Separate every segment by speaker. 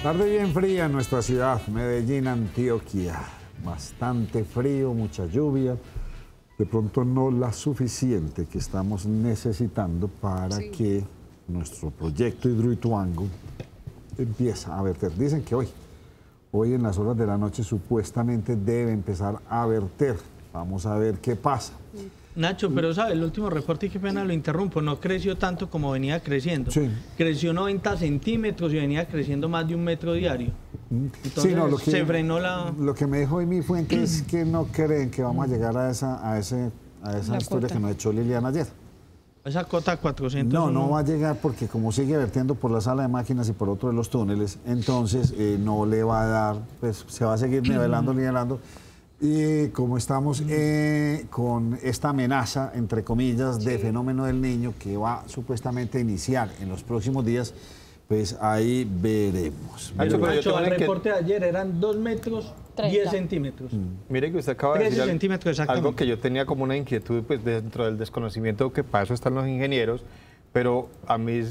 Speaker 1: Tarde bien fría en nuestra ciudad, Medellín, Antioquia. Bastante frío, mucha lluvia. De pronto no la suficiente que estamos necesitando para que nuestro proyecto Hidroituango empiece a verter. Dicen que hoy en las horas de la noche supuestamente debe empezar a verter. Vamos a ver qué pasa.
Speaker 2: Nacho, pero ¿sabes? El último reporte, y qué pena lo interrumpo, no creció tanto como venía creciendo. Sí. Creció 90 centímetros y venía creciendo más de 1 metro diario. Entonces,
Speaker 1: sí, no,
Speaker 2: se frenó la...
Speaker 1: Lo que me dijo hoy mi fuente es que no creen que vamos a llegar a esa historia que nos echó Liliana ayer.
Speaker 2: Esa cota 400...
Speaker 1: No va a llegar porque como sigue vertiendo por la sala de máquinas y por otro de los túneles, entonces no le va a dar, pues se va a seguir nivelando. Y como estamos con esta amenaza, entre comillas, de fenómeno del Niño que va supuestamente a iniciar en los próximos días, pues ahí veremos.
Speaker 2: Nacho, el reporte de ayer eran 2 metros 10 centímetros.
Speaker 3: Mire que usted acaba de decir algo que yo tenía como una inquietud, pues dentro del desconocimiento que para eso están los ingenieros, pero a mí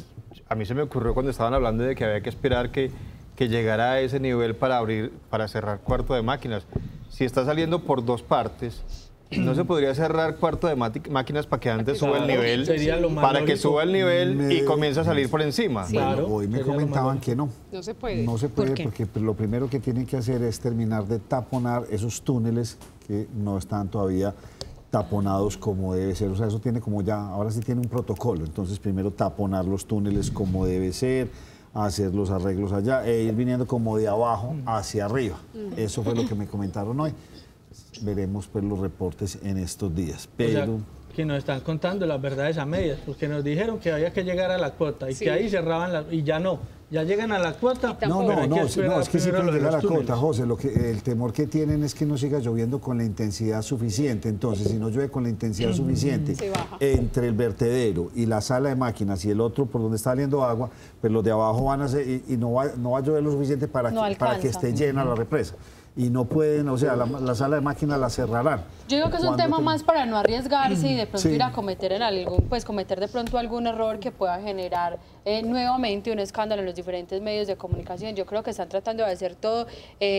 Speaker 3: se me ocurrió cuando estaban hablando de que había que esperar que llegara a ese nivel para cerrar cuarto de máquinas. Si está saliendo por 2 partes, ¿no se podría cerrar cuarto de máquinas para que antes suba el nivel? Para que suba el nivel y comience a salir por encima.
Speaker 1: Sí. Bueno, hoy me comentaban que no.
Speaker 4: No se puede.
Speaker 1: No se puede porque lo primero que tienen que hacer es terminar de taponar esos túneles que no están todavía taponados como debe ser. O sea, eso tiene como ya, ahora sí tiene un protocolo. Entonces, primero taponar los túneles como debe ser, hacer los arreglos allá e ir viniendo como de abajo hacia arriba. Eso fue lo que me comentaron hoy. Veremos pues los reportes en estos días. Pero...
Speaker 2: O sea, que nos están contando las verdades a medias, porque nos dijeron que había que llegar a la cuota y que ahí cerraban y ya no. Ya llegan a la cuota.
Speaker 1: No, es que sí pueden llegar a la cuota, José. El temor que tienen es que no siga lloviendo con la intensidad suficiente. Entonces, si no llueve con la intensidad suficiente entre el vertedero y la sala de máquinas y el otro por donde está saliendo agua, pues los de abajo van a hacer y no va a llover lo suficiente para que esté llena la represa. Y no pueden, o sea, la sala de máquinas la cerrarán.
Speaker 4: Yo digo que es un tema más para no arriesgarse y de pronto ir a cometer cometer de pronto algún error que pueda generar nuevamente un escándalo en los diferentes medios de comunicación. Yo creo que están tratando de hacer todo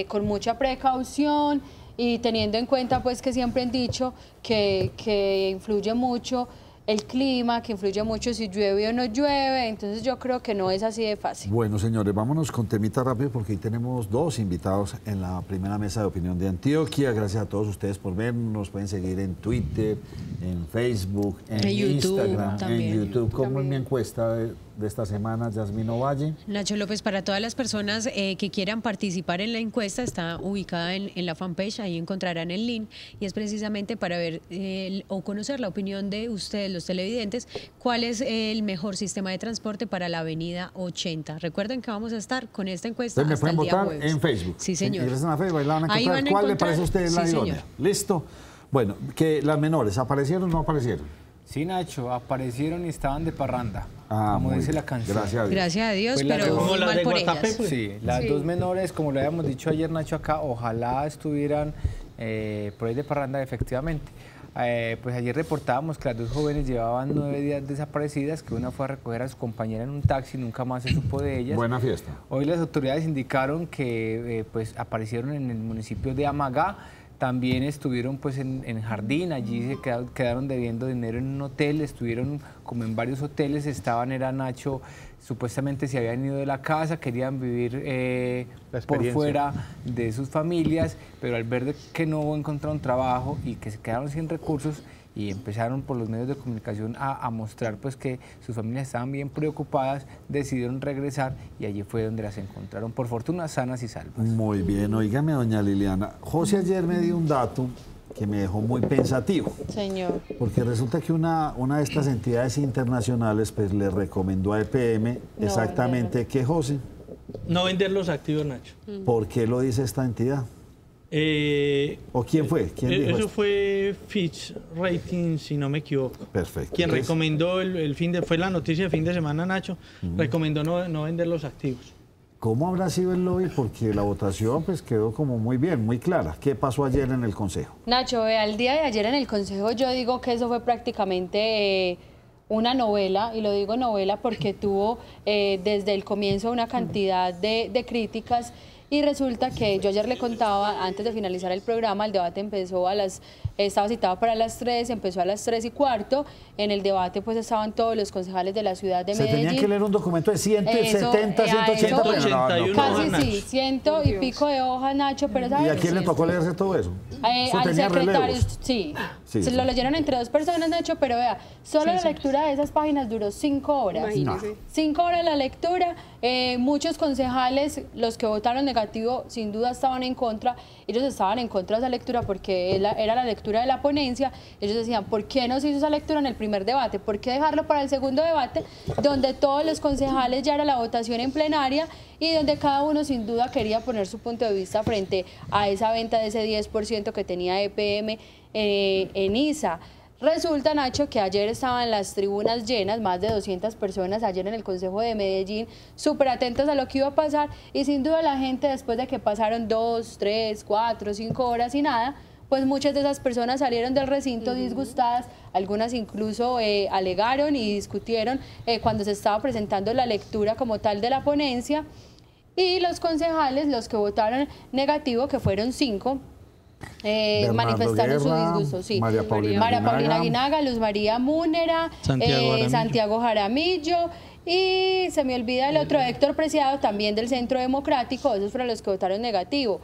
Speaker 4: con mucha precaución y teniendo en cuenta pues que siempre han dicho que influye mucho el clima, que influye mucho si llueve o no llueve, entonces yo creo que no es así de fácil.
Speaker 1: Bueno, señores, vámonos con temita rápido porque hoy tenemos 2 invitados en la primera mesa de opinión de Antioquia. Gracias a todos ustedes por vernos, nos pueden seguir en Twitter, en Facebook, en Instagram, en YouTube. ¿Cómo es mi encuesta de esta semana, Yasmín Ovalle?
Speaker 5: Nacho López, para todas las personas que quieran participar en la encuesta, está ubicada en la fanpage, ahí encontrarán el link, y es precisamente para ver o conocer la opinión de ustedes, los televidentes, cuál es el mejor sistema de transporte para la avenida 80. Recuerden que vamos a estar con esta encuesta hasta
Speaker 1: me pueden
Speaker 5: el día
Speaker 1: votar
Speaker 5: jueves.
Speaker 1: En Facebook.
Speaker 5: Sí, señor.
Speaker 1: Ingresan a Facebook, ahí la van a encontrar. ¿Cuál le parece a usted la idónea? ¿Listo? Bueno, que las menores, ¿aparecieron o no aparecieron?
Speaker 6: Sí, Nacho, aparecieron y estaban de parranda, como dice la canción.
Speaker 1: Gracias a Dios.
Speaker 5: Gracias a Dios,
Speaker 6: pues
Speaker 5: pero
Speaker 2: como la de Guatapé, pues.
Speaker 6: Sí, las 2 menores, como lo habíamos dicho ayer, Nacho, acá, ojalá estuvieran por ahí de parranda, efectivamente. Pues ayer reportábamos que las 2 jóvenes llevaban 9 días desaparecidas, que una fue a recoger a su compañera en un taxi, nunca más se supo de ellas.
Speaker 1: Buena fiesta.
Speaker 6: Hoy las autoridades indicaron que pues aparecieron en el municipio de Amagá. También estuvieron pues en Jardín, allí se quedaron debiendo dinero en un hotel, estuvieron como en varios hoteles, era Nacho, supuestamente se habían ido de la casa, querían vivir por fuera de sus familias, pero al ver que no encontraron trabajo y que se quedaron sin recursos, y empezaron por los medios de comunicación a mostrar pues que sus familias estaban bien preocupadas, decidieron regresar y allí fue donde las encontraron, por fortuna sanas y salvas.
Speaker 1: Muy bien, oígame doña Liliana, José ayer me dio un dato que me dejó muy pensativo.
Speaker 4: Señor.
Speaker 1: Porque resulta que una de estas entidades internacionales pues le recomendó a EPM exactamente que, José.
Speaker 2: No vender los activos, Nacho.
Speaker 1: ¿Por qué lo dice esta entidad? ¿O quién fue? ¿Quién dijo
Speaker 2: eso
Speaker 1: esto?
Speaker 2: Fue Fitch Rating, si no me equivoco.
Speaker 1: Perfecto.
Speaker 2: Quien recomendó fue la noticia de fin de semana, Nacho, recomendó no vender los activos.
Speaker 1: ¿Cómo habrá sido el lobby? Porque la votación pues quedó como muy bien, muy clara. ¿Qué pasó ayer en el Consejo?
Speaker 4: Nacho, el día de ayer en el Consejo yo digo que eso fue prácticamente una novela, y lo digo novela porque tuvo desde el comienzo una cantidad de críticas, y resulta que yo ayer le contaba, antes de finalizar el programa, el debate empezó estaba citado para las 3, empezó a las 3:15, en el debate pues estaban todos los concejales de la ciudad de Medellín.
Speaker 1: Se tenían que leer un documento de 170, 180
Speaker 2: 181
Speaker 4: casi sí, 100 y pico de hojas, Nacho, pero ¿sabes?
Speaker 1: ¿Y a quién le tocó leerse todo eso?
Speaker 4: Al secretario, sí. Se lo leyeron entre 2 personas, Nacho, pero vea, solo la lectura de esas páginas duró 5 horas.
Speaker 7: Imagínese.
Speaker 4: 5 horas la lectura, muchos concejales, los que votaron negativo, sin duda estaban en contra. Ellos estaban en contra de esa lectura porque era la lectura de la ponencia. Ellos decían, ¿por qué no se hizo esa lectura en el primer debate? ¿Por qué dejarlo para el segundo debate, donde todos los concejales ya era la votación en plenaria y donde cada uno sin duda quería poner su punto de vista frente a esa venta de ese 10% que tenía EPM en ISA? Resulta, Nacho, que ayer estaban las tribunas llenas, más de 200 personas ayer en el Consejo de Medellín, súper atentas a lo que iba a pasar, y sin duda la gente, después de que pasaron 2, 3, 4, 5 horas y nada, pues muchas de esas personas salieron del recinto disgustadas, algunas incluso alegaron y discutieron cuando se estaba presentando la lectura como tal de la ponencia, y los concejales, los que votaron negativo, que fueron 5, manifestaron su disgusto, sí.
Speaker 1: María
Speaker 4: Paulina Aguinaga, Luz María Múnera, Santiago Jaramillo, y se me olvida el otro, Héctor Preciado, también del Centro Democrático. Esos fueron los que votaron negativo.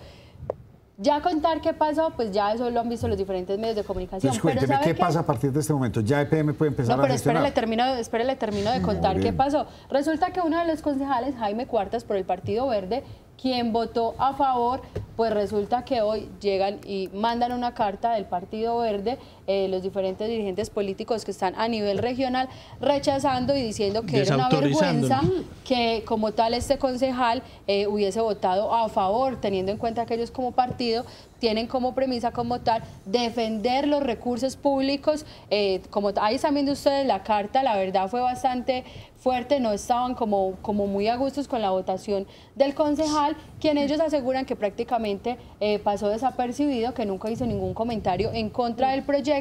Speaker 4: Ya contar qué pasó, pues ya eso lo han visto los diferentes medios de comunicación.
Speaker 1: Pues cuénteme, ¿qué pasa a partir de este momento? ¿Ya EPM puede empezar a gestionar?
Speaker 4: Espérele, termino de contar qué pasó. Resulta que uno de los concejales, Jaime Cuartas, por el Partido Verde, quien votó a favor, pues resulta que hoy llegan y mandan una carta del Partido Verde, los diferentes dirigentes políticos que están a nivel regional, rechazando y diciendo que era una vergüenza que como tal este concejal hubiese votado a favor, teniendo en cuenta que ellos como partido tienen como premisa como tal defender los recursos públicos. Como ahí están viendo ustedes la carta, la verdad fue bastante fuerte, no estaban como muy a gustos con la votación del concejal, quien ellos aseguran que prácticamente pasó desapercibido, que nunca hizo ningún comentario en contra del proyecto.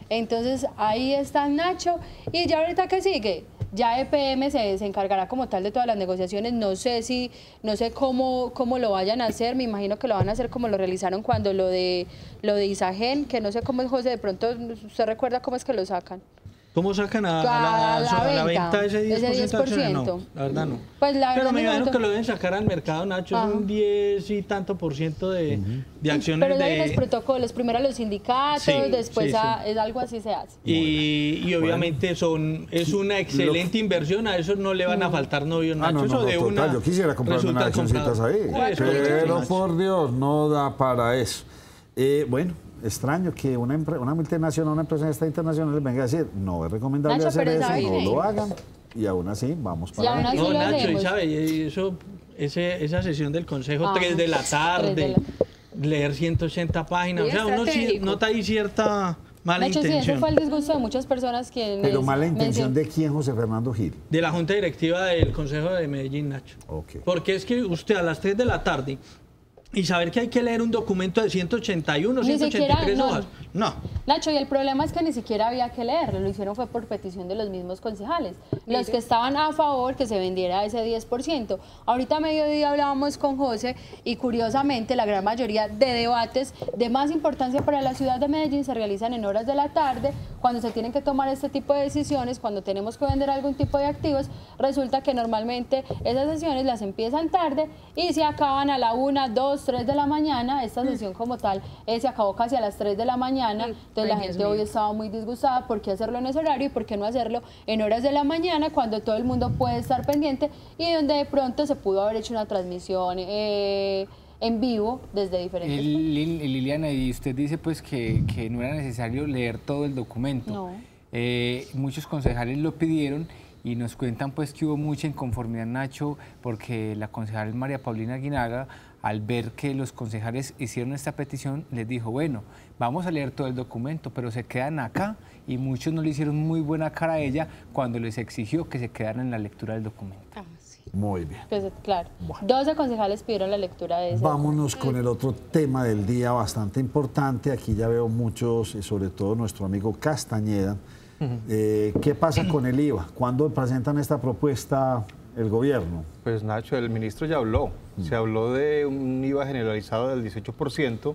Speaker 4: Entonces ahí está Nacho, y ya ahorita ¿qué sigue? Ya EPM se encargará como tal de todas las negociaciones. No sé cómo lo vayan a hacer. Me imagino que lo van a hacer como lo realizaron cuando lo de Isagen, que no sé cómo es, José, de pronto ¿usted recuerda cómo es que lo sacan?
Speaker 2: ¿Cómo sacan a la venta ese 10%? No, la verdad no.
Speaker 4: Pues la verdad,
Speaker 2: pero me imagino que lo deben sacar al mercado, Nacho, es un 10 y tanto % de acciones.
Speaker 4: Pero hay los protocolos, primero a los sindicatos, después es algo así se hace.
Speaker 2: Y obviamente es una excelente inversión, a eso no le van a faltar novios, Nacho.
Speaker 1: Yo quisiera comprarme unas accioncitas ahí, pero por Dios, no da para eso. Bueno, extraño que una multinacional, una empresa esta internacional les venga a decir, no es recomendable hacer eso, no lo hagan, y aún así vamos para adelante.
Speaker 2: No, Nacho, y sabe, esa sesión del Consejo, 3 de la tarde, leer 180 páginas, o sea, uno nota ahí cierta mala intención.
Speaker 4: Sí, ese fue el disgusto de muchas personas quienes...
Speaker 1: Pero mala intención ¿de quién, José Fernando Gil?
Speaker 2: De la Junta Directiva del Consejo de Medellín, Nacho.
Speaker 1: Okay.
Speaker 2: Porque es que usted a las 3 de la tarde y saber que hay que leer un documento de 181, 183 hojas. No.
Speaker 4: Nacho, y el problema es que ni siquiera había que leerlo, lo hicieron fue por petición de los mismos concejales, los que estaban a favor que se vendiera ese 10%. Ahorita a mediodía hablábamos con José y curiosamente la gran mayoría de debates de más importancia para la ciudad de Medellín se realizan en horas de la tarde, cuando se tienen que tomar este tipo de decisiones, cuando tenemos que vender algún tipo de activos. Resulta que normalmente esas sesiones las empiezan tarde y se acaban a la 1, 2, 3 de la mañana. Esta sesión como tal se acabó casi a las 3 de la mañana. Entonces la gente hoy estaba muy disgustada. ¿Por qué hacerlo en ese horario y por qué no hacerlo en horas de la mañana, cuando todo el mundo puede estar pendiente y donde de pronto se pudo haber hecho una transmisión en vivo desde diferentes puntos?
Speaker 6: Liliana, y usted dice pues que no era necesario leer todo el documento.
Speaker 4: No.
Speaker 6: Muchos concejales lo pidieron y nos cuentan pues que hubo mucha inconformidad, Nacho, porque la concejal María Paulina Aguinaga, al ver que los concejales hicieron esta petición, les dijo, bueno, vamos a leer todo el documento, pero se quedan acá, y muchos no le hicieron muy buena cara a ella cuando les exigió que se quedaran en la lectura del documento.
Speaker 7: Ah, sí.
Speaker 1: Muy bien.
Speaker 4: Pues, claro.
Speaker 1: Bueno.
Speaker 4: 12 concejales pidieron la lectura de ese.
Speaker 1: Vámonos con el otro tema del día bastante importante. Aquí ya veo muchos, sobre todo nuestro amigo Castañeda. ¿Qué pasa con el IVA? ¿Cuándo presentan esta propuesta el gobierno?
Speaker 3: Pues Nacho, el ministro ya habló. Se habló de un IVA generalizado del 18%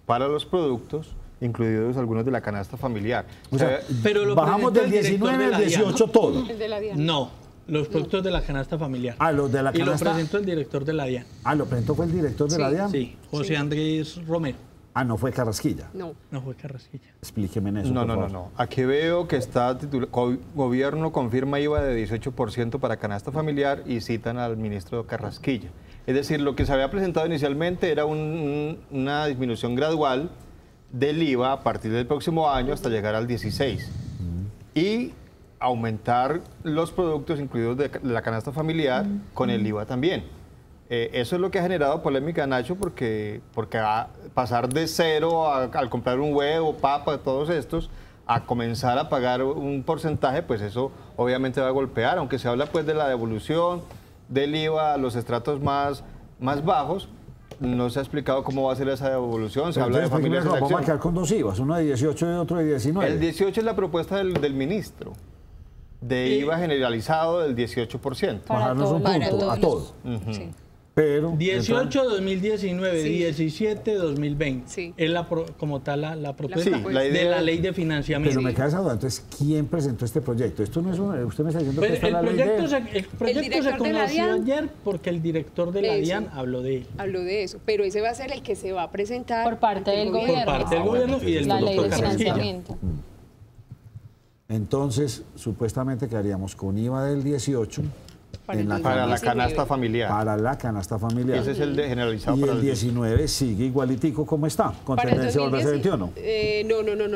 Speaker 3: para los productos, incluidos algunos de la canasta familiar.
Speaker 1: O sea,
Speaker 2: pero lo
Speaker 1: bajamos del 19 al 18 todo.
Speaker 4: El de la DIAN.
Speaker 2: No, los productos de la canasta familiar.
Speaker 1: Ah, los de la
Speaker 2: Y lo
Speaker 1: canasta.
Speaker 2: presentó el director de la DIAN.
Speaker 1: Ah, lo presentó fue el director de la DIAN.
Speaker 2: Sí, José Andrés Romero.
Speaker 1: Ah, no fue Carrasquilla.
Speaker 4: No.
Speaker 2: No fue Carrasquilla.
Speaker 1: Explíqueme en eso.
Speaker 3: No,
Speaker 1: por
Speaker 3: no, no,
Speaker 1: favor.
Speaker 3: no. Aquí veo que está titulado, gobierno confirma IVA de 18% para canasta familiar y citan al ministro Carrasquilla. Es decir, lo que se había presentado inicialmente era una disminución gradual del IVA a partir del próximo año hasta llegar al 16%. Y aumentar los productos incluidos de la canasta familiar con el IVA también. Eso es lo que ha generado polémica, Nacho, porque a pasar de cero al comprar un huevo, papa, todos estos, a comenzar a pagar un porcentaje, pues eso obviamente va a golpear, aunque se habla pues de la devolución del IVA a los estratos más bajos, no se ha explicado cómo va a ser esa devolución, se habla de familias en
Speaker 1: Vamos a
Speaker 3: acción.
Speaker 1: quedar con dos IVAs, uno de 18 y otro de 19.
Speaker 3: El 18 es la propuesta del ministro, de IVA generalizado del 18%.
Speaker 1: Bajarnos un
Speaker 5: Para
Speaker 1: punto a
Speaker 5: todos.
Speaker 1: todo.
Speaker 5: Sí.
Speaker 1: Pero
Speaker 2: 18 2019,
Speaker 7: Sí.
Speaker 2: 17 2020.
Speaker 7: Sí.
Speaker 2: Es
Speaker 7: como tal la
Speaker 2: propuesta
Speaker 3: Sí, la idea
Speaker 2: de la
Speaker 3: es-
Speaker 2: ley de financiamiento.
Speaker 1: Pero me queda esa duda. Entonces, ¿quién presentó este proyecto? Esto no es usted me está diciendo que
Speaker 2: Pues
Speaker 1: esta es
Speaker 2: el
Speaker 1: la ley
Speaker 2: proyecto,
Speaker 1: de...
Speaker 2: el proyecto se
Speaker 7: director de la
Speaker 2: conoció
Speaker 7: DIAN.
Speaker 2: ayer porque el director de la
Speaker 7: Eso.
Speaker 2: DIAN habló de él.
Speaker 7: Habló de eso, pero ese va a ser el que se va a presentar
Speaker 4: Por parte
Speaker 7: ante el
Speaker 4: del gobierno.
Speaker 2: Por parte del gobierno y del
Speaker 4: La ley
Speaker 2: doctor
Speaker 4: de
Speaker 2: Carrasquilla.
Speaker 4: financiamiento.
Speaker 1: Entonces, supuestamente quedaríamos con IVA del 18
Speaker 7: Para
Speaker 1: en la
Speaker 7: el
Speaker 3: Para la
Speaker 7: 2019.
Speaker 3: canasta familiar.
Speaker 1: para la canasta familiar.
Speaker 3: Ese es el de generalizado
Speaker 1: Y
Speaker 3: para
Speaker 1: el 19 sigue igualitico como está, con
Speaker 7: Para el
Speaker 1: tendencia a volverse 21.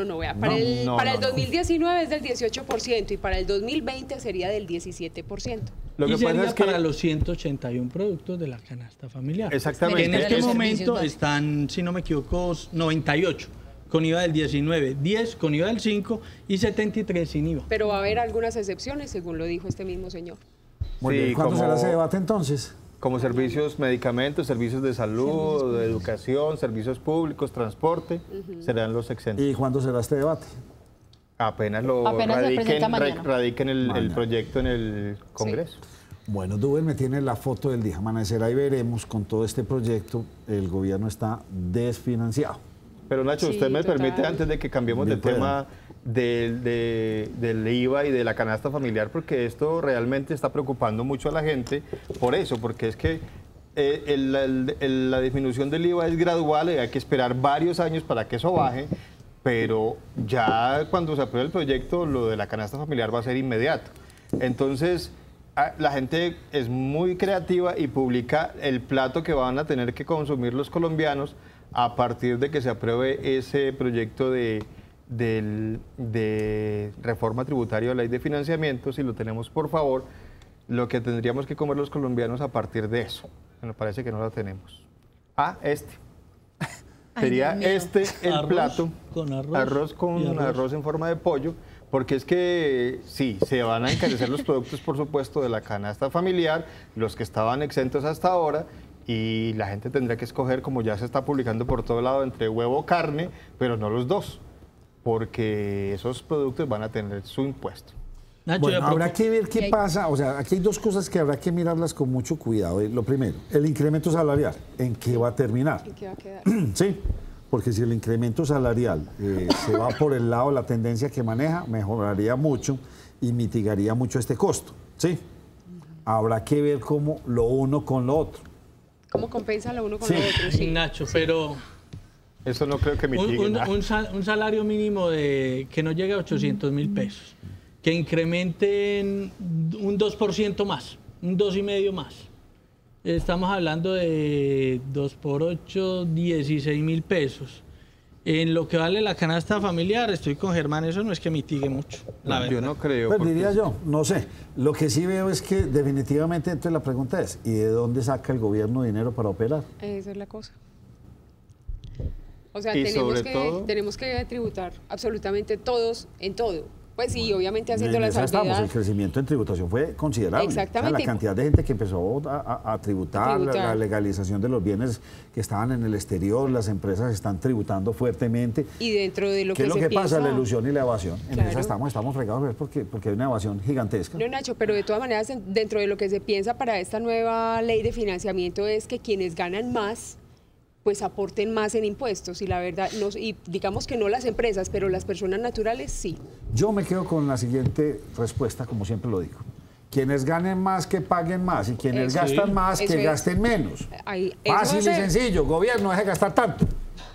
Speaker 7: No, vea. Para el,
Speaker 3: No,
Speaker 7: para el
Speaker 3: no, no.
Speaker 7: 2019 es del 18% y para el 2020 sería del 17%.
Speaker 3: Lo
Speaker 2: y
Speaker 3: que
Speaker 2: sería
Speaker 3: pasa es que
Speaker 2: para los 181 productos de la canasta familiar.
Speaker 3: Exactamente.
Speaker 2: Que en
Speaker 5: Para
Speaker 2: este
Speaker 5: los
Speaker 2: momento
Speaker 5: servicios básicos.
Speaker 2: están, si no me equivoco, 98 con IVA del 19, 10 con IVA del 5 y 73 sin IVA.
Speaker 7: Pero va a haber algunas excepciones, según lo dijo este mismo señor.
Speaker 1: Muy
Speaker 3: Sí,
Speaker 1: bien. ¿Cuándo
Speaker 3: como-
Speaker 1: será ese debate entonces?
Speaker 3: como servicios, medicamentos, servicios de salud, de educación, servicios públicos, transporte, serán los exentos.
Speaker 1: ¿Y cuándo será este debate?
Speaker 3: Apenas lo
Speaker 4: Apenas se presenta mañana.
Speaker 3: radiquen el
Speaker 1: Mañana.
Speaker 3: proyecto en el Congreso.
Speaker 1: Bueno, Dubel me tiene la foto del día amanecer, ahí veremos con todo este proyecto, el gobierno está desfinanciado.
Speaker 3: Pero Nacho,
Speaker 7: Sí,
Speaker 3: usted me
Speaker 7: total.
Speaker 3: permite antes de que cambiemos
Speaker 1: Bien
Speaker 3: de
Speaker 1: pueda.
Speaker 3: tema del IVA y de la canasta familiar, porque esto realmente está preocupando mucho a la gente por eso, porque es que la disminución del IVA es gradual y hay que esperar varios años para que eso baje, pero ya cuando se apruebe el proyecto, lo de la canasta familiar va a ser inmediato. Entonces, la gente es muy creativa y publica el plato que van a tener que consumir los colombianos a partir de que se apruebe ese proyecto de reforma tributaria o ley de financiamiento. Si lo tenemos, por favor, lo que tendríamos que comer los colombianos a partir de eso. Me parece que no lo tenemos. Este.
Speaker 5: Ay,
Speaker 3: Sería
Speaker 5: Dios mío.
Speaker 3: este el
Speaker 2: Arroz
Speaker 3: plato.
Speaker 2: con arroz
Speaker 3: Arroz con
Speaker 2: y arroz.
Speaker 3: arroz en forma de pollo. Porque es que sí, se van a encarecer los productos, por supuesto, de la canasta familiar, los que estaban exentos hasta ahora, y la gente tendrá que escoger, como ya se está publicando por todo lado, entre huevo o carne, pero no los dos, porque esos productos van a tener su impuesto.
Speaker 2: Nacho,
Speaker 1: Bueno,
Speaker 2: ya
Speaker 1: habrá que ver
Speaker 5: Y
Speaker 1: qué
Speaker 5: hay-
Speaker 1: pasa, o sea, aquí hay dos cosas que habrá que mirarlas con mucho cuidado. Lo primero, el incremento salarial, ¿en qué va a terminar?
Speaker 7: ¿Y qué va a quedar?
Speaker 1: Sí, porque si el incremento salarial se va por el lado de la tendencia que maneja, mejoraría mucho y mitigaría mucho este costo, ¿sí? Habrá que ver cómo lo uno con lo otro.
Speaker 7: ¿Cómo compensa lo uno con
Speaker 1: Sí.
Speaker 7: lo otro? Sí.
Speaker 2: Nacho, pero
Speaker 3: Eso no creo que mitigue nada.
Speaker 2: un salario mínimo que no llegue a 800.000 pesos, que incrementen un 2% más, un 2,5% más. Estamos hablando de 2 por 8, 16.000 pesos. En lo que vale la canasta familiar, estoy con Germán, eso no es que mitigue mucho, la
Speaker 3: Yo
Speaker 2: verdad.
Speaker 3: no creo.
Speaker 1: Pues
Speaker 3: porque-
Speaker 1: diría yo, no sé. Lo que sí veo es que definitivamente entonces la pregunta es, ¿y de dónde saca el gobierno dinero para operar?
Speaker 7: Esa es la cosa. O sea,
Speaker 3: Y sobre todo-
Speaker 7: tenemos que tributar absolutamente todos en todo. Pues sí, obviamente haciendo la
Speaker 1: salvedad. El crecimiento en tributación fue considerable.
Speaker 7: Exactamente.
Speaker 1: O sea, la cantidad de gente que empezó a tributar, la legalización de los bienes que estaban en el exterior, las empresas están tributando fuertemente.
Speaker 7: Y dentro de lo que
Speaker 1: ¿qué es lo que pasa? La ilusión y la evasión.
Speaker 7: Claro.
Speaker 1: En esa estamos fregados porque hay una evasión gigantesca.
Speaker 7: No, Nacho, pero de todas maneras, dentro de lo que se piensa para esta nueva ley de financiamiento es que quienes ganan más pues aporten más en impuestos y la verdad, y digamos que no las empresas, pero las personas naturales sí.
Speaker 1: Yo me quedo con la siguiente respuesta, como siempre lo digo. Quienes ganen más, que paguen más, y quienes gastan más, que gasten menos. Fácil y sencillo, gobierno, deje de gastar tanto.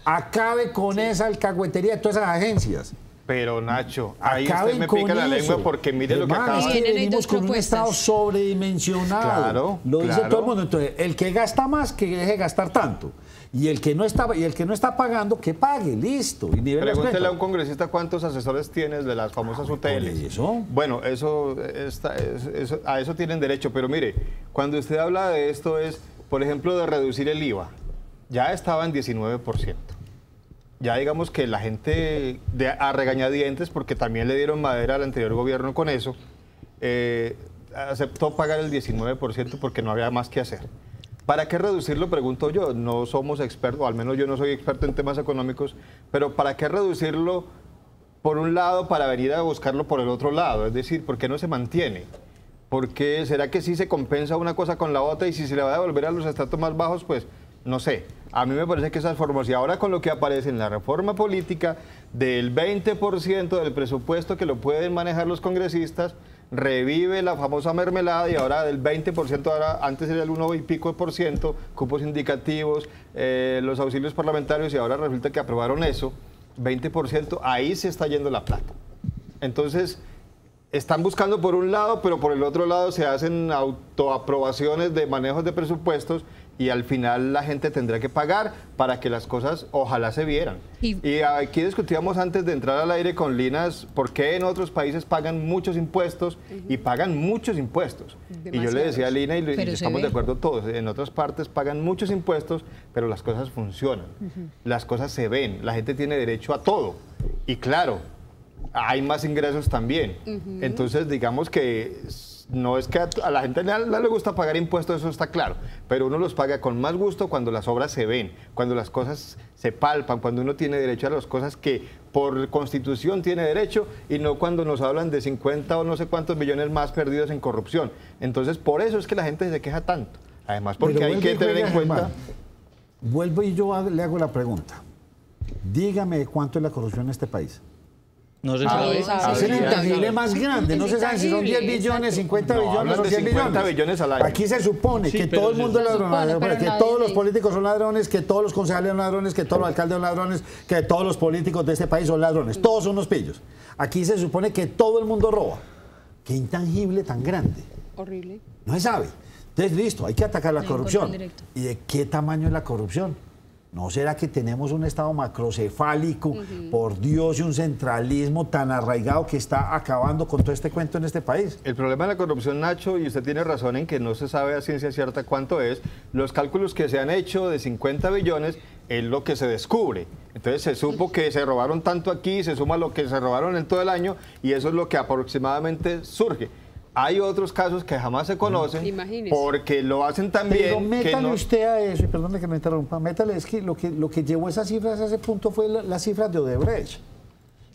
Speaker 1: Acabe con esa alcahuetería de todas esas agencias.
Speaker 3: Pero Nacho, ahí usted me pica la lengua porque mire lo que acaba de
Speaker 1: decir. Venimos con un Estado sobredimensionado. Claro, lo dice todo el mundo. Entonces, el que gasta más, que deje de gastar tanto. Y el que no está pagando, que pague, listo. Y
Speaker 3: pregúntele a un congresista cuántos asesores tienes de las famosas UTLs.
Speaker 1: ¿Eso?
Speaker 3: Bueno, a eso tienen derecho. Pero mire, cuando usted habla de esto es, por ejemplo, de reducir el IVA. Ya estaba en 19%. Ya digamos que la gente a regañadientes, porque también le dieron madera al anterior gobierno con eso, aceptó pagar el 19% porque no había más que hacer. ¿Para qué reducirlo? Pregunto yo. No somos expertos, o al menos yo no soy experto en temas económicos, pero ¿para qué reducirlo por un lado para venir a buscarlo por el otro lado? Es decir, ¿por qué no se mantiene? Porque ¿será que sí se compensa una cosa con la otra y si se le va a devolver a los estratos más bajos, pues no sé? A mí me parece que esas formas, y ahora con lo que aparece en la reforma política del 20% del presupuesto que lo pueden manejar los congresistas, revive la famosa mermelada y ahora del 20%, ahora antes era el 1 y pico por ciento, cupos indicativos, los auxilios parlamentarios y ahora resulta que aprobaron eso, 20%, ahí se está yendo la plata. Entonces, están buscando por un lado, pero por el otro lado se hacen autoaprobaciones de manejos de presupuestos y al final la gente tendrá que pagar para que las cosas ojalá se vieran. Y aquí discutíamos antes de entrar al aire con Linas por qué en otros países pagan muchos impuestos y pagan muchos impuestos. Y yo le decía a Lina, y estamos de acuerdo todos, en otras partes pagan muchos impuestos, pero las cosas funcionan, las cosas se ven, la gente tiene derecho a todo. Y claro, hay más ingresos también. Entonces, digamos que no es que a la gente no le gusta pagar impuestos, eso está claro, pero uno los paga con más gusto cuando las obras se ven, cuando las cosas se palpan, cuando uno tiene derecho a las cosas que por Constitución tiene derecho y no cuando nos hablan de 50 o no sé cuántos millones más perdidos en corrupción. Entonces, por eso es que la gente se queja tanto. Además, porque hay que tener en cuenta...
Speaker 1: Vuelvo y yo le hago la pregunta. Dígame cuánto es la corrupción en este país.
Speaker 2: No se sabe.
Speaker 1: Es el intangible más grande. No se sabe si son 10 billones, 50 billones o 100 billones.
Speaker 3: Al año.
Speaker 1: Aquí se supone que todo el mundo es ladrón, que todos los políticos son ladrones, que todos los concejales son ladrones, que todos los alcaldes son ladrones, que todos los políticos de este país son ladrones. Todos son unos pillos. Aquí se supone que todo el mundo roba. Qué intangible tan grande.
Speaker 7: Horrible.
Speaker 1: No se sabe. Entonces, listo, hay que atacar la corrupción. ¿Y de qué tamaño es la corrupción? ¿No será que tenemos un Estado macrocefálico, por Dios, y un centralismo tan arraigado que está acabando con todo este cuento en este país?
Speaker 3: El problema de la corrupción, Nacho, y usted tiene razón en que no se sabe a ciencia cierta cuánto es, los cálculos que se han hecho de 50 billones es lo que se descubre. Entonces se supo que se robaron tanto aquí, se suma lo que se robaron en todo el año y eso es lo que aproximadamente surge. Hay otros casos que jamás se conocen.
Speaker 7: Imagínese.
Speaker 3: Porque lo hacen tan bien.
Speaker 1: Pero métale usted a eso, y perdone que me interrumpa, métale, es que lo que llevó esas cifras a ese punto fue las cifras de Odebrecht.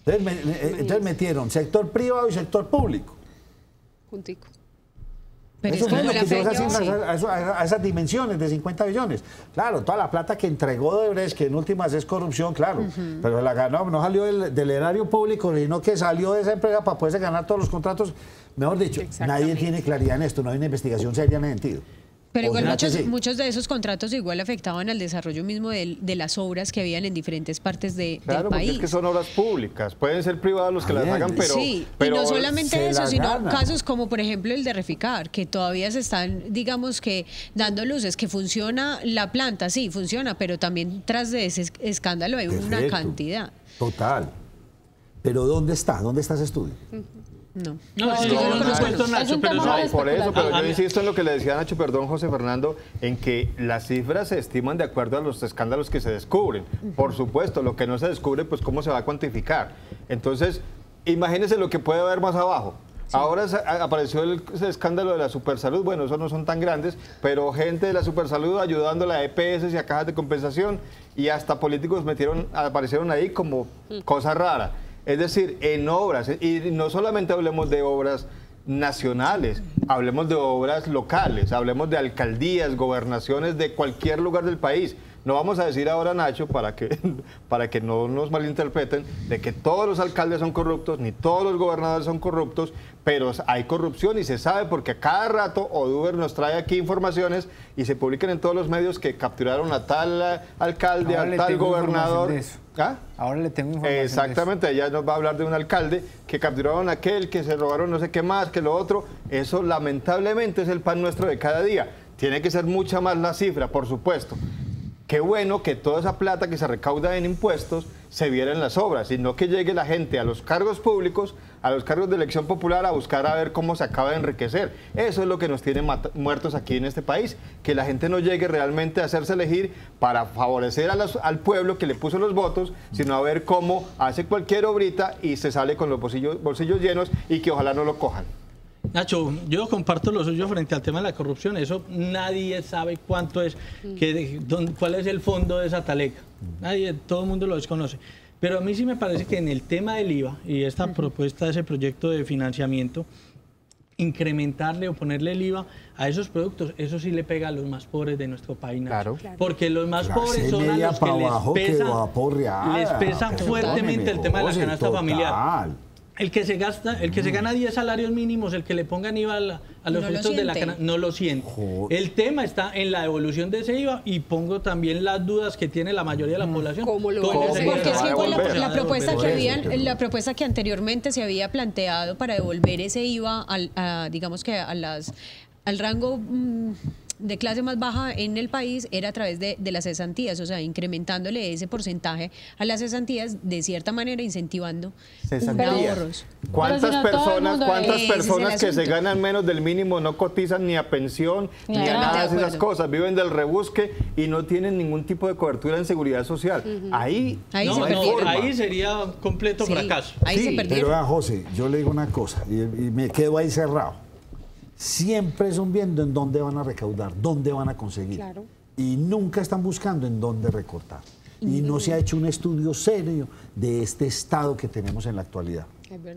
Speaker 1: Entonces metieron sector privado y sector público.
Speaker 7: Juntico.
Speaker 5: Pero
Speaker 1: eso fue lo que llevó esas cifras a esas dimensiones de 50 billones. Claro, toda la plata que entregó Odebrecht, que en últimas es corrupción, claro, pero la ganó, no salió del erario público, sino que salió de esa empresa para poderse ganar todos los contratos. Mejor dicho, nadie tiene claridad en esto, no hay una investigación seria en ese sentido.
Speaker 5: Pero igual muchos de esos contratos igual afectaban al desarrollo mismo de las obras que habían en diferentes partes del país.
Speaker 3: Claro, porque es que son obras públicas, pueden ser privados los que las hagan, pero...
Speaker 5: Sí,
Speaker 3: pero
Speaker 5: y no solamente eso, sino casos como por ejemplo el de Reficar, que todavía se están, digamos que, dando luces, que funciona la planta, sí, funciona, pero también tras de ese escándalo hay una cantidad.
Speaker 1: Total. Pero ¿dónde está ese estudio?
Speaker 5: No,
Speaker 2: yo no conozco esto, Nacho, pero
Speaker 3: por eso, pero yo insisto en lo que le decía Nacho, perdón, José Fernando, en que las cifras se estiman de acuerdo a los escándalos que se descubren. Por supuesto, lo que no se descubre, pues cómo se va a cuantificar. Entonces, imagínense lo que puede haber más abajo. Sí. Ahora apareció el escándalo de la Supersalud. Bueno, esos no son tan grandes, pero gente de la Supersalud ayudando a la EPS y a cajas de compensación, y hasta políticos aparecieron ahí como cosa rara. Es decir, en obras, y no solamente hablemos de obras nacionales, hablemos de obras locales, hablemos de alcaldías, gobernaciones de cualquier lugar del país. No vamos a decir ahora, Nacho, para que no nos malinterpreten, de que todos los alcaldes son corruptos, ni todos los gobernadores son corruptos, pero hay corrupción y se sabe porque a cada rato Oduber nos trae aquí informaciones y se publican en todos los medios que capturaron a tal alcalde, a tal gobernador.
Speaker 6: ¿Ah? Ahora le tengo información.
Speaker 3: Exactamente, ella nos va a hablar de un alcalde que capturaron a aquel, que se robaron no sé qué más, que lo otro. Eso lamentablemente es el pan nuestro de cada día. Tiene que ser mucha más la cifra, por supuesto. Qué bueno que toda esa plata que se recauda en impuestos se viera en las obras, sino que llegue la gente a los cargos públicos, a los cargos de elección popular, a buscar a ver cómo se acaba de enriquecer. Eso es lo que nos tiene muertos aquí en este país, que la gente no llegue realmente a hacerse elegir para favorecer al pueblo que le puso los votos, sino a ver cómo hace cualquier obrita y se sale con los bolsillos llenos y que ojalá no lo cojan.
Speaker 2: Nacho, yo comparto lo suyo frente al tema de la corrupción. Eso nadie sabe cuánto es, cuál es el fondo de esa taleca. Todo el mundo lo desconoce. Pero a mí sí me parece que en el tema del IVA y esta propuesta de ese proyecto de financiamiento, incrementarle o ponerle el IVA a esos productos, eso sí le pega a los más pobres de nuestro país, Nacho. Claro. Porque los más pobres son a los que les pesa fuertemente el tema de la canasta familiar. El que se gana 10 salarios mínimos, el que le pongan IVA a los frutos de la canasta, no lo siente. Joder. El tema está en la devolución de ese IVA y pongo también las dudas que tiene la mayoría de la población.
Speaker 5: Porque es que igual la propuesta que anteriormente se había planteado para devolver ese IVA digamos que al rango de clase más baja en el país era a través de las cesantías, o sea, incrementándole ese porcentaje a las cesantías, de cierta manera incentivando ahorros.
Speaker 3: ¿Cuántas personas que se ganan menos del mínimo no cotizan ni a pensión, ni a nada de esas cosas? Viven del rebusque y no tienen ningún tipo de cobertura en seguridad social. Ahí
Speaker 2: sería completo fracaso.
Speaker 1: Ahí se perdieron. Pero vean, José, yo le digo una cosa y me quedo ahí cerrado. Siempre son viendo en dónde van a recaudar, dónde van a conseguir. Claro. Y nunca están buscando en dónde recortar. Y no se ha hecho un estudio serio de este estado que tenemos en la actualidad.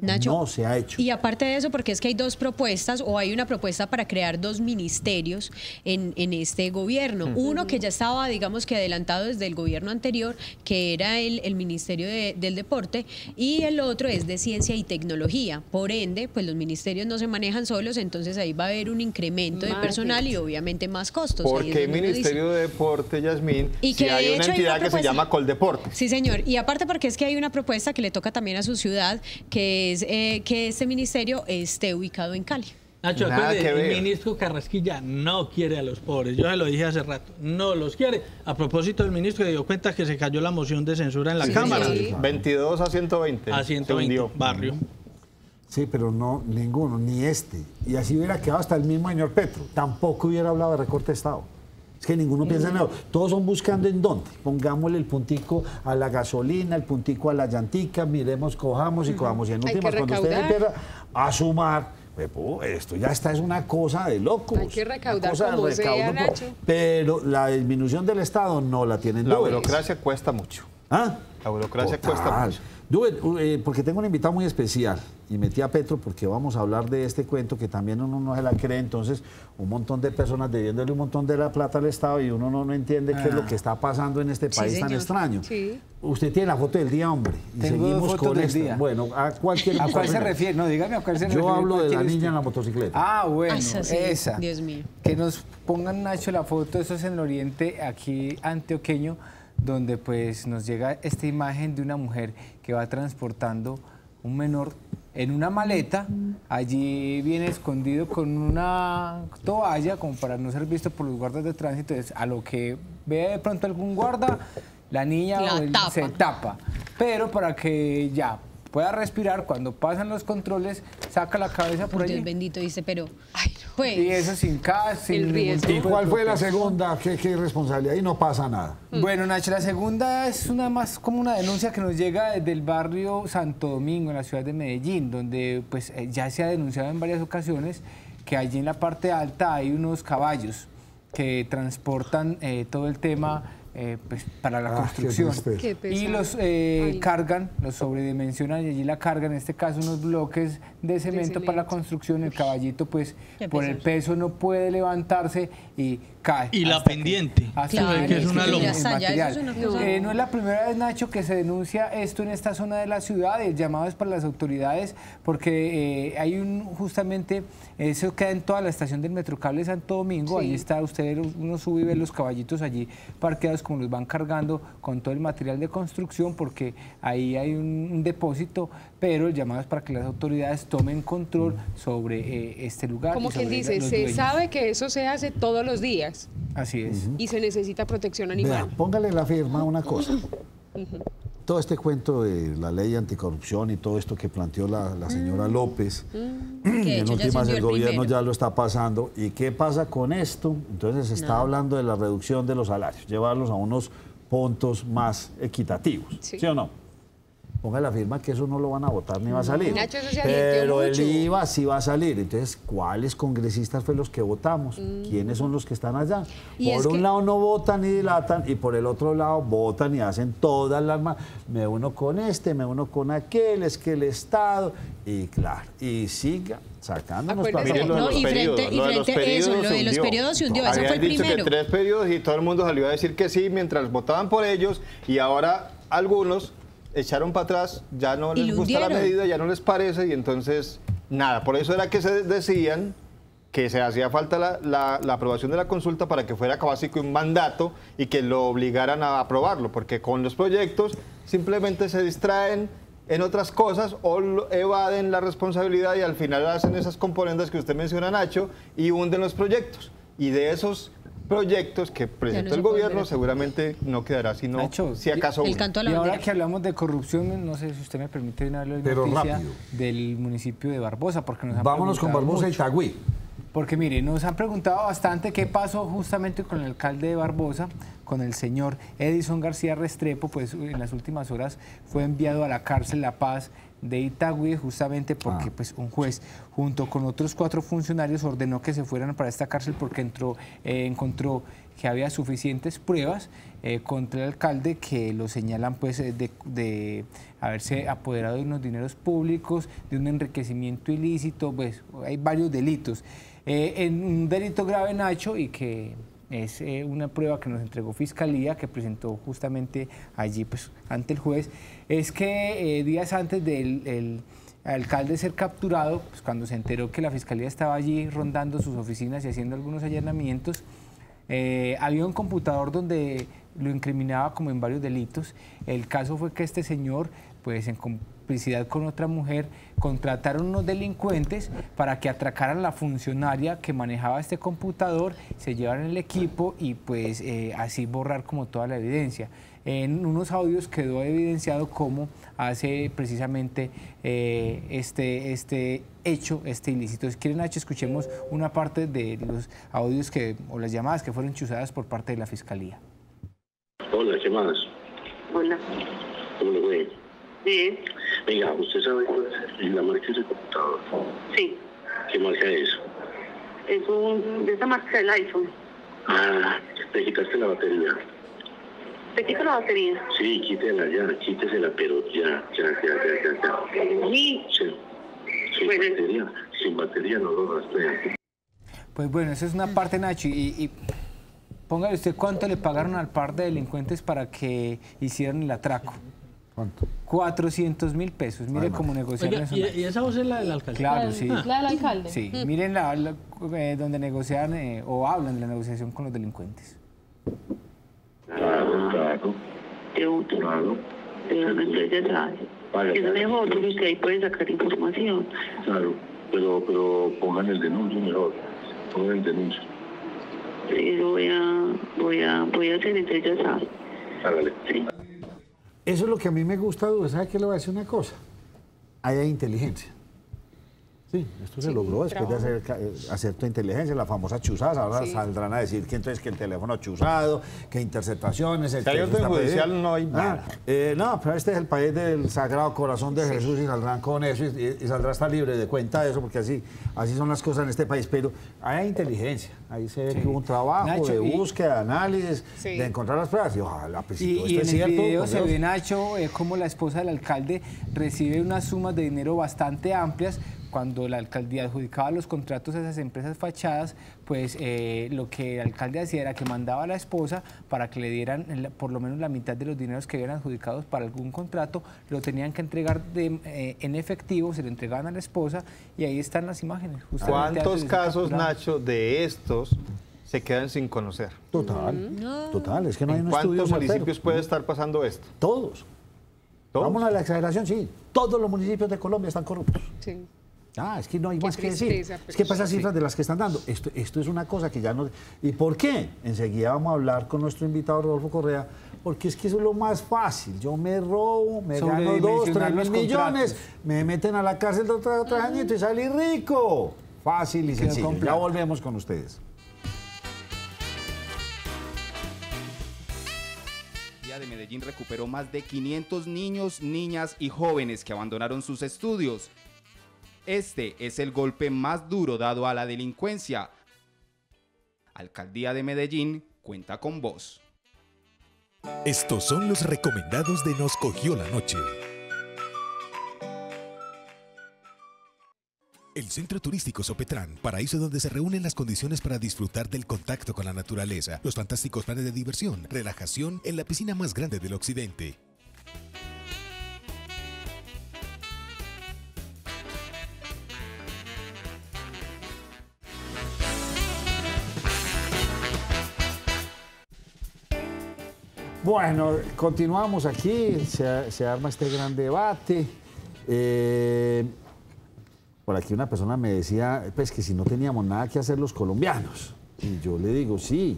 Speaker 5: Nacho,
Speaker 1: no se ha hecho.
Speaker 5: Y aparte de eso, porque es que hay dos propuestas, o hay una propuesta para crear 2 ministerios en este gobierno. Uno que ya estaba, digamos que adelantado desde el gobierno anterior, que era el Ministerio del Deporte, y el otro es de Ciencia y Tecnología. Por ende, pues los ministerios no se manejan solos, entonces ahí va a haber un incremento de personal y obviamente más costos.
Speaker 3: ¿Por qué Ministerio de Deporte, Yasmín, si hay una entidad que se llama Coldeporte?
Speaker 5: Sí, señor. Y aparte porque es que hay una propuesta que le toca también a su ciudad, que es que este ministerio esté ubicado en Cali.
Speaker 2: Nacho, el ministro Carrasquilla no quiere a los pobres. Yo se lo dije hace rato, no los quiere. A propósito del ministro, que dio cuenta que se cayó la moción de censura en la Cámara.
Speaker 3: Sí. 22 a 120.
Speaker 2: A 120, barrio.
Speaker 1: Sí, pero no, ninguno, ni este. Y así hubiera quedado hasta el mismo señor Petro. Tampoco hubiera hablado de recorte de Estado. Es que ninguno piensa en eso. Todos son buscando en dónde. Pongámosle el puntico a la gasolina, el puntico a la llantica, miremos, cojamos y cojamos. Y en últimas, cuando usted empieza a sumar, esto ya está, es una cosa de locos.
Speaker 7: Hay que recaudar como sea, Nacho.
Speaker 1: Pero la disminución del Estado no la tienen.
Speaker 3: La burocracia cuesta mucho.
Speaker 1: ¿Ah?
Speaker 3: La burocracia cuesta mucho.
Speaker 1: Porque tengo un invitado muy especial y metí a Petro porque vamos a hablar de este cuento que también uno no se la cree, entonces un montón de personas debiéndole un montón de la plata al Estado y uno no entiende qué es lo que está pasando en este país tan extraño. Sí. Usted tiene la foto del día, hombre, y seguimos con esto. Bueno, ¿a cuál
Speaker 6: se refiere? No, dígame a cuál se refiere.
Speaker 1: Yo hablo de la niña en la motocicleta.
Speaker 6: Ah, bueno, esa.
Speaker 5: Dios mío.
Speaker 6: Que nos pongan, Nacho, la foto, eso es en el oriente aquí antioqueño, donde pues nos llega esta imagen de una mujer que va transportando un menor en una maleta. Allí viene escondido con una toalla como para no ser visto por los guardas de tránsito. Entonces, a lo que ve de pronto algún guarda, la niña se tapa. Pero para que ya pueda respirar, cuando pasan los controles, saca la cabeza por allí.
Speaker 5: Dios bendito, dice, pero... Ay, no. Pues.
Speaker 6: Y eso sin CAS, sin
Speaker 7: riesgo.
Speaker 1: ¿Y cuál fue la segunda? ¿Qué responsabilidad? Ahí no pasa nada.
Speaker 6: Bueno, Nacho, la segunda es más como una denuncia que nos llega desde el barrio Santo Domingo, en la ciudad de Medellín, donde pues ya se ha denunciado en varias ocasiones que allí en la parte alta hay unos caballos que transportan todo el tema pues, para la construcción.
Speaker 7: Qué
Speaker 6: Y los cargan, los sobredimensionan y allí la cargan, en este caso unos bloques de cemento para la construcción. El caballito pues por el peso no puede levantarse y cae.
Speaker 2: Y la pendiente,
Speaker 5: que
Speaker 2: es una loma.
Speaker 6: No es la primera vez, Nacho, que se denuncia esto en esta zona de la ciudad. El llamado es para las autoridades porque hay justamente, eso queda en toda la estación del Metrocable de Santo Domingo. Ahí está, uno sube y ve los caballitos allí parqueados como los van cargando con todo el material de construcción, porque ahí hay un depósito, pero el llamado es para que las autoridades tomen control sobre este lugar.
Speaker 7: Como quien dice, se sabe que eso se hace todos los días.
Speaker 6: Así es.
Speaker 7: Y se necesita protección animal.
Speaker 1: Vea, póngale la firma a una cosa. Todo este cuento de la ley anticorrupción y todo esto que planteó la señora López, en últimas el gobierno ya lo está pasando. ¿Y qué pasa con esto? Entonces se está hablando de la reducción de los salarios, llevarlos a unos puntos más equitativos, ¿sí o no? Ponga la firma que eso no lo van a votar ni va a salir.
Speaker 7: Nacho, eso se
Speaker 1: pero el
Speaker 7: mucho.
Speaker 1: IVA sí va a salir. Entonces, ¿cuáles congresistas fue los que votamos? ¿Quiénes son los que están allá?
Speaker 5: Y
Speaker 1: por un lado no votan y dilatan, y por el otro lado votan y hacen todas las... Me uno con este, me uno con aquel, es que el Estado... Y claro, y siga sacándonos
Speaker 7: Acuérdese,
Speaker 1: plata.
Speaker 5: No, y frente eso, lo de los periodos se hundió, ese fue el
Speaker 3: Habían dicho
Speaker 5: primero.
Speaker 3: que 3 periodos y todo el mundo salió a decir que sí mientras votaban por ellos, y ahora algunos echaron para atrás, ya no les gusta la medida, ya no les parece, y entonces nada. Por eso era que se decían que se hacía falta la aprobación de la consulta para que fuera casi que un mandato y que lo obligaran a aprobarlo, porque con los proyectos simplemente se distraen en otras cosas o evaden la responsabilidad y al final hacen esas componendas que usted menciona, Nacho, y hunden los proyectos. Y de esos proyectos que presentó el gobierno seguramente no quedará sino,
Speaker 6: Nacho,
Speaker 3: si acaso,
Speaker 5: el canto a la
Speaker 6: y ahora
Speaker 5: bandera.
Speaker 6: que hablamos de corrupción, no sé si usted me permite una
Speaker 1: Pero
Speaker 6: noticia
Speaker 1: rápido.
Speaker 6: del municipio de Barbosa, porque nos han
Speaker 1: Vámonos con
Speaker 6: preguntado
Speaker 1: Barbosa y
Speaker 6: mucho.
Speaker 1: Itagüí.
Speaker 6: Porque mire, nos han preguntado bastante qué pasó justamente con el alcalde de Barbosa, con el señor Edison García Restrepo. Pues en las últimas horas fue enviado a la cárcel La Paz de Itagüí, justamente porque pues un juez junto con otros 4 funcionarios ordenó que se fueran para esta cárcel porque encontró que había suficientes pruebas contra el alcalde, que lo señalan pues de haberse apoderado de unos dineros públicos, de un enriquecimiento ilícito. Pues hay varios delitos. En un delito grave, Nacho, y que es una prueba que nos entregó Fiscalía, que presentó justamente allí pues ante el juez, es que días antes del alcalde ser capturado, pues cuando se enteró que la Fiscalía estaba allí rondando sus oficinas y haciendo algunos allanamientos, había un computador donde lo incriminaba como en varios delitos. El caso fue que este señor, pues en complicidad con otra mujer, contrataron unos delincuentes para que atracaran a la funcionaria que manejaba este computador, se llevaran el equipo y pues así borrar como toda la evidencia. En unos audios quedó evidenciado cómo hace precisamente este hecho, este ilícito. Si quieren, Nacho, escuchemos una parte de los audios o las llamadas que fueron chuzadas por parte de la Fiscalía.
Speaker 8: Hola, ¿qué más?
Speaker 9: Hola.
Speaker 8: ¿Cómo le fue?
Speaker 9: Bien.
Speaker 8: Venga, ¿usted sabe cuál es la marca de ese computador?
Speaker 9: Sí.
Speaker 8: ¿Qué marca es?
Speaker 9: Es de esa marca del iPhone.
Speaker 8: Ah, le quitaste la batería.
Speaker 9: ¿Te quito la batería?
Speaker 8: Sí, quítesela, pero ya.
Speaker 9: Sí.
Speaker 8: Sí. Sin batería no lo rastrea.
Speaker 6: Pues bueno, esa es una parte, Nacho, y póngale usted cuánto le pagaron al par de delincuentes para que hicieran el atraco.
Speaker 1: ¿Cuánto?
Speaker 6: 400.000 pesos. Mire cómo negociaron eso.
Speaker 2: ¿Y esa voz es la del alcalde?
Speaker 6: Claro, sí.
Speaker 4: ¿La del alcalde?
Speaker 6: Sí, miren donde negocian o hablan de la negociación con los delincuentes.
Speaker 8: Claro.
Speaker 9: Claro. Entonces ya sabes. Es mejor porque usted ahí puede sacar información.
Speaker 8: Claro, pero pongan el denuncio mejor. Pongan el denuncio.
Speaker 9: Sí, lo voy a hacer, entonces ya sabes.
Speaker 8: Hágale.
Speaker 9: Sí.
Speaker 1: Eso es lo que a mí me gusta, ¿sabe qué le voy a decir una cosa? Ahí hay inteligencia. Sí, esto se logró después de hacer tu inteligencia, la famosa chuzada. Ahora saldrán a decir que entonces que el teléfono chuzado, que interceptaciones.
Speaker 3: Si hay orden judicial no hay nada.
Speaker 1: No, pero este es el país del Sagrado Corazón de Jesús y saldrán con eso y saldrá hasta libre de cuenta de eso, porque así son las cosas en este país. Pero hay inteligencia, ahí se ve que hubo un trabajo Nacho, de búsqueda, de análisis, de encontrar las pruebas y ojalá pues,
Speaker 6: y
Speaker 1: todo
Speaker 6: en
Speaker 1: es cierto,
Speaker 6: el video se ve, Nacho, como la esposa del alcalde recibe unas sumas de dinero bastante amplias. Cuando la alcaldía adjudicaba los contratos a esas empresas fachadas, pues lo que el alcalde hacía era que mandaba a la esposa para que le dieran por lo menos la mitad de los dineros que habían adjudicados para algún contrato, lo tenían que entregar en efectivo, se lo entregaban a la esposa y ahí están las imágenes.
Speaker 3: ¿Cuántos casos, Nacho, de estos se quedan sin conocer?
Speaker 1: Total, es que no hay un estudio.
Speaker 3: ¿Cuántos municipios puede estar pasando esto?
Speaker 1: Todos. Vamos a la exageración, sí. Todos los municipios de Colombia están corruptos.
Speaker 7: Sí.
Speaker 1: Es que no hay más que decir. Es que para esas cifras de las que están dando, esto es una cosa que ya no... ¿Y por qué? Enseguida vamos a hablar con nuestro invitado Rodolfo Correa, porque es que eso es lo más fácil. Yo me robo, me gano 2, 3 mil millones, me meten a la cárcel de otros añitos y salí rico. Fácil y sencillo. Ya volvemos con ustedes.
Speaker 10: De Medellín recuperó más de 500 niños, niñas y jóvenes que abandonaron sus estudios. Este es el golpe más duro dado a la delincuencia. Alcaldía de Medellín cuenta con vos.
Speaker 11: Estos son los recomendados de Nos Cogió la Noche. El Centro Turístico Sopetrán, paraíso donde se reúnen las condiciones para disfrutar del contacto con la naturaleza, los fantásticos planes de diversión, relajación en la piscina más grande del occidente.
Speaker 1: Bueno, continuamos aquí, se arma este gran debate. Por aquí una persona me decía pues, que si no teníamos nada que hacer los colombianos. Y yo le digo, sí,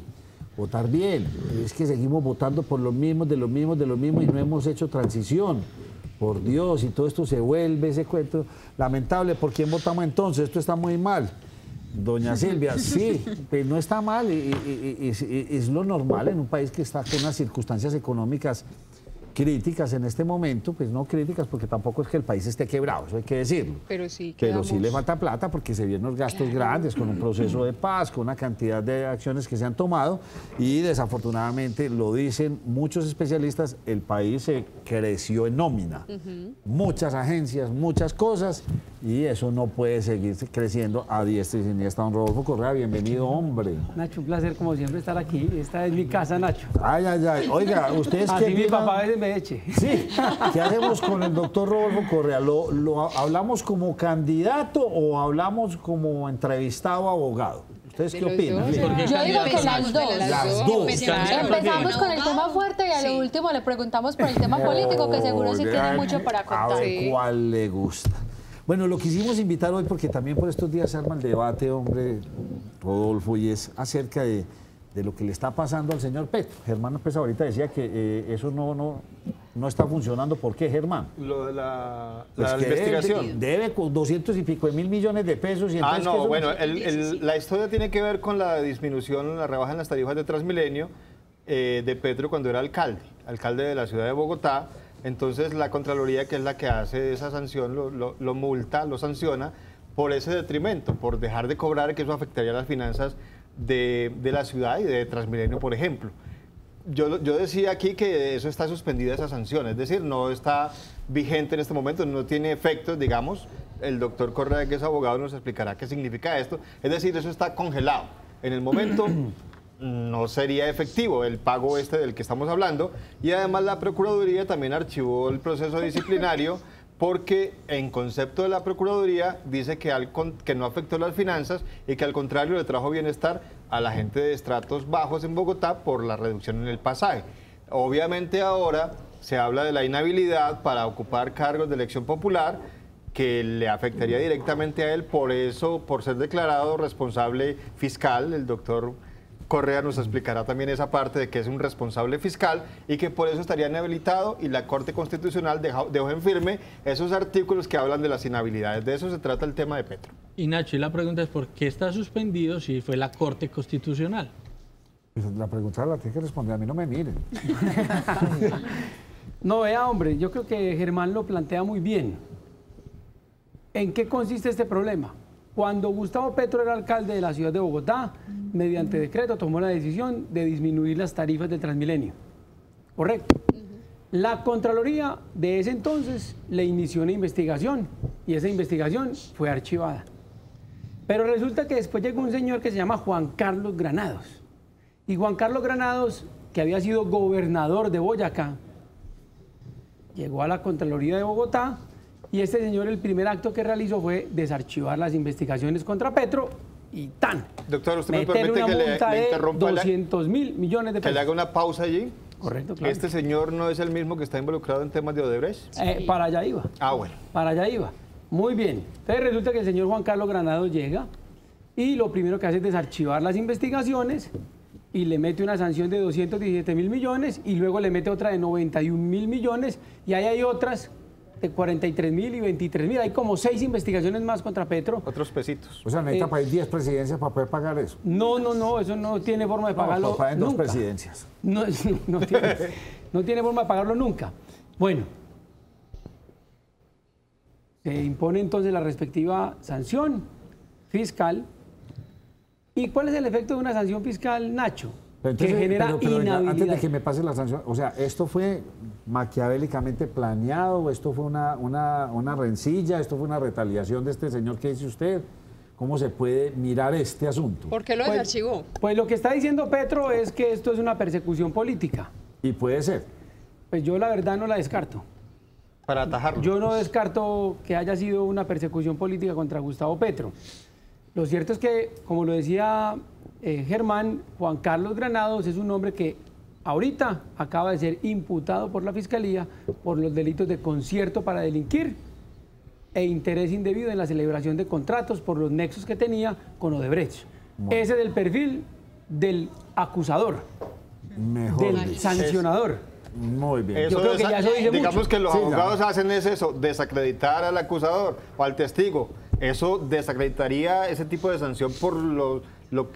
Speaker 1: votar bien. Es que seguimos votando por los mismos, de los mismos y no hemos hecho transición. Por Dios, y todo esto se vuelve ese cuento lamentable. ¿Por quién votamos entonces? Esto está muy mal. Doña Silvia, sí, pero no está mal. Es lo normal en un país que está con unas circunstancias económicas críticas en este momento, pues no críticas porque tampoco es que el país esté quebrado, eso hay que decirlo.
Speaker 7: Pero sí
Speaker 1: le falta plata porque se vienen los gastos grandes con un proceso de paz, con una cantidad de acciones que se han tomado y desafortunadamente, lo dicen muchos especialistas, el país se creció en nómina. Muchas agencias, muchas cosas y eso no puede seguir creciendo a diestra y siniestra. Don Rodolfo Correa, bienvenido, hombre.
Speaker 12: Nacho, un placer como siempre estar aquí. Esta es mi casa, Nacho.
Speaker 1: Ay. Oiga, ustedes
Speaker 12: así mi papá a veces me eche.
Speaker 1: Sí, ¿qué hacemos con el doctor Rodolfo Correa? ¿Lo hablamos como candidato o hablamos como entrevistado abogado? ¿Ustedes qué opinan?
Speaker 4: Yo digo que las dos.
Speaker 1: Las dos.
Speaker 4: Empezamos con el tema fuerte y a lo último le preguntamos por el tema político, que seguro sí tiene mucho para contar.
Speaker 1: A ver cuál le gusta. Bueno, lo quisimos invitar hoy porque también por estos días se arma el debate, hombre, Rodolfo, y es acerca de lo que le está pasando al señor Petro. Germán pues ahorita decía que eso no está funcionando. ¿Por qué, Germán?
Speaker 3: Lo de la investigación.
Speaker 1: Debe 200 y pico de mil millones de pesos. Y
Speaker 3: no, bueno, la historia tiene que ver con la disminución, la rebaja en las tarifas de Transmilenio de Petro cuando era alcalde de la ciudad de Bogotá. Entonces la Contraloría, que es la que hace esa sanción, lo multa, lo sanciona por ese detrimento, por dejar de cobrar, que eso afectaría las finanzas de la ciudad y de Transmilenio, por ejemplo. Yo decía aquí que eso está suspendida, esa sanción, es decir, no está vigente en este momento, no tiene efectos, digamos. El doctor Correa, que es abogado, nos explicará qué significa esto. Es decir, eso está congelado. En el momento no sería efectivo el pago del que estamos hablando, y además la Procuraduría también archivó el proceso disciplinario porque en concepto de la Procuraduría dice que no afectó las finanzas y que al contrario le trajo bienestar a la gente de estratos bajos en Bogotá por la reducción en el pasaje. Obviamente ahora se habla de la inhabilidad para ocupar cargos de elección popular que le afectaría directamente a él, por eso, por ser declarado responsable fiscal, el doctor Correa nos explicará también esa parte de que es un responsable fiscal y que por eso estaría inhabilitado, y la Corte Constitucional dejó en firme esos artículos que hablan de las inhabilidades. De eso se trata el tema de Petro.
Speaker 2: Y Nacho, y la pregunta es ¿por qué está suspendido si fue la Corte Constitucional?
Speaker 1: La pregunta la tiene que responder, a mí no me miren.
Speaker 12: No, vea, hombre, yo creo que Germán lo plantea muy bien. ¿En qué consiste este problema? Cuando Gustavo Petro era alcalde de la ciudad de Bogotá, mediante decreto tomó la decisión de disminuir las tarifas del Transmilenio. ¿Correcto? La Contraloría de ese entonces le inició una investigación y esa investigación fue archivada. Pero resulta que después llegó un señor que se llama Juan Carlos Granados. Y Juan Carlos Granados, que había sido gobernador de Boyacá, llegó a la Contraloría de Bogotá. Y este señor, el primer acto que realizó fue desarchivar las investigaciones contra Petro y ¡tan!
Speaker 3: Doctor, ¿usted me permite que le interrumpa?
Speaker 12: 200.000 millones de pesos.
Speaker 3: Que le haga una pausa allí.
Speaker 12: Correcto, claro.
Speaker 3: ¿Este señor no es el mismo que está involucrado en temas de Odebrecht?
Speaker 12: Sí. Para allá iba.
Speaker 3: Ah, bueno.
Speaker 12: Para allá iba. Muy bien. Entonces resulta que el señor Juan Carlos Granados llega y lo primero que hace es desarchivar las investigaciones y le mete una sanción de 217.000 millones y luego le mete otra de 91.000 millones y ahí hay otras de 43.000 y 23.000. Hay como 6 investigaciones más contra Petro.
Speaker 3: Otros pesitos.
Speaker 1: O sea, necesita para ir 10 presidencias para poder pagar eso.
Speaker 12: No, eso no tiene forma de pagarlo
Speaker 1: nunca.
Speaker 12: Nunca.
Speaker 1: 2 presidencias.
Speaker 12: No tiene forma de pagarlo nunca. Bueno, se impone entonces la respectiva sanción fiscal. ¿Y cuál es el efecto de una sanción fiscal, Nacho?
Speaker 1: Entonces,
Speaker 12: que genera inhabilidad.
Speaker 1: Antes de que me pase la sanción, o sea, ¿esto fue maquiavélicamente planeado? ¿Esto fue una rencilla? ¿Esto fue una retaliación de este señor que dice usted? ¿Cómo se puede mirar este asunto?
Speaker 7: ¿Por qué lo desarchivó?
Speaker 12: Pues lo que está diciendo Petro es que esto es una persecución política.
Speaker 1: ¿Y puede ser?
Speaker 12: Pues yo la verdad no la descarto.
Speaker 3: Para atajarlo.
Speaker 12: Yo no descarto que haya sido una persecución política contra Gustavo Petro. Lo cierto es que, como lo decía Germán, Juan Carlos Granados es un hombre que ahorita acaba de ser imputado por la Fiscalía por los delitos de concierto para delinquir e interés indebido en la celebración de contratos por los nexos que tenía con Odebrecht. Bueno. Ese es el perfil del acusador, del sancionador.
Speaker 1: Muy bien.
Speaker 3: Eso, yo creo que ya eso dice digamos mucho. Que los abogados hacen es eso, desacreditar al acusador o al testigo. ¿Eso desacreditaría ese tipo de sanción por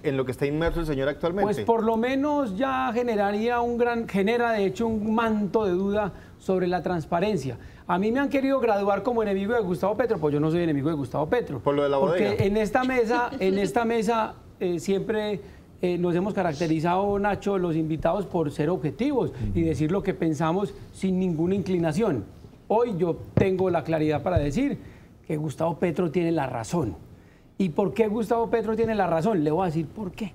Speaker 3: en lo que está inmerso el señor actualmente?
Speaker 12: Pues por lo menos ya genera de hecho un manto de duda sobre la transparencia. A mí me han querido graduar como enemigo de Gustavo Petro, pues yo no soy enemigo de Gustavo Petro.
Speaker 3: Por lo de la bodega.
Speaker 12: Porque en esta mesa siempre nos hemos caracterizado, Nacho, los invitados por ser objetivos y decir lo que pensamos sin ninguna inclinación. Hoy yo tengo la claridad para decir que Gustavo Petro tiene la razón. ¿Y por qué Gustavo Petro tiene la razón? Le voy a decir por qué.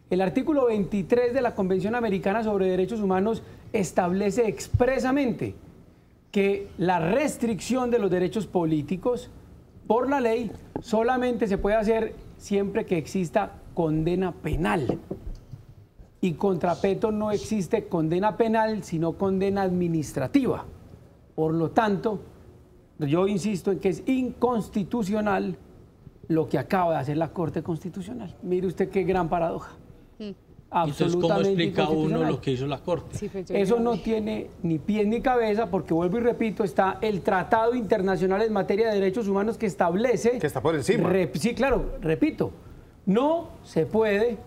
Speaker 12: El artículo 23 de la Convención Americana sobre Derechos Humanos establece expresamente que la restricción de los derechos políticos por la ley solamente se puede hacer siempre que exista condena penal. Y contra Petro no existe condena penal, sino condena administrativa. Por lo tanto, yo insisto en que es inconstitucional lo que acaba de hacer la Corte Constitucional. Mire usted qué gran paradoja.
Speaker 2: Entonces, ¿cómo explica uno lo que hizo la Corte?
Speaker 12: Sí, eso no tiene ni pies ni cabeza, porque vuelvo y repito, está el Tratado Internacional en materia de derechos humanos que establece...
Speaker 3: Que está por encima.
Speaker 12: Sí, claro, repito, no se puede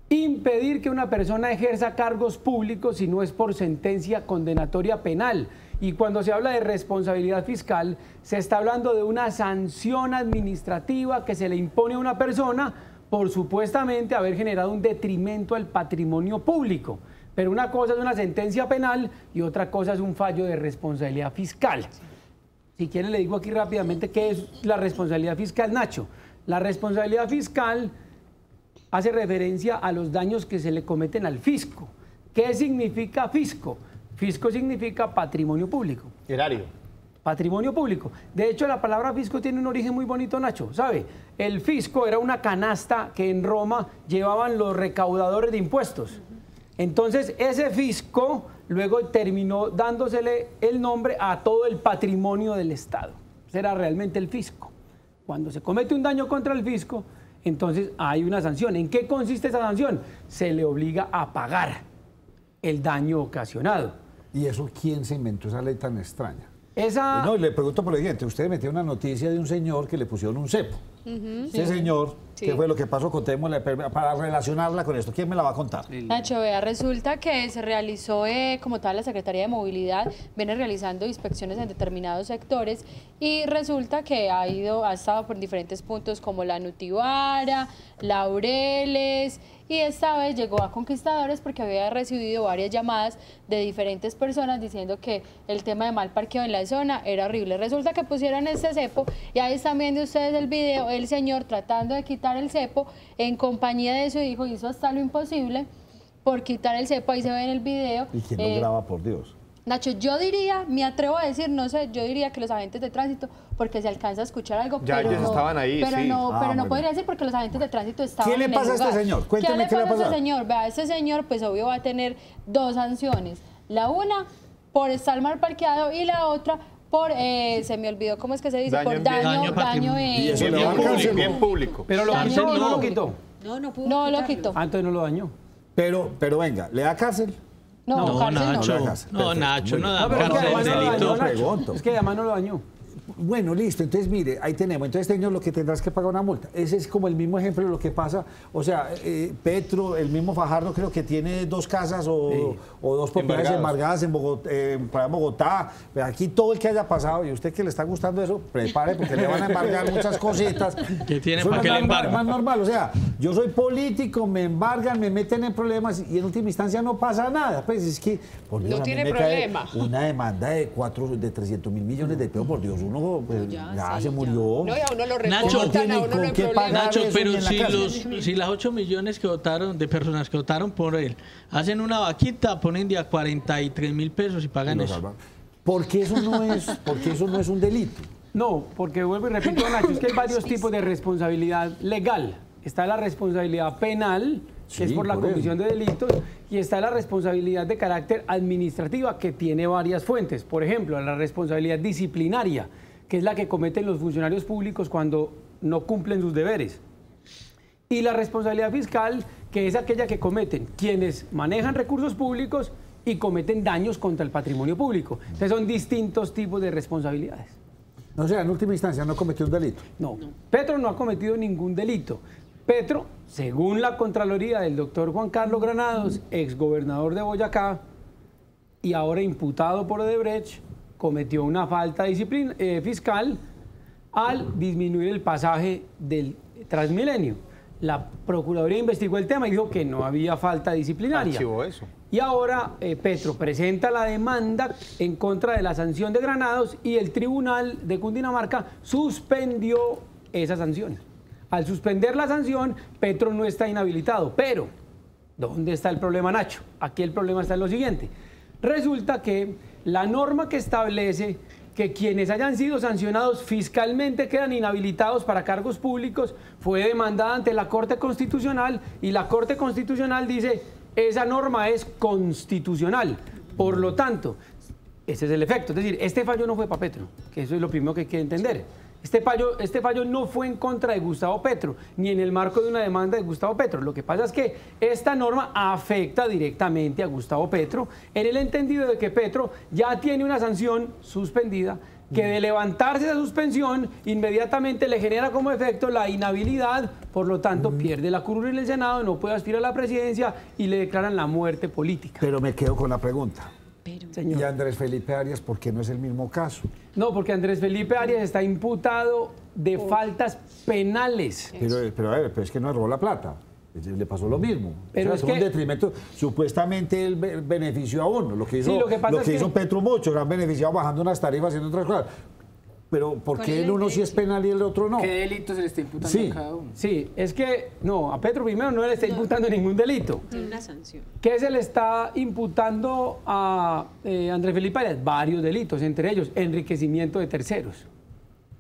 Speaker 12: impedir que una persona ejerza cargos públicos si no es por sentencia condenatoria penal. Y cuando se habla de responsabilidad fiscal, se está hablando de una sanción administrativa que se le impone a una persona por supuestamente haber generado un detrimento al patrimonio público. Pero una cosa es una sentencia penal y otra cosa es un fallo de responsabilidad fiscal. Si quiere le digo aquí rápidamente qué es la responsabilidad fiscal, Nacho. La responsabilidad fiscal hace referencia a los daños que se le cometen al fisco. ¿Qué significa fisco? Fisco significa patrimonio público.
Speaker 3: Erario.
Speaker 12: Patrimonio público. De hecho, la palabra fisco tiene un origen muy bonito, Nacho. ¿Sabe? El fisco era una canasta que en Roma llevaban los recaudadores de impuestos. Entonces, ese fisco luego terminó dándosele el nombre a todo el patrimonio del Estado. Ese era realmente el fisco. Cuando se comete un daño contra el fisco, entonces hay una sanción. ¿En qué consiste esa sanción? Se le obliga a pagar el daño ocasionado.
Speaker 1: ¿Y eso quién se inventó esa ley tan extraña?
Speaker 12: Esa...
Speaker 1: No, le pregunto por lo siguiente. Usted metió una noticia de un señor que le pusieron un cepo. Ese señor, ¿qué fue lo que pasó? Contémosle para relacionarla con esto. ¿Quién me la va a contar?
Speaker 4: Nacho, vea, resulta que se realizó, como tal, la Secretaría de Movilidad viene realizando inspecciones en determinados sectores y resulta que ha estado por diferentes puntos como la Nutibara, Laureles, y esta vez llegó a Conquistadores porque había recibido varias llamadas de diferentes personas diciendo que el tema de mal parqueo en la zona era horrible. Resulta que pusieron este cepo y ahí están viendo ustedes el video, el señor tratando de quitar el cepo en compañía de su hijo, hizo hasta lo imposible por quitar el cepo, ahí se ve en el video.
Speaker 1: ¿Y quién lo graba, por Dios?
Speaker 4: Nacho, yo diría, me atrevo a decir, no sé, yo diría que los agentes de tránsito, porque se alcanza a escuchar algo,
Speaker 3: ya
Speaker 4: pero
Speaker 3: ellos
Speaker 4: no,
Speaker 3: estaban ahí,
Speaker 4: pero
Speaker 3: sí.
Speaker 4: no, pero no
Speaker 1: bueno.
Speaker 4: podría decir porque los agentes de tránsito estaban
Speaker 1: ¿Qué le pasa a este señor? Cuénteme qué le pasa.
Speaker 4: a este señor. Vea, este señor, pues obvio va a tener dos sanciones. La una, por estar mal parqueado, y la otra, por, se me olvidó cómo es que se dice, por daño en...
Speaker 3: Bien público.
Speaker 12: ¿Pero lo quitó o no lo quitó?
Speaker 5: No pudo
Speaker 4: No lo
Speaker 5: quitarlo.
Speaker 4: quitó.
Speaker 12: Antes no lo dañó.
Speaker 1: Pero venga, ¿le da cárcel?
Speaker 4: No, cárcel
Speaker 2: Nacho,
Speaker 1: no.
Speaker 2: Nacho, no da
Speaker 12: No, pero es que
Speaker 2: cárcel
Speaker 12: además no lo
Speaker 2: delito.
Speaker 12: dañó, Nacho.
Speaker 1: Pregunto.
Speaker 12: Es que además no lo dañó.
Speaker 1: Bueno, listo, entonces mire, ahí tenemos. Entonces, señor, lo que tendrás que pagar una multa. Ese es como el mismo ejemplo de lo que pasa. O sea, Petro, el mismo Fajardo, creo que tiene dos casas o dos propiedades embargadas en Bogotá. Aquí todo el que haya pasado, y usted que le está gustando eso, prepare porque le van a embargar muchas cositas.
Speaker 2: ¿Qué tiene
Speaker 1: Eso
Speaker 2: para
Speaker 1: es
Speaker 2: que le
Speaker 1: más
Speaker 2: embarguen?
Speaker 1: normal. O sea, yo soy político, me embargan, me meten en problemas y en última instancia no pasa nada. Pues es que, por Dios,
Speaker 7: No
Speaker 1: a mí
Speaker 7: tiene
Speaker 1: me cae
Speaker 7: problema.
Speaker 1: una demanda de 300.000 millones de pesos, por Dios, uno pues, ya se murió.
Speaker 7: No, y a uno lo
Speaker 2: Nacho,
Speaker 7: reportan, a uno no hay problema.
Speaker 2: Nacho,
Speaker 1: eso
Speaker 2: pero
Speaker 1: ni en la
Speaker 2: si las 8 millones que votaron, de personas que votaron por él, hacen una vaquita, ponen de a 43.000 pesos y pagan
Speaker 1: Lo
Speaker 2: eso.
Speaker 1: salvan. Porque eso no es un delito.
Speaker 12: No, porque vuelvo y repito, Nacho, es que hay varios tipos de responsabilidad legal. Está la responsabilidad penal, que es
Speaker 1: Sí,
Speaker 12: por la
Speaker 1: por eso.
Speaker 12: comisión de delitos, y está la responsabilidad de carácter administrativa, que tiene varias fuentes. Por ejemplo, la responsabilidad disciplinaria, que es la que cometen los funcionarios públicos cuando no cumplen sus deberes. Y la responsabilidad fiscal, que es aquella que cometen quienes manejan recursos públicos y cometen daños contra el patrimonio público. Entonces son distintos tipos de responsabilidades.
Speaker 1: O sea, en última instancia no cometió un delito.
Speaker 12: No, Petro no ha cometido ningún delito. Petro, según la Contraloría del doctor Juan Carlos Granados, exgobernador de Boyacá y ahora imputado por Odebrecht, cometió una falta fiscal al disminuir el pasaje del Transmilenio. La Procuraduría investigó el tema y dijo que no había falta disciplinaria.
Speaker 3: Archivó eso.
Speaker 12: Y ahora Petro presenta la demanda en contra de la sanción de Granados y el Tribunal de Cundinamarca suspendió esa sanción. Al suspender la sanción, Petro no está inhabilitado. Pero, ¿dónde está el problema, Nacho? Aquí el problema está en lo siguiente. Resulta que la norma que establece que quienes hayan sido sancionados fiscalmente quedan inhabilitados para cargos públicos fue demandada ante la Corte Constitucional y la Corte Constitucional dice esa norma es constitucional. Por lo tanto, ese es el efecto. Es decir, este fallo no fue para Petro, que eso es lo primero que hay que entender. Este fallo no fue en contra de Gustavo Petro, ni en el marco de una demanda de Gustavo Petro. Lo que pasa es que esta norma afecta directamente a Gustavo Petro en el entendido de que Petro ya tiene una sanción suspendida que de levantarse esa suspensión inmediatamente le genera como efecto la inhabilidad, por lo tanto pierde la curul en el Senado, no puede aspirar a la presidencia y le declaran la muerte política.
Speaker 1: Pero me quedo con la pregunta.
Speaker 12: Señor.
Speaker 1: ¿Y Andrés Felipe Arias por qué no es el mismo caso?
Speaker 12: No, porque Andrés Felipe Arias está imputado de faltas penales.
Speaker 1: Pero a ver, pero es que no robó la plata. Le pasó lo mismo.
Speaker 12: Pero
Speaker 1: o sea,
Speaker 12: es
Speaker 1: un
Speaker 12: que-
Speaker 1: detrimento. Supuestamente él benefició a uno. Lo que hizo,
Speaker 12: Sí, lo que pasa es que-
Speaker 1: hizo Petro mucho, han beneficiado bajando unas tarifas, haciendo otras cosas. Pero ¿por
Speaker 5: Con
Speaker 1: qué
Speaker 5: el
Speaker 1: el uno sí es penal y el otro no?
Speaker 6: ¿Qué delito se le está imputando
Speaker 1: Sí.
Speaker 6: a cada uno?
Speaker 12: Sí, es que, no, a Petro primero no le está imputando ningún delito.
Speaker 5: Tiene una sanción.
Speaker 12: ¿Qué se le está imputando a Andrés Felipe Arias? Varios delitos, entre ellos enriquecimiento de terceros.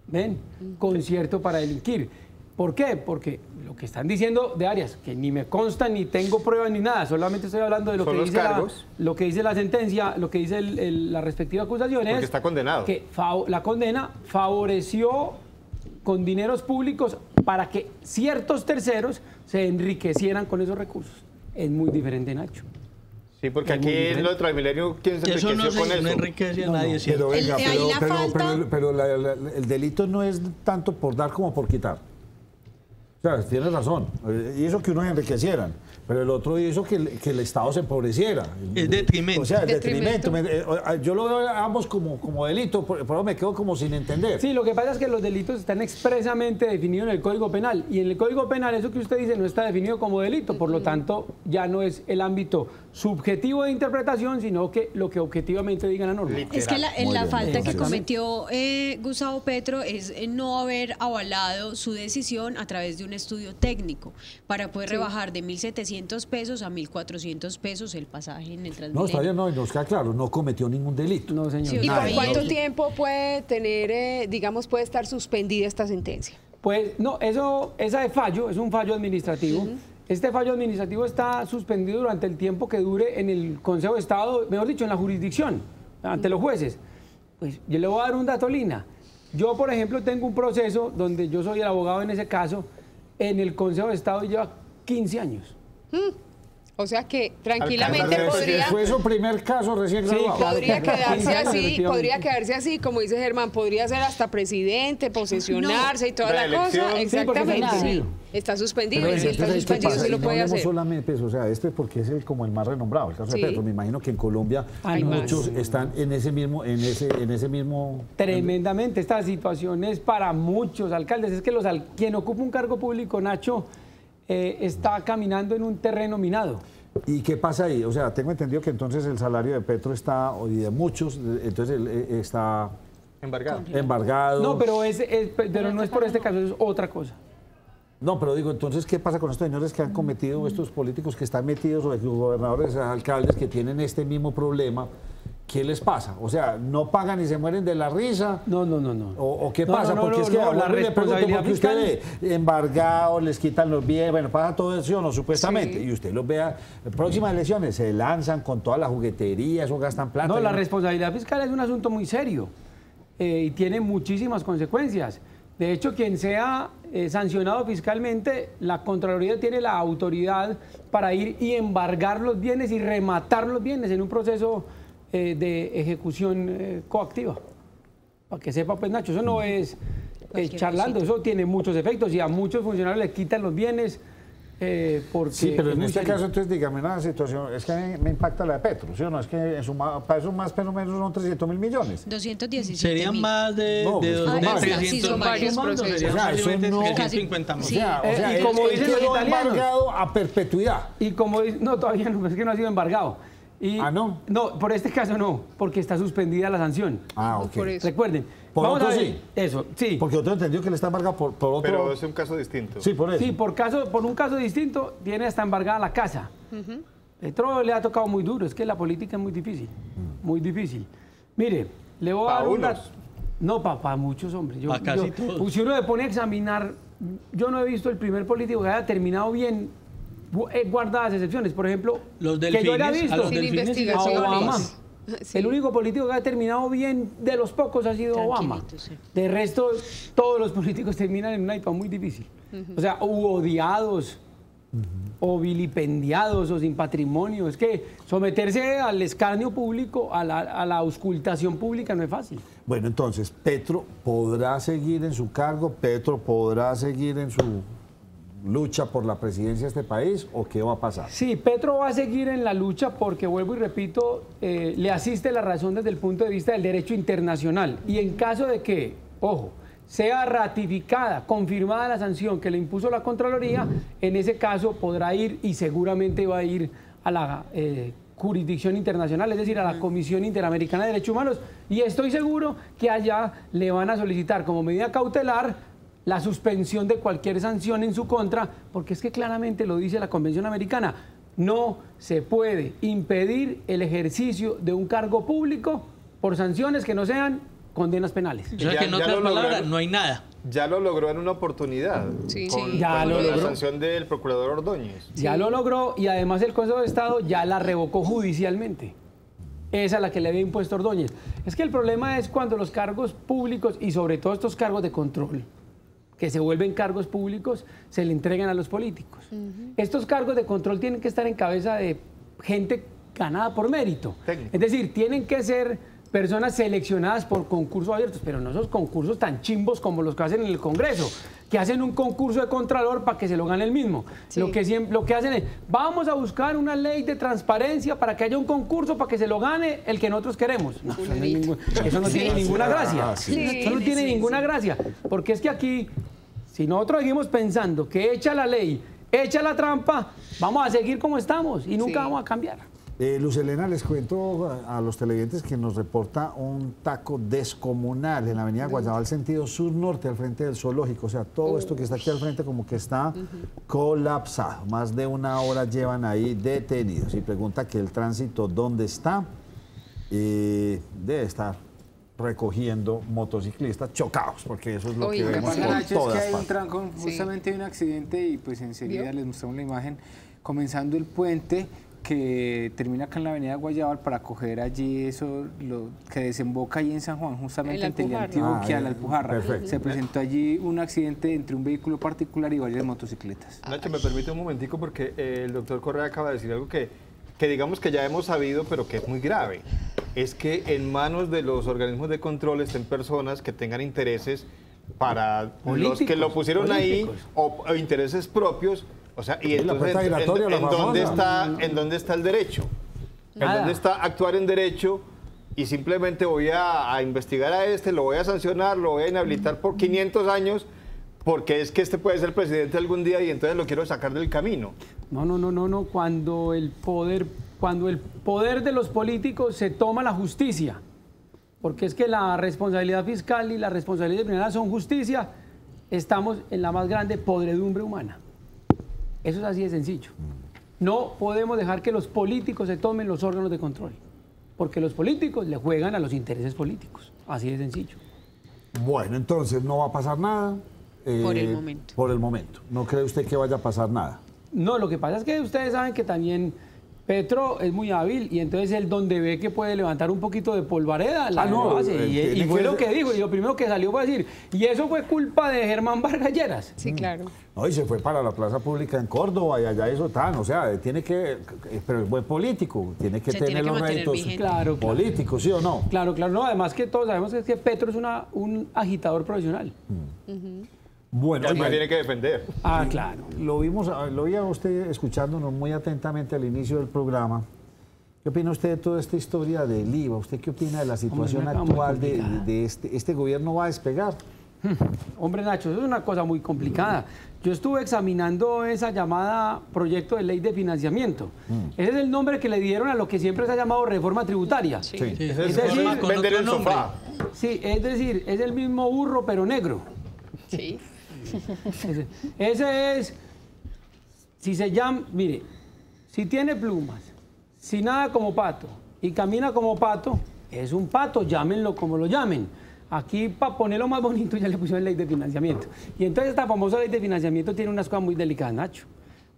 Speaker 12: ¿Ven? Concierto para delinquir. ¿Por qué? Porque lo que están diciendo de Arias, que ni me consta, ni tengo pruebas, ni nada, solamente estoy hablando de lo,
Speaker 3: Son
Speaker 12: que
Speaker 3: los
Speaker 12: dice,
Speaker 3: cargos.
Speaker 12: lo que dice la sentencia, lo que dice la respectiva acusación
Speaker 3: Porque
Speaker 12: es
Speaker 3: está condenado.
Speaker 12: que la condena favoreció con dineros públicos para que ciertos terceros se enriquecieran con esos recursos. Es muy diferente, Nacho.
Speaker 3: Sí, porque aquí en lo de Transmilenio, ¿quién se enriqueció con eso?
Speaker 2: No enriquece a nadie.
Speaker 1: Pero venga, pero el delito no es tanto por dar como por quitar. O sea, tienes razón. Hizo que unos enriquecieran, pero el otro hizo que el Estado se empobreciera.
Speaker 2: El detrimento.
Speaker 1: O sea, el detrimento. Yo lo veo a ambos como delito, por eso me quedo como sin entender.
Speaker 12: Sí, lo que pasa es que los delitos están expresamente definidos en el Código Penal, y en el Código Penal eso que usted dice no está definido como delito, por lo tanto ya no es el ámbito subjetivo de interpretación, sino que lo que objetivamente diga la norma.
Speaker 5: Es que la falta que cometió Gustavo Petro es no haber avalado su decisión a través de un estudio técnico para poder rebajar de 1.700 pesos a 1.400 pesos el pasaje en el Transmilenio.
Speaker 1: No, está bien, no, nos queda claro, no cometió ningún delito.
Speaker 12: No, señor.
Speaker 5: Sí,
Speaker 7: ¿Y por cuánto tiempo puede tener, puede estar suspendida esta sentencia?
Speaker 12: Pues no, esa es fallo, es un fallo administrativo. Este fallo administrativo está suspendido durante el tiempo que dure en el Consejo de Estado, mejor dicho, en la jurisdicción, ante los jueces. Pues yo le voy a dar un dato, Lina. Yo, por ejemplo, tengo un proceso donde yo soy el abogado en ese caso, en el Consejo de Estado, y lleva 15 años.
Speaker 7: O sea que tranquilamente podría...
Speaker 1: Fue su primer caso recién graduado.
Speaker 7: Podría quedarse así, como dice Germán, podría ser hasta presidente, posesionarse y toda la cosa. Exactamente. Sí, está suspendido, y si está suspendido sí lo puede hacer.
Speaker 1: Solamente, o sea, porque es como el más renombrado, el caso de Petro. Me imagino que en Colombia muchos están en ese mismo...
Speaker 12: Tremendamente. Esta situación es para muchos alcaldes. Es que quien ocupa un cargo público, Nacho, está caminando en un terreno minado.
Speaker 1: ¿Y qué pasa ahí? O sea, tengo entendido que entonces el salario de Petro está, y de muchos, entonces está... Embargado.
Speaker 12: No, pero no es por este caso, es otra cosa.
Speaker 1: No, pero digo, entonces, ¿qué pasa con estos señores que han cometido, estos políticos que están metidos, o gobernadores, alcaldes que tienen este mismo problema? ¿Qué les pasa? O sea, ¿no pagan y se mueren de la risa?
Speaker 12: No.
Speaker 1: ¿O qué pasa? Porque es que
Speaker 12: la responsabilidad
Speaker 1: porque usted ve embargados, les quitan los bienes, bueno, pasa todo eso, ¿no? Supuestamente. Sí. Y usted los vea, próximas elecciones se lanzan con toda la juguetería, eso gastan plata.
Speaker 12: No, la responsabilidad fiscal es un asunto muy serio y tiene muchísimas consecuencias. De hecho, quien sea sancionado fiscalmente, la Contraloría tiene la autoridad para ir y embargar los bienes y rematar los bienes en un proceso de ejecución coactiva. Para que sepa, pues, Nacho, eso no es charlando, eso tiene muchos efectos y a muchos funcionarios les quitan los bienes porque...
Speaker 1: Sí, pero en este caso, entonces, dígame una situación, es que me impacta la de Petro, ¿sí o no? Es que para eso más o menos son 300.000 millones.
Speaker 5: 217.000.
Speaker 2: Serían más de 300
Speaker 7: son varios procesos.
Speaker 2: O sea, eso no...
Speaker 1: 350 más. O sea, y como dicen los italianos, embargado a perpetuidad.
Speaker 12: Y como no, todavía no, es que no ha sido embargado.
Speaker 1: ¿No?
Speaker 12: No, por este caso no, porque está suspendida la sanción.
Speaker 1: Ok.
Speaker 12: Recuerden.
Speaker 1: Por
Speaker 12: vamos
Speaker 1: otro
Speaker 12: a ver,
Speaker 1: sí.
Speaker 12: Eso, sí.
Speaker 1: Porque otro entendió que le está embargado por otro...
Speaker 3: Pero es un caso distinto.
Speaker 1: Sí, por eso.
Speaker 12: Sí, por un caso distinto, tiene hasta embargada la casa. Petro le ha tocado muy duro, es que la política es muy difícil, muy difícil. Mire, le voy a dar una... No, para muchos hombres.
Speaker 2: Casi todos.
Speaker 12: Si uno le pone a examinar, yo no he visto el primer político que haya terminado bien, guardadas excepciones. Por ejemplo,
Speaker 2: los delfines,
Speaker 12: que yo haya visto
Speaker 7: a
Speaker 12: Obama.
Speaker 7: Sí.
Speaker 12: El único político que ha terminado bien de los pocos ha sido Obama.
Speaker 5: Sí.
Speaker 12: De resto, todos los políticos terminan en una etapa muy difícil. O sea, odiados, o vilipendiados, o sin patrimonio. Es que someterse al escarnio público, a la auscultación pública no es fácil.
Speaker 1: Bueno, entonces, ¿Petro podrá seguir en su cargo? ¿Petro podrá seguir en su lucha por la presidencia de este país o qué va a pasar?
Speaker 12: Sí, Petro va a seguir en la lucha porque, vuelvo y repito, le asiste la razón desde el punto de vista del derecho internacional. Y en caso de que, ojo, sea ratificada, confirmada la sanción que le impuso la Contraloría, en ese caso podrá ir y seguramente va a ir a la jurisdicción internacional, es decir, a la Comisión Interamericana de Derechos Humanos, y estoy seguro que allá le van a solicitar como medida cautelar la suspensión de cualquier sanción en su contra, porque es que claramente lo dice la Convención Americana, no se puede impedir el ejercicio de un cargo público por sanciones que no sean condenas penales.
Speaker 2: O sea, que en otras palabras, no hay nada.
Speaker 3: Ya lo logró en una oportunidad.
Speaker 7: Sí,
Speaker 3: con
Speaker 12: ya lo logró.
Speaker 3: La sanción del procurador Ordóñez.
Speaker 12: Ya lo logró y además el Consejo de Estado ya la revocó judicialmente. Esa es la que le había impuesto Ordóñez. Es que el problema es cuando los cargos públicos y sobre todo estos cargos de control, que se vuelven cargos públicos, se le entregan a los políticos. Estos cargos de control tienen que estar en cabeza de gente ganada por mérito. Es decir, tienen que ser personas seleccionadas por concursos abiertos, pero no esos concursos tan chimbos como los que hacen en el Congreso, que hacen un concurso de contralor para que se lo gane el mismo. Sí. Lo que hacen es, vamos a buscar una ley de transparencia para que haya un concurso para que se lo gane el que nosotros queremos. No, eso no tiene ninguna gracia. Eso no tiene ninguna gracia, porque es que aquí, si nosotros seguimos pensando que echa la ley, echa la trampa, vamos a seguir como estamos y nunca vamos a cambiar.
Speaker 1: Luz Helena, les cuento a los televidentes que nos reporta un taco descomunal en la avenida Guayabal, sentido sur-norte, al frente del zoológico. O sea, todo esto que está aquí al frente como que está colapsado. Más de una hora llevan ahí detenidos. Y pregunta que el tránsito, ¿dónde está? Debe estar recogiendo motociclistas chocados, porque eso es lo que vemos por todas
Speaker 6: partes. Es que hay un
Speaker 1: trancón,
Speaker 6: justamente hay un accidente y pues enseguida les mostramos la imagen, comenzando el puente que termina acá en la avenida Guayabal para coger allí eso lo que desemboca allí en San Juan, justamente ante el Antioquia, la Alpujarra. Se presentó allí un accidente entre un vehículo particular y varias motocicletas.
Speaker 3: Nacho, me permite un momentico porque el doctor Correa acaba de decir algo que digamos que ya hemos sabido, pero que es muy grave. Es que en manos de los organismos de control estén personas que tengan intereses para los que lo pusieron ahí o intereses propios. O sea, y entonces, ¿en dónde está el derecho? ¿En dónde está actuar en derecho? Y simplemente voy a investigar a este, lo voy a sancionar, lo voy a inhabilitar por 500 años, porque es que este puede ser presidente algún día y entonces lo quiero sacar del camino.
Speaker 12: No. Cuando el poder de los políticos se toma la justicia, porque es que la responsabilidad fiscal y la responsabilidad disciplinaria son justicia, estamos en la más grande podredumbre humana. Eso es así de sencillo. No podemos dejar que los políticos se tomen los órganos de control, porque los políticos le juegan a los intereses políticos. Así de sencillo.
Speaker 1: Bueno, entonces no va a pasar nada.
Speaker 5: Por el momento.
Speaker 1: Por el momento. ¿No cree usted que vaya a pasar nada?
Speaker 12: No, lo que pasa es que ustedes saben que también Petro es muy hábil y entonces él donde ve que puede levantar un poquito de polvareda, lo hace. Y fue lo que dijo, y lo primero que salió fue decir, y eso fue culpa de Germán Vargas Lleras.
Speaker 7: Sí, claro.
Speaker 1: No, y se fue para la plaza pública en Córdoba y allá eso tan, o sea, tiene que, pero es buen político, tiene que tener los réditos políticos, ¿sí o no?
Speaker 12: Claro, no, además que todos sabemos que Petro es un agitador profesional.
Speaker 3: Bueno, y tiene que defender.
Speaker 12: Claro.
Speaker 1: Lo oía usted escuchándonos muy atentamente al inicio del programa. ¿Qué opina usted de toda esta historia del IVA? ¿Usted qué opina de la situación actual de este gobierno va a despegar?
Speaker 12: Hombre, Nacho, eso es una cosa muy complicada. Yo estuve examinando esa llamada proyecto de ley de financiamiento. Ese es el nombre que le dieron a lo que siempre se ha llamado reforma tributaria.
Speaker 3: Sí. Es decir, vender el sofá.
Speaker 12: Sí, es decir, es el mismo burro pero negro.
Speaker 7: Sí.
Speaker 12: Ese es, si se llama, mire, si tiene plumas, si nada como pato y camina como pato, es un pato, llámenlo como lo llamen. Aquí, para ponerlo más bonito, ya le pusieron ley de financiamiento. Y entonces esta famosa ley de financiamiento tiene unas cosas muy delicadas, Nacho.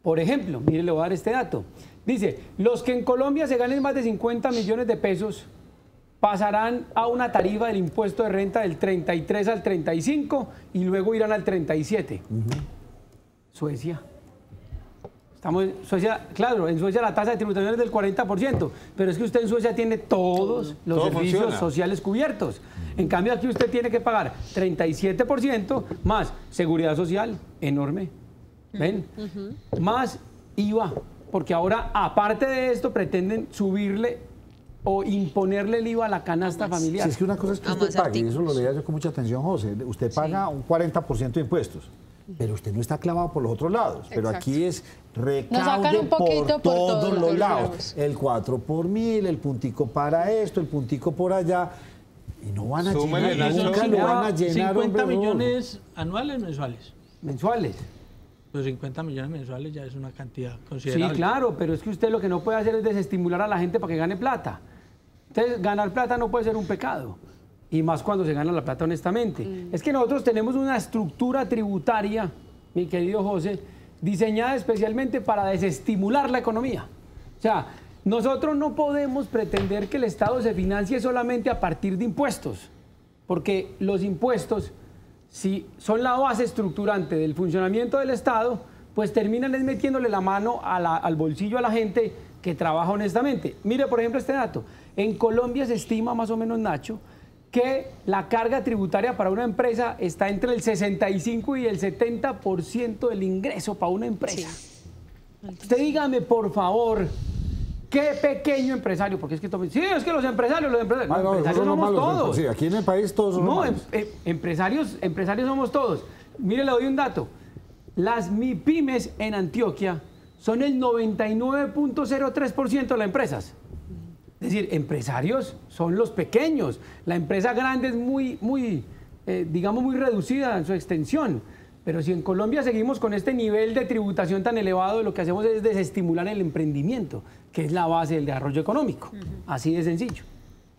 Speaker 12: Por ejemplo, mire, le voy a dar este dato. Dice, los que en Colombia se ganen más de 50 millones de pesos pasarán a una tarifa del impuesto de renta del 33 al 35 y luego irán al 37. Suecia. Suecia, claro, en Suecia la tasa de tributación es del 40%, pero es que usted en Suecia tiene todos los servicios sociales cubiertos. En cambio aquí usted tiene que pagar 37% más seguridad social, enorme, ¿ven? Más IVA, porque ahora aparte de esto pretenden subirle o imponerle el IVA a la canasta familiar.
Speaker 1: Si es que una cosa es que usted pague, y eso lo leía yo con mucha atención, José, usted paga un 40% de impuestos, pero usted no está clavado por los otros lados. Pero aquí es recaude por todos los lados. El 4 por 1000, el puntico para esto, el puntico por allá. Y no van a llenar, nunca lo van a llenar.
Speaker 2: 50 millones anuales, mensuales.
Speaker 12: Mensuales.
Speaker 2: Pues 50 millones mensuales ya es una cantidad considerable.
Speaker 12: Sí, claro, pero es que usted lo que no puede hacer es desestimular a la gente para que gane plata. Entonces, ganar plata no puede ser un pecado. Y más cuando se gana la plata honestamente. Es que nosotros tenemos una estructura tributaria, mi querido José, diseñada especialmente para desestimular la economía. O sea, nosotros no podemos pretender que el Estado se financie solamente a partir de impuestos, porque los impuestos si son la base estructurante del funcionamiento del Estado, pues terminan metiéndole la mano al bolsillo a la gente que trabaja honestamente. Mire, por ejemplo, este dato. En Colombia se estima más o menos, Nacho, que la carga tributaria para una empresa está entre el 65 y el 70% del ingreso para una empresa. Sí. Usted dígame, por favor, ¿qué pequeño empresario? Porque es que sí, es que los empresarios somos todos.
Speaker 1: Sí, aquí en el país todos somos malos.
Speaker 12: Empresarios somos todos. Mire, le doy un dato. Las MIPYMES en Antioquia son el 99.03% de las empresas. Es decir, empresarios son los pequeños. La empresa grande es digamos, muy reducida en su extensión. Pero si en Colombia seguimos con este nivel de tributación tan elevado, lo que hacemos es desestimular el emprendimiento, que es la base del desarrollo económico. Así de sencillo.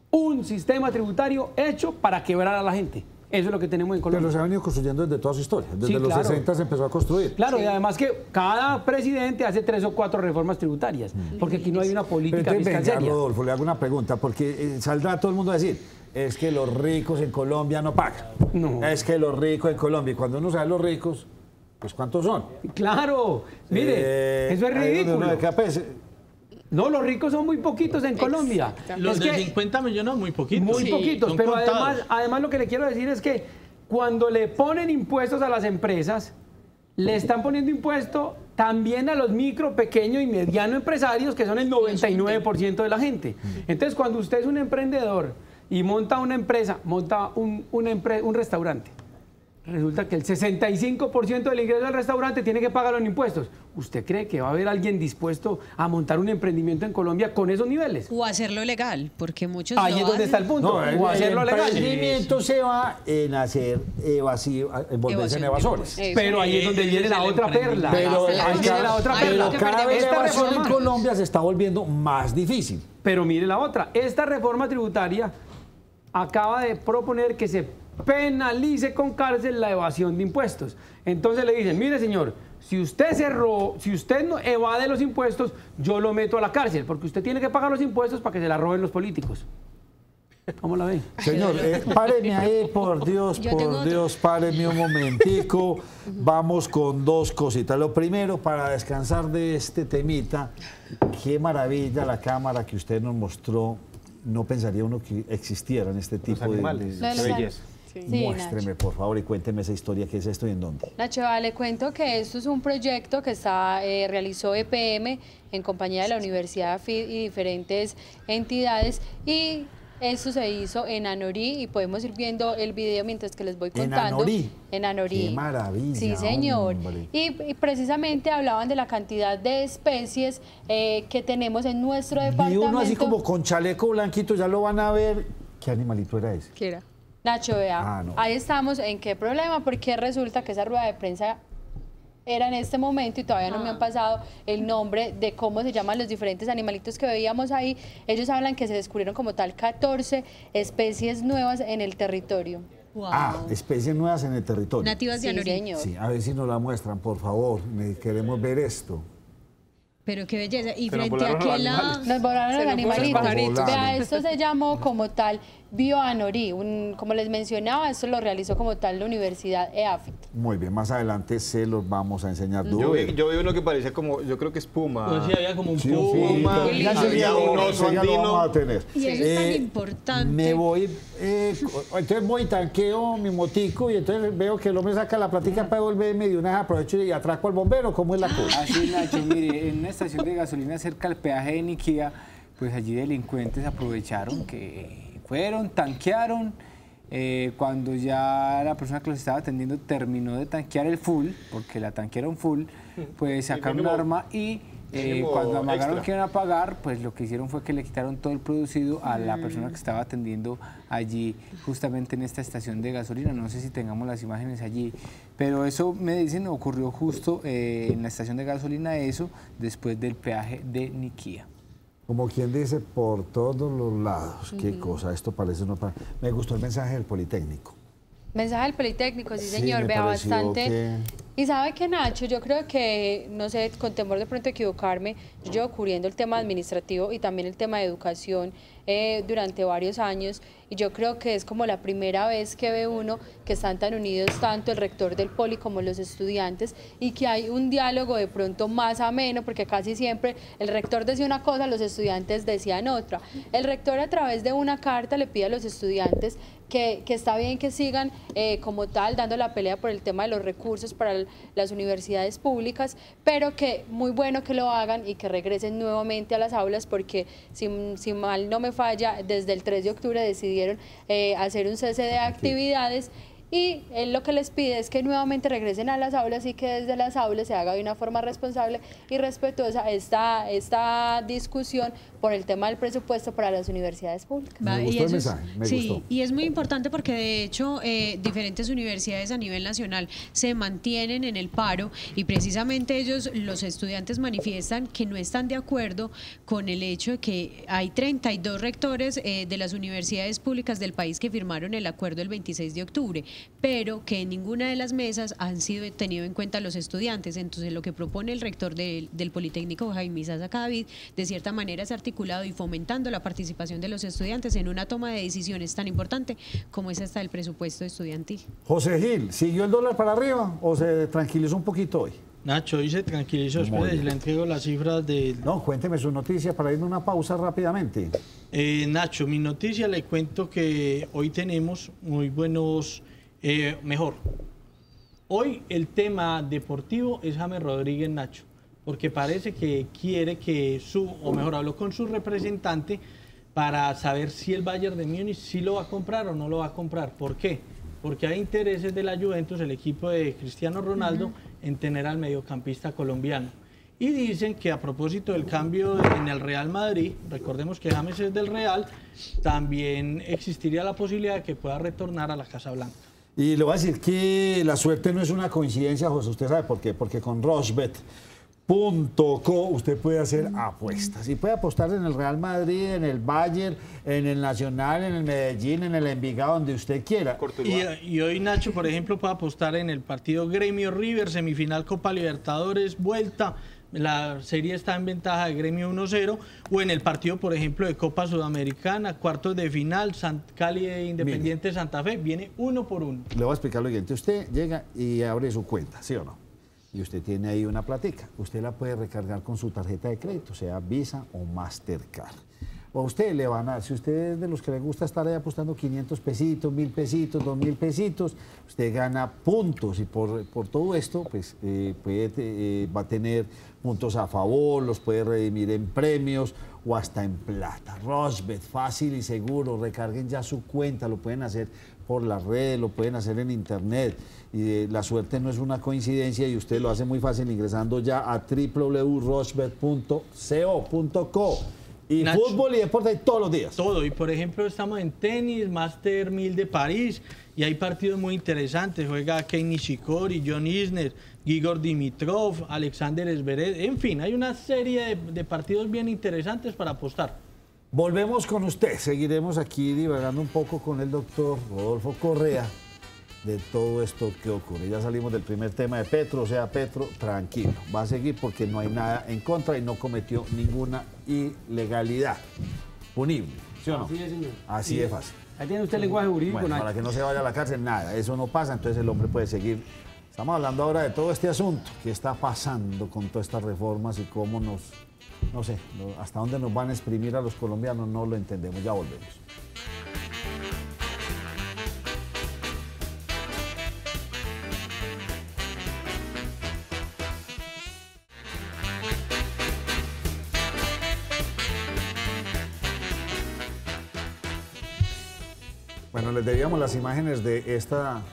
Speaker 12: Un sistema tributario hecho para quebrar a la gente. Eso es lo que tenemos en Colombia.
Speaker 1: Pero se ha venido construyendo desde toda su historia. Desde los 60 se empezó a construir.
Speaker 12: Claro, y además que cada presidente hace 3 o 4 reformas tributarias, porque aquí no hay una política fiscal seria.
Speaker 1: Rodolfo, le hago una pregunta, porque saldrá todo el mundo a decir, es que los ricos en Colombia no pagan. No. Es que los ricos en Colombia, y cuando uno sabe los ricos, pues ¿cuántos son?
Speaker 12: Claro, mire, eso es ridículo. No, los ricos son muy poquitos en Colombia.
Speaker 2: Los de 50 millones muy poquitos.
Speaker 12: Muy poquitos, pero además lo que le quiero decir es que cuando le ponen impuestos a las empresas, le están poniendo impuesto también a los micro, pequeño y mediano empresarios, que son el 99% de la gente. Entonces, cuando usted es un emprendedor y monta una empresa, monta un restaurante, resulta que el 65% del ingreso del restaurante tiene que pagar los impuestos. ¿Usted cree que va a haber alguien dispuesto a montar un emprendimiento en Colombia con esos niveles?
Speaker 5: O hacerlo legal, porque muchos
Speaker 12: ahí es donde está el punto.
Speaker 1: No,
Speaker 12: o hacerlo legal.
Speaker 1: El emprendimiento se va en hacer volverse en evasores.
Speaker 12: Pero ahí es donde viene la otra perla.
Speaker 1: Pero cada vez la evasión en Colombia se está volviendo más difícil.
Speaker 12: Pero mire la otra. Esta reforma tributaria acaba de proponer que se penalice con cárcel la evasión de impuestos. Entonces le dicen, mire señor, si usted no evade los impuestos, yo lo meto a la cárcel, porque usted tiene que pagar los impuestos para que se la roben los políticos. ¿Cómo la ven?
Speaker 1: Señor, páreme ahí, por Dios, páreme un momentico. Vamos con 2 cositas. Lo primero, para descansar de este temita, qué maravilla la cámara que usted nos mostró. No pensaría uno que existieran este tipo de belleza. Sí, muéstreme, Nacho, por favor, y cuénteme esa historia, ¿qué es esto y en dónde?
Speaker 4: Nacho, le cuento que esto es un proyecto que realizó EPM en compañía de la Universidad AFID y diferentes entidades, y esto se hizo en Anorí, y podemos ir viendo el video mientras que les voy contando.
Speaker 1: ¿En Anorí? ¡Qué maravilla!
Speaker 4: Sí, señor. Y precisamente hablaban de la cantidad de especies que tenemos en nuestro departamento.
Speaker 1: Y uno así como con chaleco blanquito, ya lo van a ver. ¿Qué animalito era ese?
Speaker 4: ¿Qué era? Nacho, vea, ahí estamos. ¿En qué problema? Porque resulta que esa rueda de prensa era en este momento y todavía no me han pasado el nombre de cómo se llaman los diferentes animalitos que veíamos ahí. Ellos hablan que se descubrieron como tal 14 especies nuevas en el territorio.
Speaker 5: Wow.
Speaker 1: Especies nuevas en el territorio.
Speaker 5: Nativas de Anorí.
Speaker 4: Señor.
Speaker 1: Sí, a ver si nos la muestran, por favor. Queremos ver esto.
Speaker 5: Pero qué belleza. Y frente a que
Speaker 4: nos volaron los animalitos. Vea, esto se llamó como tal BioAnorí. Como les mencionaba, esto lo realizó como tal la Universidad EAFIT.
Speaker 1: Muy bien, más adelante se los vamos a enseñar.
Speaker 3: Yo vi uno que parecía como, yo creo que es puma.
Speaker 2: Pues sí, había como un puma.
Speaker 3: Había un oso andino.
Speaker 1: A tener.
Speaker 5: Y eso es tan importante.
Speaker 1: Me voy, entonces voy y tanqueo mi motico y entonces veo que el hombre saca la platica para devolverme de una vez aprovecho y atraco al bombero. ¿Cómo es la cosa?
Speaker 6: Así, Nacho, mire, en una estación de gasolina cerca del peaje de Niquía, pues allí delincuentes aprovecharon que fueron, tanquearon. Cuando ya la persona que los estaba atendiendo terminó de tanquear el full, porque la tanquearon full, pues sacaron un arma y cuando amagaron que iban a pagar, pues lo que hicieron fue que le quitaron todo el producido a la persona que estaba atendiendo allí, justamente en esta estación de gasolina. No sé si tengamos las imágenes allí, pero eso me dicen ocurrió justo en la estación de gasolina, eso después del peaje de Niquía.
Speaker 1: Como quien dice, por todos los lados. Qué cosa, esto parece no. Me gustó el mensaje del Politécnico.
Speaker 4: Mensaje del Politécnico, sí señor, vea bastante. Y sabe que, Nacho, yo creo que, no sé, con temor de pronto equivocarme, yo llevo cubriendo el tema administrativo y también el tema de educación durante varios años, y yo creo que es como la primera vez que ve uno que están tan unidos tanto el rector del Poli como los estudiantes, y que hay un diálogo de pronto más ameno, porque casi siempre el rector decía una cosa, los estudiantes decían otra. El rector, a través de una carta, le pide a los estudiantes que está bien que sigan como tal dando la pelea por el tema de los recursos para las universidades públicas, pero que muy bueno que lo hagan y que regresen nuevamente a las aulas, porque si mal no me falla, desde el 3 de octubre decidieron hacer un cese de actividades, y él lo que les pide es que nuevamente regresen a las aulas y que desde las aulas se haga de una forma responsable y respetuosa esta discusión por el tema del presupuesto para las universidades públicas.
Speaker 1: Me gustó el mensaje, me gustó.
Speaker 5: Y es muy importante porque de hecho diferentes universidades a nivel nacional se mantienen en el paro, y precisamente ellos, los estudiantes, manifiestan que no están de acuerdo con el hecho de que hay 32 rectores de las universidades públicas del país que firmaron el acuerdo el 26 de octubre, pero que en ninguna de las mesas han sido tenidos en cuenta los estudiantes. Entonces lo que propone el rector del Politécnico, Jaime Isaza Cadavid, de cierta manera es articulado y fomentando la participación de los estudiantes en una toma de decisiones tan importante como es esta del presupuesto estudiantil.
Speaker 1: José Gil, ¿siguió el dólar para arriba o se tranquilizó un poquito hoy?
Speaker 2: Nacho, hoy se tranquilizó, espere, le entrego las cifras de...
Speaker 1: No, cuénteme su noticia para ir a una pausa rápidamente.
Speaker 2: Nacho, mi noticia, le cuento que hoy tenemos muy buenos... hoy el tema deportivo es James Rodríguez, Nacho, porque parece que quiere que habló con su representante para saber si el Bayern de Múnich sí lo va a comprar o no lo va a comprar. ¿Por qué? Porque hay intereses de la Juventus, el equipo de Cristiano Ronaldo, en tener al mediocampista colombiano. Y dicen que a propósito del cambio en el Real Madrid, recordemos que James es del Real, también existiría la posibilidad de que pueda retornar a la Casa Blanca.
Speaker 1: Y le voy a decir que la suerte no es una coincidencia, José. ¿Usted sabe por qué? Porque con Rochbet.co usted puede hacer apuestas y puede apostar en el Real Madrid, en el Bayern, en el Nacional, en el Medellín, en el Envigado, donde usted quiera.
Speaker 2: Y hoy, Nacho, por ejemplo, puede apostar en el partido Gremio River, semifinal Copa Libertadores, vuelta. La serie está en ventaja de Gremio 1-0, o en el partido, por ejemplo, de Copa Sudamericana, cuartos de final, Cali e Independiente Santa Fe, viene 1-1.
Speaker 1: Le voy a explicar lo siguiente. Usted llega y abre su cuenta, ¿sí o no? Y usted tiene ahí una platica. Usted la puede recargar con su tarjeta de crédito, sea Visa o Mastercard. O a usted le van a dar, si usted es de los que le gusta estar ahí apostando 500 pesitos, 1000 pesitos, 2000 pesitos, usted gana puntos, y por todo esto pues va a tener puntos a favor, los puede redimir en premios o hasta en plata. Rochbet, fácil y seguro, recarguen ya su cuenta, lo pueden hacer por las redes, lo pueden hacer en internet, y la suerte no es una coincidencia, y usted lo hace muy fácil ingresando ya a www.rochbet.co. Y Nacho, fútbol y deporte todos los días.
Speaker 2: Todo, y por ejemplo estamos en tenis, Master 1000 de París, y hay partidos muy interesantes. Juega Kei Nishikori, John Isner, Grigor Dimitrov, Alexander Zverev, en fin, hay una serie de partidos bien interesantes para apostar.
Speaker 1: Volvemos con usted, seguiremos aquí divagando un poco con el doctor Rodolfo Correa de todo esto que ocurre. Ya salimos del primer tema de Petro, o sea, Petro, tranquilo, va a seguir porque no hay nada en contra y no cometió ninguna ilegalidad punible, ¿sí o no?
Speaker 12: Así es, señor.
Speaker 1: Así de fácil.
Speaker 12: Ahí tiene usted el lenguaje jurídico.
Speaker 1: Bueno, para que no se vaya a la cárcel, nada, eso no pasa, entonces el hombre puede seguir. Estamos hablando ahora de todo este asunto, qué está pasando con todas estas reformas y cómo no sé, hasta dónde nos van a exprimir a los colombianos, no lo entendemos, ya volvemos. Bueno, les debíamos las imágenes de esta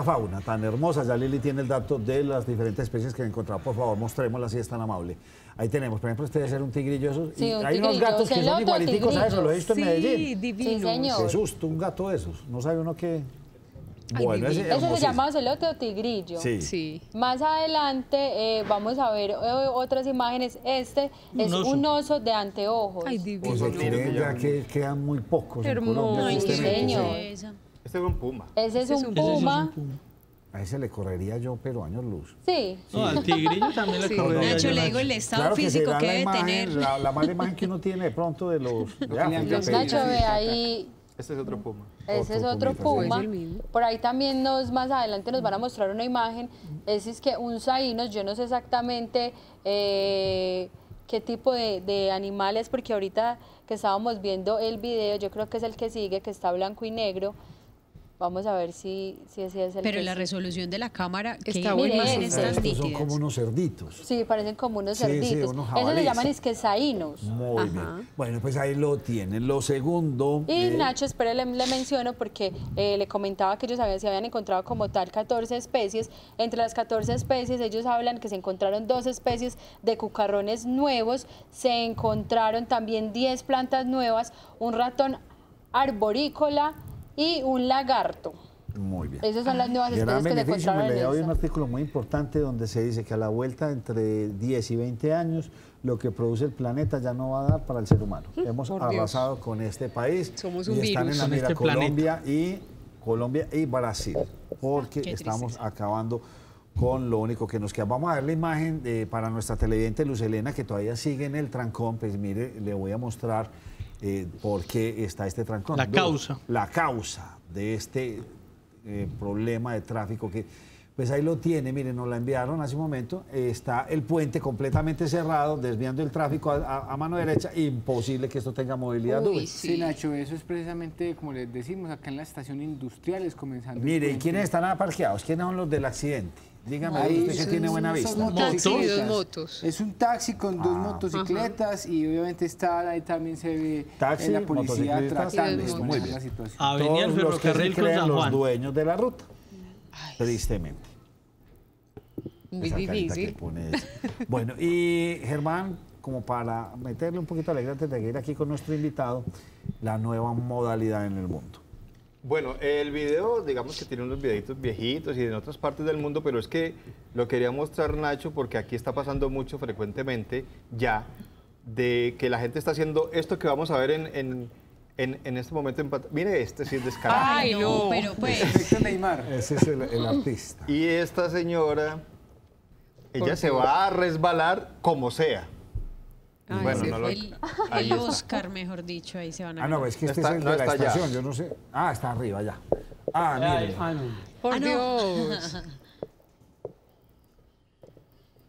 Speaker 1: fauna tan hermosa. Ya Lili tiene el dato de las diferentes especies que he encontrado. Por favor, mostrémoslas si es tan amable. Ahí tenemos, por ejemplo, este debe ser un tigrillo. Esos,
Speaker 4: sí, un
Speaker 1: hay
Speaker 4: tigrillo,
Speaker 1: unos gatos que son igualiticos a eso, lo he visto en Medellín.
Speaker 5: Sí, divino.
Speaker 4: Sí, señor.
Speaker 1: Qué susto, un gato de esos. No sabe uno qué.
Speaker 4: Bueno, eso se llama ocelote o tigrillo.
Speaker 1: Sí.
Speaker 4: Más adelante vamos a ver otras imágenes. Este es un oso de anteojos.
Speaker 7: Ay, divino.
Speaker 1: Pues ya que quedan muy pocos.
Speaker 7: Hermoso.
Speaker 4: Ay, señor.
Speaker 3: Este es un puma.
Speaker 4: Ese es un puma.
Speaker 1: A ese le correría yo, pero años luz.
Speaker 4: Sí.
Speaker 2: No, al tigrillo también le correría.
Speaker 5: Nacho, le digo el estado físico que debe tener.
Speaker 1: La mala imagen que uno tiene de pronto de los de África.
Speaker 4: Nacho, ve ahí.
Speaker 3: Este es otro puma.
Speaker 4: Ese es otro puma. Por ahí también más adelante nos van a mostrar una imagen. Ese es que un zainos, yo no sé exactamente qué tipo de animales, porque ahorita que estábamos viendo el video, yo creo que es el que sigue, que está blanco y negro. Vamos a ver si ese es el
Speaker 5: Pero
Speaker 4: que
Speaker 5: la
Speaker 4: sigue.
Speaker 5: resolución de la cámara que
Speaker 4: Está buenísimo.
Speaker 1: Estos son como unos cerditos.
Speaker 4: Sí, parecen como unos
Speaker 1: Sí,
Speaker 4: cerditos.
Speaker 1: unos
Speaker 4: Esos se
Speaker 1: jabalíes.
Speaker 4: llaman isquezainos.
Speaker 1: Muy bien. Bueno, pues ahí lo tienen. Lo segundo...
Speaker 4: Y Nacho, espere, le menciono porque le comentaba que ellos se habían encontrado como tal 14 especies. Entre las 14 especies, ellos hablan que se encontraron 2 especies de cucarrones nuevos, se encontraron también 10 plantas nuevas, un ratón arborícola y un lagarto.
Speaker 1: Muy bien.
Speaker 4: Esas son las nuevas especies que se encontraron
Speaker 1: me
Speaker 4: en
Speaker 1: leí hoy un
Speaker 4: esa.
Speaker 1: artículo muy importante donde se dice que a la vuelta entre 10 y 20 años lo que produce el planeta ya no va a dar para el ser humano. Hemos arrasado con este país.
Speaker 7: Somos
Speaker 1: y
Speaker 7: un
Speaker 1: están
Speaker 7: virus.
Speaker 1: en la mira
Speaker 2: Este
Speaker 1: Colombia y Brasil, porque estamos acabando con lo único que nos queda. Vamos a ver la imagen para nuestra televidente Luz Helena, que todavía sigue en el trancón. Pues mire, le voy a mostrar por qué está este trancón.
Speaker 2: La causa.
Speaker 1: La causa de este problema de tráfico que, pues ahí lo tiene, miren, nos la enviaron hace un momento, está el puente completamente cerrado, desviando el tráfico a mano derecha, imposible que esto tenga movilidad doble.
Speaker 6: Sí, Nacho, eso es precisamente como les decimos acá en la estación industrial, es comenzando.
Speaker 1: Mire, ¿y quiénes están aparqueados? ¿Quiénes son los del accidente? Dígame ahí, usted que tiene buena vista.
Speaker 7: Motos.
Speaker 6: Es un taxi con 2 motocicletas y obviamente ahí también se ve
Speaker 1: Taxi,
Speaker 6: la policía
Speaker 1: motocicletas,
Speaker 6: tratando de
Speaker 1: listo,
Speaker 6: manejar
Speaker 1: muy
Speaker 6: la
Speaker 1: bien.
Speaker 6: situación.
Speaker 2: Avenida el
Speaker 1: Todos los que se
Speaker 2: ferrocarril con
Speaker 1: creen
Speaker 2: San
Speaker 1: los
Speaker 2: Juan.
Speaker 1: dueños de la ruta, tristemente.
Speaker 7: Muy
Speaker 1: Esa carita
Speaker 7: difícil.
Speaker 1: que pone esa. Bueno, y Germán, como para meterle un poquito alegre antes de ir aquí con nuestro invitado, la nueva modalidad en el mundo.
Speaker 3: Bueno, el video, digamos que tiene unos videitos viejitos y en otras partes del mundo, pero es que lo quería mostrar, Nacho, porque aquí está pasando mucho frecuentemente ya, de que la gente está haciendo esto que vamos a ver en este momento en pantalla. Mire, este sí es descarado.
Speaker 7: Ay, no.
Speaker 5: Pero pues...
Speaker 6: Efecto Neymar.
Speaker 1: Ese es el artista.
Speaker 3: Y esta señora, ella se va a resbalar como sea.
Speaker 7: Ay,
Speaker 3: Bueno,
Speaker 7: se
Speaker 3: no lo-
Speaker 7: fue.
Speaker 5: El Oscar, mejor dicho, ahí se van a
Speaker 1: Ah, no,
Speaker 5: ver.
Speaker 1: es que este
Speaker 3: Está-
Speaker 1: es el
Speaker 3: no
Speaker 1: de la
Speaker 3: está allá.
Speaker 1: estación, yo no sé. Ah, está arriba ya. Ah, mire.
Speaker 12: Ah, no.
Speaker 7: Por
Speaker 5: Ah, no.
Speaker 7: Dios.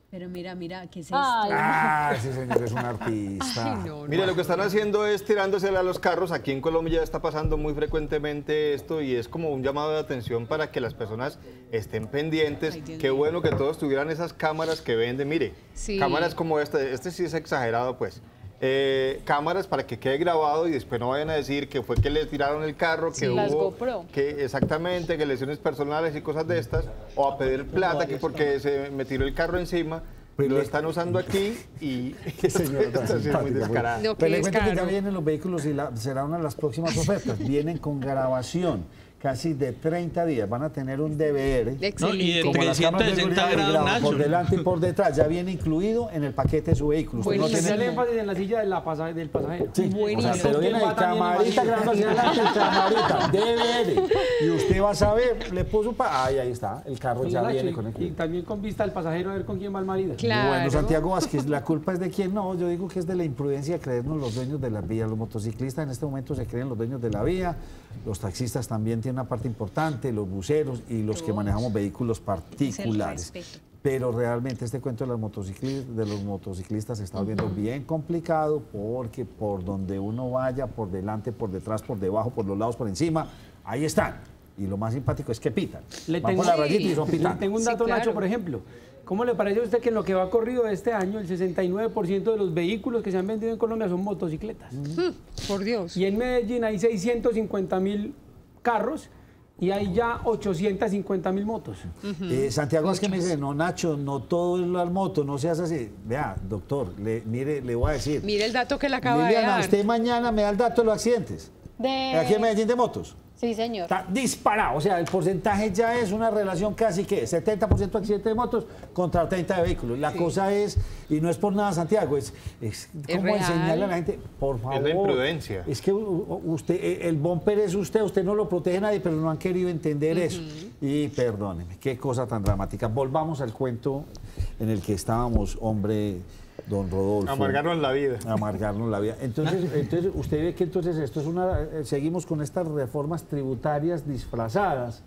Speaker 5: Pero mira, ¿qué es esto?
Speaker 4: Ay,
Speaker 1: Ah, ese señor es un artista.
Speaker 7: Ay, no, no.
Speaker 3: Mire, lo que están haciendo es tirándosela a los carros. Aquí en Colombia ya está pasando muy frecuentemente esto y es como un llamado de atención para que las personas estén pendientes.
Speaker 5: Ay, Dios
Speaker 3: Qué
Speaker 5: mío.
Speaker 3: bueno que todos tuvieran esas cámaras que venden. Mire,
Speaker 7: Sí.
Speaker 3: cámaras como este sí es exagerado, pues. Cámaras para que quede grabado y después no vayan a decir que fue que le tiraron el carro, que
Speaker 4: las
Speaker 3: hubo
Speaker 4: GoPro.
Speaker 3: que exactamente, que lesiones personales y cosas de estas, o a pedir plata que porque se me tiró el carro encima. Lo están usando aquí y
Speaker 1: Qué señora tan
Speaker 3: esto sí es muy
Speaker 1: simpática,
Speaker 3: descarado.
Speaker 7: No,
Speaker 1: Pero
Speaker 7: qué
Speaker 1: le cuento que ya
Speaker 7: descaro.
Speaker 1: vienen los vehículos y será una de las próximas ofertas. Vienen con grabación, casi de 30 días. Van a tener un DVR.
Speaker 2: No, y de
Speaker 1: Como las cámaras de
Speaker 2: 360
Speaker 1: seguridad, y
Speaker 2: grados,
Speaker 1: graba
Speaker 2: Nacho.
Speaker 1: por delante y por detrás. Ya viene incluido en el paquete de su vehículo. Usted no
Speaker 7: Buenísimo.
Speaker 1: tiene-
Speaker 12: Especial énfasis en la silla del pasajero.
Speaker 1: Sí,
Speaker 7: Buenísimo.
Speaker 1: o sea, pero viene
Speaker 12: ¿Quién va
Speaker 1: ahí,
Speaker 12: también en
Speaker 1: camarita
Speaker 12: amarillo?
Speaker 1: grabando hacia adelante, camarita, DVD. Y usted va a saber, le puso ahí está, el carro
Speaker 12: Oiga,
Speaker 1: ya
Speaker 12: Nacho,
Speaker 1: viene con
Speaker 12: y
Speaker 1: el...
Speaker 12: también con vista al pasajero a ver con quién va el marido.
Speaker 7: Claro.
Speaker 1: Bueno, Santiago Vázquez, ¿la culpa es de quién? No, yo digo que es de la imprudencia de creernos los dueños de la vía. Los motociclistas en este momento se creen los dueños de la vía, los taxistas también tienen una parte importante, los buceros y los que manejamos vehículos particulares.
Speaker 5: respeto.
Speaker 1: Pero realmente este cuento de los motociclistas se está volviendo bien complicado porque por donde uno vaya, por delante, por detrás, por debajo, por los lados, por encima, ahí están. Y lo más simpático es que pitan.
Speaker 12: Le
Speaker 1: Van
Speaker 12: tengo,
Speaker 1: por la rayita y son
Speaker 12: le
Speaker 1: pitando.
Speaker 12: tengo un
Speaker 7: Sí,
Speaker 12: dato,
Speaker 7: claro.
Speaker 12: Nacho, por ejemplo. ¿Cómo le parece a usted que en lo que va corrido este año, el 69% de los vehículos que se han vendido en Colombia son motocicletas?
Speaker 7: Por Dios.
Speaker 12: Y en Medellín hay 650.000 carros y hay ya 850.000 motos.
Speaker 1: Santiago es que me dice, no, Nacho, no todo es las motos, no seas así. Vea, doctor, mire, le voy a decir.
Speaker 7: Mire el dato que le acaba de
Speaker 1: Liliana,
Speaker 7: dar.
Speaker 1: usted mañana me da el dato de los accidentes. Aquí en Medellín de motos.
Speaker 4: Sí, señor.
Speaker 1: Está disparado, o sea, el porcentaje ya es una relación casi que 70% de accidentes de motos contra 30 de vehículos. La cosa es, y no es por nada, Santiago, es como
Speaker 7: real.
Speaker 1: enseñarle a la gente, por favor.
Speaker 3: Es la imprudencia.
Speaker 1: Es que usted, el bumper es usted no lo protege nadie, pero no han querido entender eso. Y perdóneme, qué cosa tan dramática. Volvamos al cuento en el que estábamos, hombre, don Rodolfo.
Speaker 3: Amargarnos la vida.
Speaker 1: Amargarnos la vida. Entonces usted ve que entonces esto es seguimos con estas reformas tributarias disfrazadas.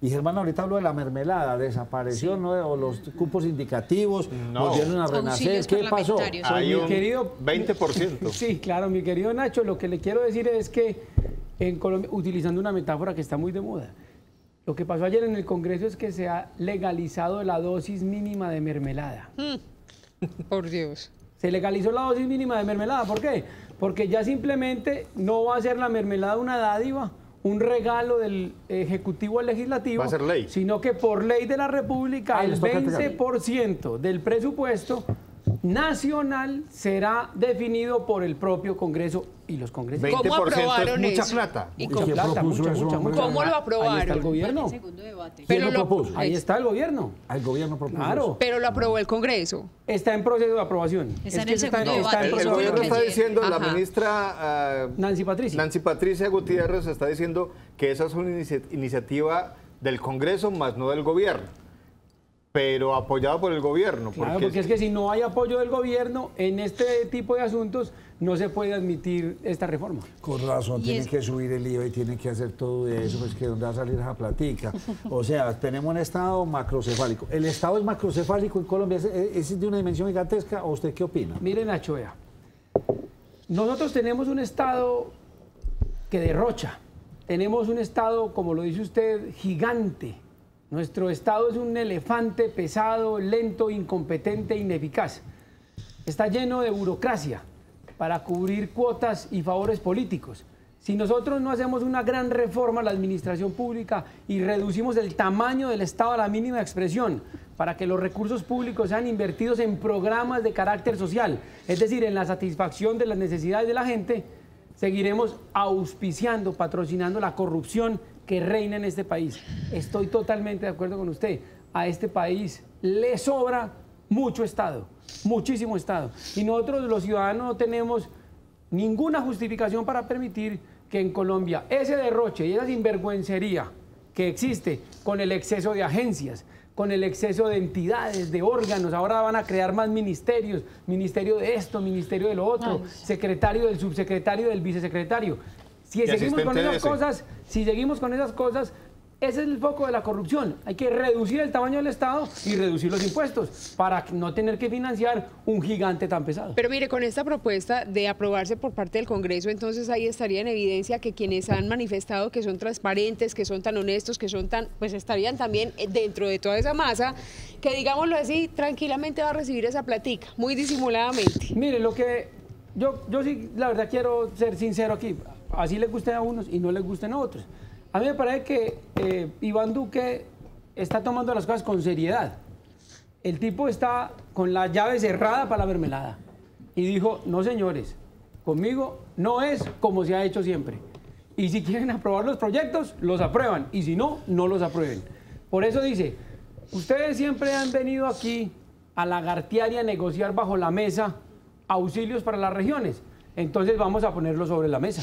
Speaker 1: Y Germán ahorita habló de la mermelada, desapareció, ¿no? O los cupos indicativos, volvieron a renacer. ¿Qué pasó?
Speaker 3: Hay un
Speaker 12: querido,
Speaker 3: 20%.
Speaker 12: Sí, claro, mi querido Nacho, lo que le quiero decir es que en Colombia, utilizando una metáfora que está muy de moda, lo que pasó ayer en el Congreso es que se ha legalizado la dosis mínima de mermelada.
Speaker 7: Por Dios.
Speaker 12: Se legalizó la dosis mínima de mermelada. ¿Por qué? Porque ya simplemente no va a ser la mermelada una dádiva, un regalo del Ejecutivo al Legislativo,
Speaker 3: va a ser ley,
Speaker 12: sino que por ley de la República el 20% del presupuesto nacional será definido por el propio Congreso y los congresistas.
Speaker 3: 20% es mucha plata.
Speaker 7: ¿Y
Speaker 12: mucha plata, mucha.
Speaker 7: ¿Cómo lo aprobaron?
Speaker 12: Ahí está el gobierno.
Speaker 1: ¿Quién lo propuso?
Speaker 12: Ahí está el gobierno.
Speaker 1: El gobierno propuso.
Speaker 12: Claro.
Speaker 7: Pero lo aprobó el Congreso.
Speaker 12: Está en proceso de aprobación.
Speaker 5: Está en el segundo debate.
Speaker 3: El gobierno está diciendo, la ministra
Speaker 12: Nancy
Speaker 3: Patricia Gutiérrez está diciendo que esa es una iniciativa del Congreso, más no del gobierno, pero apoyado por el gobierno.
Speaker 12: Claro, porque es que si no hay apoyo del gobierno en este tipo de asuntos, no se puede admitir esta reforma.
Speaker 1: Con razón, tienen que subir el IVA y tienen que hacer todo eso, pues que dónde va a salir esa platica. O sea, tenemos un Estado macrocefálico. ¿El Estado es macrocefálico en Colombia? ¿Es de una dimensión gigantesca o usted qué opina?
Speaker 12: Mire, Nacho, vea. Nosotros tenemos un Estado que derrocha. Tenemos un Estado, como lo dice usted, gigante. Nuestro Estado es un elefante pesado, lento, incompetente, ineficaz. Está lleno de burocracia para cubrir cuotas y favores políticos. Si nosotros no hacemos una gran reforma a la administración pública y reducimos el tamaño del Estado a la mínima expresión para que los recursos públicos sean invertidos en programas de carácter social, es decir, en la satisfacción de las necesidades de la gente, seguiremos auspiciando, patrocinando la corrupción que reina en este país. Estoy totalmente de acuerdo con usted. A este país le sobra mucho Estado, muchísimo Estado. Y nosotros los ciudadanos no tenemos ninguna justificación para permitir que en Colombia ese derroche y esa sinvergüencería que existe con el exceso de agencias, con el exceso de entidades, de órganos, ahora van a crear más ministerios, ministerio de esto, ministerio de lo otro, secretario del subsecretario, del vicesecretario. Si seguimos con esas cosas, ese es el foco de la corrupción. Hay que reducir el tamaño del Estado y reducir los impuestos para no tener que financiar un gigante tan pesado.
Speaker 7: Pero mire, con esta propuesta de aprobarse por parte del Congreso, entonces ahí estaría en evidencia que quienes han manifestado que son transparentes, que son tan honestos, que son tan, pues estarían también dentro de toda esa masa, que digámoslo así, tranquilamente va a recibir esa platica, muy disimuladamente.
Speaker 12: Mire, lo que yo sí, la verdad, quiero ser sincero aquí. Así les guste a unos y no les gusten a otros. A mí me parece que Iván Duque está tomando las cosas con seriedad. El tipo está con la llave cerrada para la mermelada. Y dijo, no señores, conmigo no es como se ha hecho siempre. Y si quieren aprobar los proyectos, los aprueban. Y si no, no los aprueben. Por eso dice, ustedes siempre han venido aquí a lagartear y a negociar bajo la mesa auxilios para las regiones. Entonces vamos a ponerlos sobre la mesa.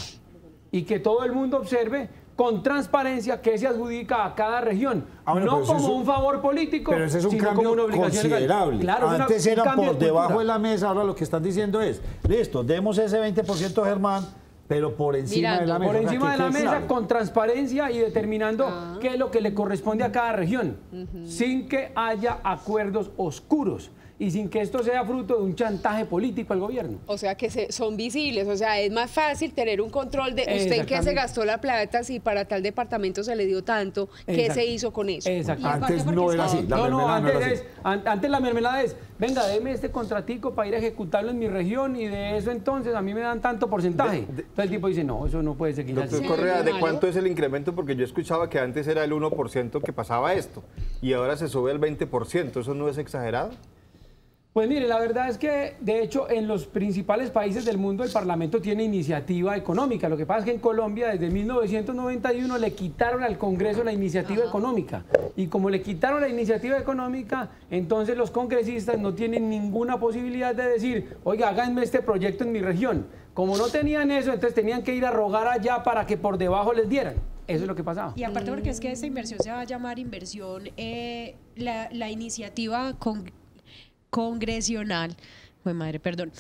Speaker 12: Y que todo el mundo observe con transparencia qué se adjudica a cada región, no como un favor político,
Speaker 1: pero ese es un
Speaker 12: sino
Speaker 1: cambio
Speaker 12: como una obligación
Speaker 1: considerable.
Speaker 12: Claro,
Speaker 1: antes eran por debajo de la mesa, ahora lo que están diciendo es, listo, demos ese 20% Germán, pero por encima de la mesa.
Speaker 12: Por encima de la mesa, con transparencia y determinando qué es lo que le corresponde a cada región, sin que haya acuerdos oscuros. Y sin que esto sea fruto de un chantaje político al gobierno.
Speaker 7: O sea, que son visibles, o sea, es más fácil tener un control de usted en qué se gastó la plata, si para tal departamento se le dio tanto, qué se hizo con eso.
Speaker 1: Antes no era así,
Speaker 12: antes la mermelada es, venga, deme este contratico para ir a ejecutarlo en mi región y de eso entonces a mí me dan tanto porcentaje. Entonces el tipo dice, no, eso no puede seguir así.
Speaker 3: Doctor Correa, ¿de cuánto es el incremento? Porque yo escuchaba que antes era el 1% que pasaba esto y ahora se sube al 20%, ¿eso no es exagerado?
Speaker 12: Pues mire, la verdad es que, de hecho, en los principales países del mundo el Parlamento tiene iniciativa económica. Lo que pasa es que en Colombia, desde 1991, le quitaron al Congreso la iniciativa económica. Y como le quitaron la iniciativa económica, entonces los congresistas no tienen ninguna posibilidad de decir, oiga, háganme este proyecto en mi región. Como no tenían eso, entonces tenían que ir a rogar allá para que por debajo les dieran. Eso es lo que pasaba.
Speaker 5: Y aparte porque es que esta inversión se va a llamar inversión, la iniciativa congresional, madre, perdón.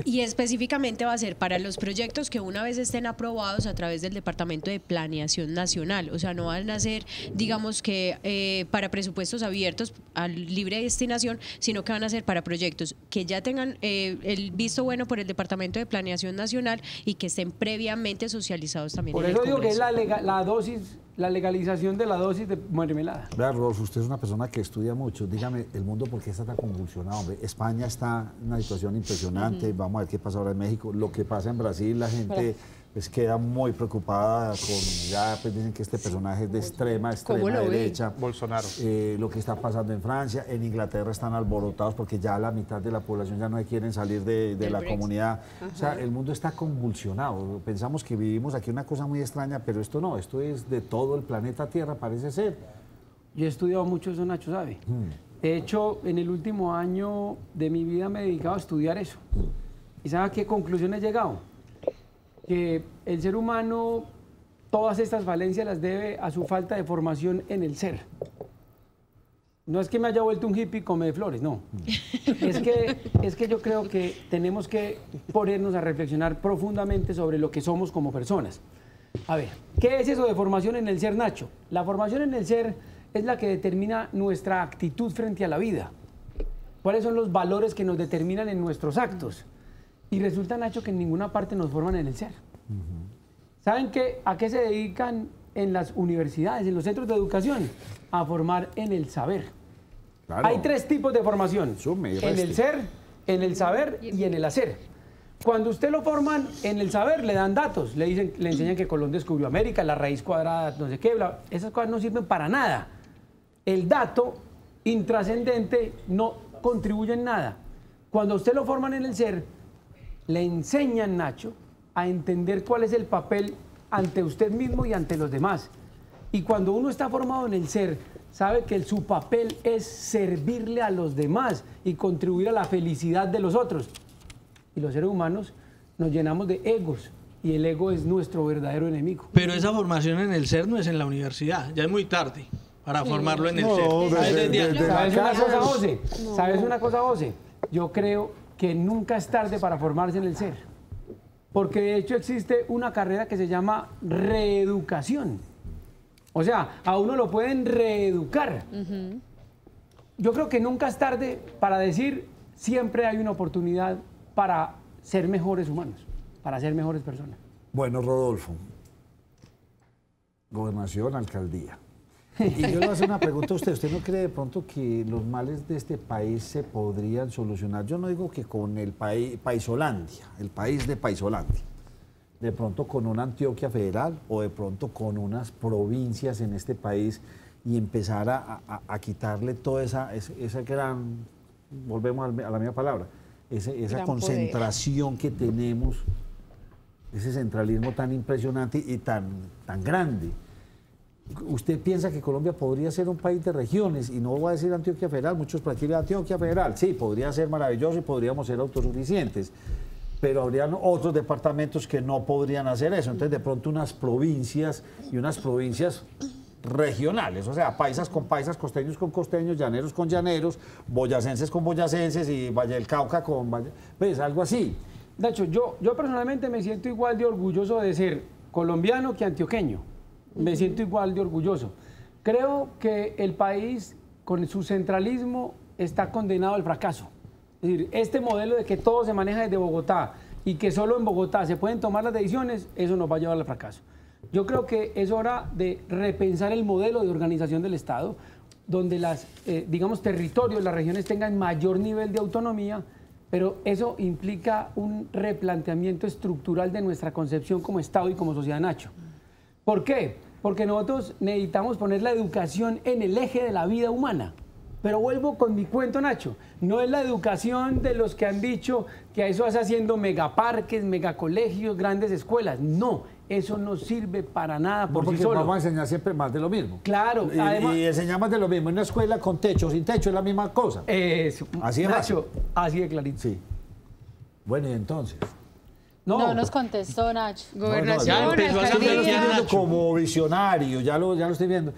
Speaker 5: Y específicamente va a ser para los proyectos que una vez estén aprobados a través del Departamento de Planeación Nacional. O sea, no van a ser, digamos que para presupuestos abiertos a libre destinación, sino que van a ser para proyectos que ya tengan el visto bueno por el Departamento de Planeación Nacional y que estén previamente socializados también.
Speaker 12: Por eso digo que es la legalización de la dosis de mermelada.
Speaker 1: Vea, Rodolfo, usted es una persona que estudia mucho. Dígame, el mundo, ¿por qué está tan convulsionado? Hombre? España está en una situación impresionante. Vamos a ver qué pasa ahora en México. Lo que pasa en Brasil, la gente pues queda muy preocupada con, ya pues dicen que este personaje es de extrema derecha.
Speaker 3: Bolsonaro.
Speaker 1: Lo que está pasando en Francia, en Inglaterra están alborotados porque ya la mitad de la población ya no quieren salir de la comunidad. O sea, el mundo está convulsionado. Pensamos que vivimos aquí una cosa muy extraña, pero esto no, esto es de todo el planeta Tierra, parece ser.
Speaker 12: Yo he estudiado mucho eso, Nacho sabe. De hecho, en el último año de mi vida me he dedicado a estudiar eso. ¿Y sabe a qué conclusión he llegado? Que el ser humano todas estas falencias las debe a su falta de formación en el ser. No es que me haya vuelto un hippie come de flores, no. Es que yo creo que tenemos que ponernos a reflexionar profundamente sobre lo que somos como personas. A ver, ¿qué es eso de formación en el ser, Nacho? La formación en el ser es la que determina nuestra actitud frente a la vida. ¿Cuáles son los valores que nos determinan en nuestros actos? Y resulta, Nacho, que en ninguna parte nos forman en el ser. ¿Saben a qué se dedican en las universidades, en los centros de educación? A formar en el saber. Claro. Hay 3 tipos de formación. En el ser, en el saber y en el hacer. Cuando usted lo forman en el saber, le dan datos. Le enseñan que Colón descubrió América, la raíz cuadrada, no sé qué, bla. Esas cosas no sirven para nada. El dato intrascendente no contribuye en nada. Cuando usted lo forman en el ser, le enseñan, Nacho, a entender cuál es el papel ante usted mismo y ante los demás. Y cuando uno está formado en el ser, sabe que su papel es servirle a los demás y contribuir a la felicidad de los otros. Y los seres humanos nos llenamos de egos y el ego es nuestro verdadero enemigo.
Speaker 2: Pero esa formación en el ser no es en la universidad, ya es muy tarde para formarlo en el ser.
Speaker 12: ¿Sabes una cosa, José? Yo creo que nunca es tarde para formarse en el ser. Porque de hecho existe una carrera que se llama reeducación. O sea, a uno lo pueden reeducar. Yo creo que nunca es tarde para decir, siempre hay una oportunidad para ser mejores humanos, para ser mejores personas.
Speaker 1: Bueno, Rodolfo, gobernación, alcaldía. Y yo le voy a hacer una pregunta a usted. ¿Usted no cree de pronto que los males de este país se podrían solucionar? Yo no digo que con el Paisolandia, el país de Paisolandia, de pronto con una Antioquia federal o de pronto con unas provincias en este país y empezar a quitarle toda esa gran, volvemos a la misma palabra, esa concentración que tenemos, ese centralismo tan impresionante y tan grande. ¿Usted piensa que Colombia podría ser un país de regiones? Y no voy a decir Antioquia Federal, muchos practican Antioquia Federal. Sí, podría ser maravilloso y podríamos ser autosuficientes, pero habrían otros departamentos que no podrían hacer eso. Entonces, de pronto, unas provincias y unas provincias regionales, o sea, paisas con paisas, costeños con costeños, llaneros con llaneros, boyacenses con boyacenses y Valle del Cauca con Valle... Pues algo así.
Speaker 12: De hecho, yo personalmente me siento igual de orgulloso de ser colombiano que antioqueño. Me siento igual de orgulloso. Creo que el país, con su centralismo, está condenado al fracaso. Es decir, este modelo de que todo se maneja desde Bogotá y que solo en Bogotá se pueden tomar las decisiones, eso nos va a llevar al fracaso. Yo creo que es hora de repensar el modelo de organización del Estado, donde las, digamos, territorios, las regiones tengan mayor nivel de autonomía, pero eso implica un replanteamiento estructural de nuestra concepción como Estado y como sociedad, Nacho. ¿Por qué? Porque nosotros necesitamos poner la educación en el eje de la vida humana. Pero vuelvo con mi cuento, Nacho. No es la educación de los que han dicho que a eso vas haciendo megaparques, megacolegios, grandes escuelas. No, eso no sirve para nada por sí solo.
Speaker 1: Vamos a enseñar siempre más de lo mismo.
Speaker 12: Claro.
Speaker 1: Además, y enseñar más de lo mismo. En una escuela con techo, sin techo, es la misma cosa.
Speaker 12: Eso.
Speaker 1: Así es,
Speaker 12: Nacho, así de clarito.
Speaker 1: Sí. Bueno, y entonces...
Speaker 4: No nos contestó, Nacho.
Speaker 7: Gobernación,
Speaker 1: alcaldía. Como visionario, ya lo estoy viendo.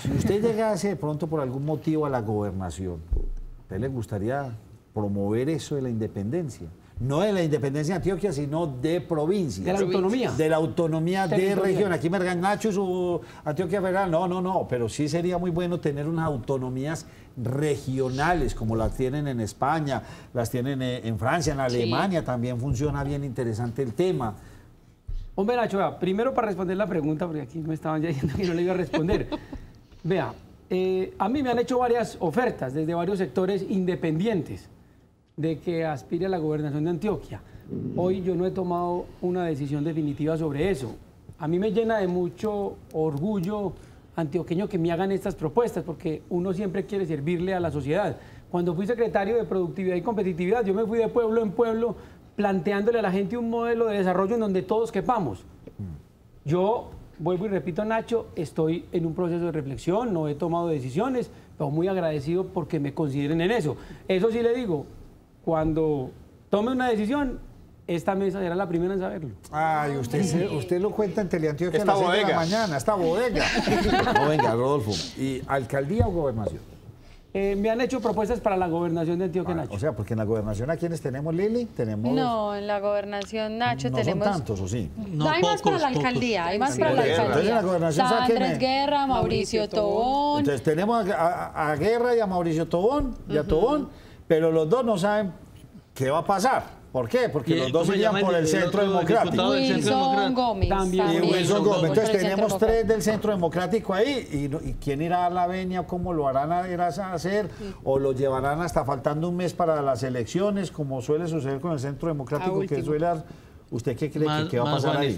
Speaker 1: Si usted llegase de pronto por algún motivo a la gobernación, ¿a usted le gustaría promover eso de la independencia? No de la independencia de Antioquia, sino de provincia.
Speaker 12: De la autonomía.
Speaker 1: De la autonomía de región. Aquí me regalan Nacho y su Antioquia Federal. No. Pero sí sería muy bueno tener unas autonomías regionales, como las tienen en España, las tienen en Francia, en Alemania. También funciona bien interesante el tema.
Speaker 12: Hombre, Nacho, vea, primero para responder la pregunta, porque aquí me estaban ya diciendo que no le iba a responder. Vea, a mí me han hecho varias ofertas desde varios sectores independientes de que aspire a la gobernación de Antioquia. Hoy yo no he tomado una decisión definitiva sobre eso. A mí me llena de mucho orgullo antioqueño que me hagan estas propuestas, porque uno siempre quiere servirle a la sociedad. Cuando fui secretario de Productividad y Competitividad, yo me fui de pueblo en pueblo planteándole a la gente un modelo de desarrollo en donde todos quepamos. Yo, vuelvo y repito, Nacho, estoy en un proceso de reflexión, no he tomado decisiones, pero muy agradecido porque me consideren en eso. Eso sí le digo, cuando tome una decisión, esta mesa será la primera en saberlo.
Speaker 1: Ay, usted lo cuenta en Teleantioquia a las 6 de la mañana, esta bodega. No, venga, Rodolfo. ¿Y alcaldía o gobernación?
Speaker 12: Me han hecho propuestas para la gobernación de Antioquia, Nacho.
Speaker 1: O sea, porque en la gobernación, ¿a quiénes tenemos, Lili? Tenemos...
Speaker 4: No, en la gobernación, Nacho,
Speaker 1: no
Speaker 4: tenemos...
Speaker 1: son tantos, ¿o sí?
Speaker 4: No, hay más para la alcaldía, hay más para la alcaldía.
Speaker 1: Entonces, en la gobernación,
Speaker 4: Andrés Guerra, Mauricio Tobón.
Speaker 1: Entonces, tenemos a Guerra y a Mauricio Tobón, pero los dos no saben qué va a pasar. ¿Por qué? Porque los dos irían por el Centro Democrático.
Speaker 4: Wilson Gómez.
Speaker 1: Y Wilson Gómez. Entonces tenemos 3 del Centro Democrático ahí. ¿Y quién irá a la venia? ¿Cómo lo harán a hacer? ¿O lo llevarán hasta faltando un mes para las elecciones, como suele suceder con el Centro Democrático? Que suele dar, ¿usted qué cree que va a pasar ahí?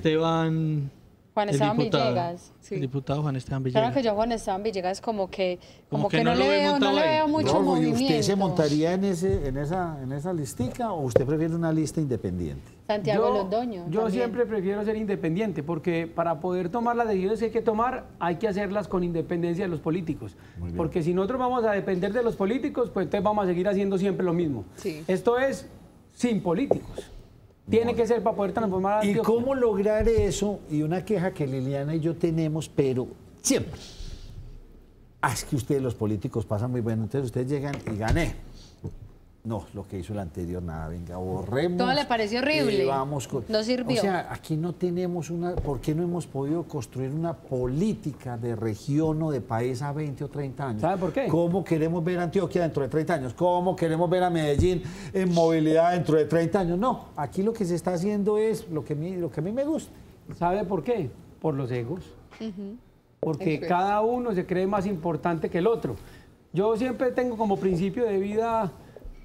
Speaker 4: Juan Esteban Villegas.
Speaker 2: Sí. El diputado Juan Esteban Villegas.
Speaker 4: Claro que yo Juan Esteban Villegas como que no le veo mucho movimiento.
Speaker 1: ¿Y usted se montaría en esa listica o usted prefiere una lista independiente?
Speaker 4: Santiago Londoño.
Speaker 12: Yo siempre prefiero ser independiente porque para poder tomar las decisiones que hay que tomar hay que hacerlas con independencia de los políticos. Porque si nosotros vamos a depender de los políticos, pues entonces vamos a seguir haciendo siempre lo mismo. Sí. Esto es sin políticos. Tiene que ser para poder transformar a Antioquia.
Speaker 1: ¿Y cómo lograr eso? Y una queja que Liliana y yo tenemos, pero siempre. Es que ustedes los políticos pasan muy bueno, entonces ustedes llegan y gané. No, lo que hizo el anterior, nada, venga, borremos.
Speaker 4: Todo le pareció horrible. No sirvió.
Speaker 1: O sea, aquí no tenemos ¿por qué no hemos podido construir una política de región o de país a 20 o 30 años?
Speaker 12: ¿Sabe por qué?
Speaker 1: ¿Cómo queremos ver a Antioquia dentro de 30 años? ¿Cómo queremos ver a Medellín en movilidad dentro de 30 años? No, aquí lo que se está haciendo es lo que a mí me gusta.
Speaker 12: ¿Sabe por qué? Por los egos. Porque cada uno se cree más importante que el otro. Yo siempre tengo como principio de vida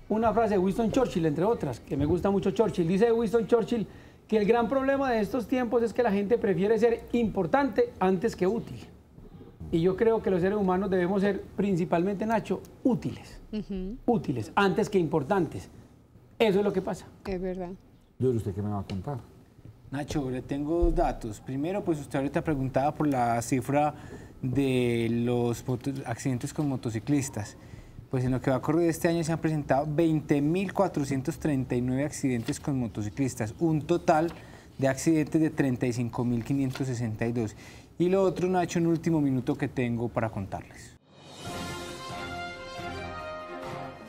Speaker 12: una frase de Winston Churchill, entre otras, que me gusta mucho Churchill. Dice Winston Churchill que el gran problema de estos tiempos es que la gente prefiere ser importante antes que útil. Y yo creo que los seres humanos debemos ser principalmente, Nacho, útiles. Útiles, antes que importantes. Eso es lo que pasa.
Speaker 7: Es verdad.
Speaker 1: ¿Usted qué me va a contar?
Speaker 6: Nacho, le tengo 2 datos. Primero, pues usted ahorita preguntaba por la cifra de los accidentes con motociclistas. Pues en lo que va a ocurrir este año se han presentado 20.439 accidentes con motociclistas, un total de accidentes de 35.562. Y lo otro, Nacho, en último minuto que tengo para contarles.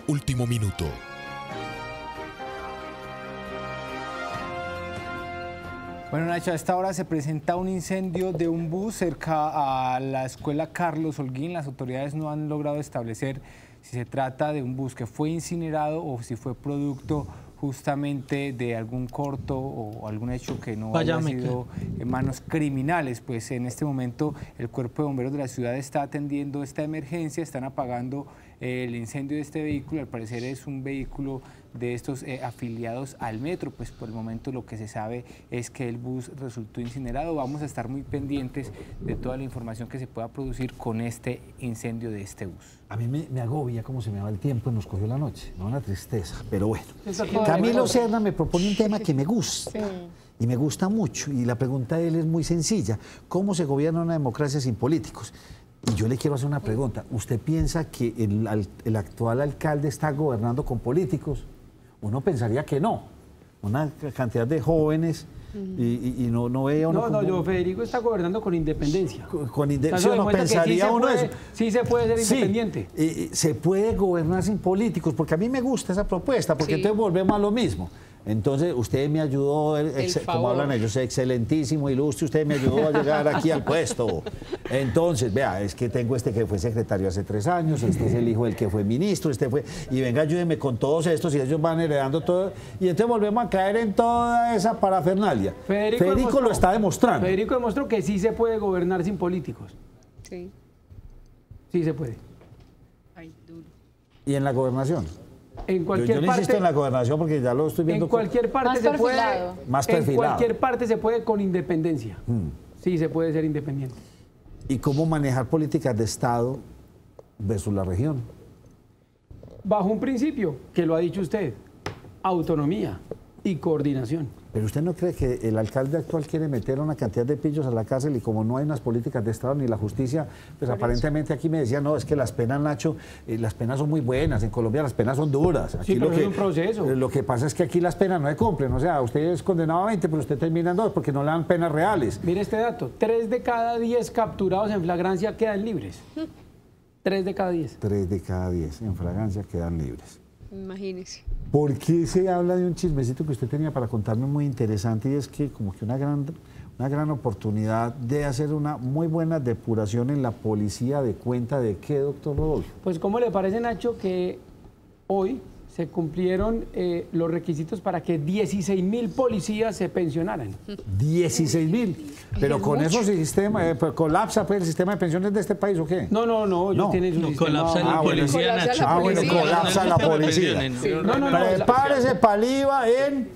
Speaker 11: Último minuto.
Speaker 6: Bueno, Nacho, a esta hora se presenta un incendio de un bus cerca a la escuela Carlos Holguín. Las autoridades no han logrado establecer si se trata de un bus que fue incinerado o si fue producto justamente de algún corto o algún hecho que no haya sido en manos criminales. Pues en este momento el Cuerpo de Bomberos de la ciudad está atendiendo esta emergencia, están apagando el incendio de este vehículo. Al parecer es un vehículo de estos afiliados al metro. Pues por el momento lo que se sabe es que el bus resultó incinerado. Vamos a estar muy pendientes de toda la información que se pueda producir con este incendio de este bus.
Speaker 1: A mí me agobia cómo se me va el tiempo y nos cogió la noche, ¿no? Una tristeza, pero bueno. Camilo Serna me propone un tema que me gusta. Sí. Y me gusta mucho. Y la pregunta de él es muy sencilla. ¿Cómo se gobierna una democracia sin políticos? Y yo le quiero hacer una pregunta. ¿Usted piensa que el actual alcalde está gobernando con políticos? Uno pensaría que no. una cantidad de jóvenes y no veía uno
Speaker 12: No, Federico está gobernando con independencia.
Speaker 1: Con independencia, no pensaría uno eso.
Speaker 12: Sí se puede ser independiente.
Speaker 1: Y se puede gobernar sin políticos, porque a mí me gusta esa propuesta, porque entonces volvemos a lo mismo. Entonces, usted me ayudó, como hablan ellos, excelentísimo, ilustre, usted me ayudó a llegar aquí al puesto. Entonces, vea, es que tengo este que fue secretario hace 3 años, este es el hijo del que fue ministro, este fue, y venga, ayúdeme con todos estos, y ellos van heredando todo, y entonces volvemos a caer en toda esa parafernalia. Federico lo está demostrando.
Speaker 12: Federico demostró que sí se puede gobernar sin políticos.
Speaker 7: Sí.
Speaker 12: Sí se puede.
Speaker 7: Ay, duro.
Speaker 1: ¿Y en la gobernación?
Speaker 12: En cualquier
Speaker 1: yo
Speaker 12: parte,
Speaker 1: insisto en la gobernación porque ya lo estoy viendo.
Speaker 12: En cualquier parte
Speaker 4: más
Speaker 12: se
Speaker 4: perfilado.
Speaker 12: puede.
Speaker 1: Más perfilado.
Speaker 12: En cualquier parte se puede con independencia. Sí, se puede ser independiente.
Speaker 1: ¿Y cómo manejar políticas de Estado versus la región?
Speaker 12: Bajo un principio, que lo ha dicho usted, autonomía y coordinación.
Speaker 1: Pero usted no cree que el alcalde actual quiere meter una cantidad de pillos a la cárcel y como no hay unas políticas de Estado ni la justicia, pues aparentemente aquí me decía, no, es que las penas, Nacho, las penas son muy buenas, en Colombia las penas son duras. Aquí
Speaker 12: sí, pero es un proceso.
Speaker 1: Lo que pasa es que aquí las penas no se cumplen, o sea, usted es condenado a 20, pero usted termina en 2 porque no le dan penas reales.
Speaker 12: Mire este dato, 3 de cada 10 capturados en flagrancia quedan libres. 3 de cada 10.
Speaker 1: 3 de cada 10 en flagrancia quedan libres.
Speaker 7: Imagínese.
Speaker 1: ¿Por qué se habla de un chismecito que usted tenía para contarme muy interesante y es que como que una gran oportunidad de hacer una muy buena depuración en la policía de cuenta de qué, doctor Rodolfo?
Speaker 12: Pues ¿cómo le parece, Nacho, que hoy se cumplieron los requisitos para que 16.000 policías se pensionaran?
Speaker 1: 16.000. Pero con esos sistemas, ¿colapsa pues, el sistema de pensiones de este país o qué?
Speaker 12: No, ellos tienen su sistema.
Speaker 2: Colapsa la policía, Nacho.
Speaker 1: Colapsa la policía. Prepárese para el IVA en...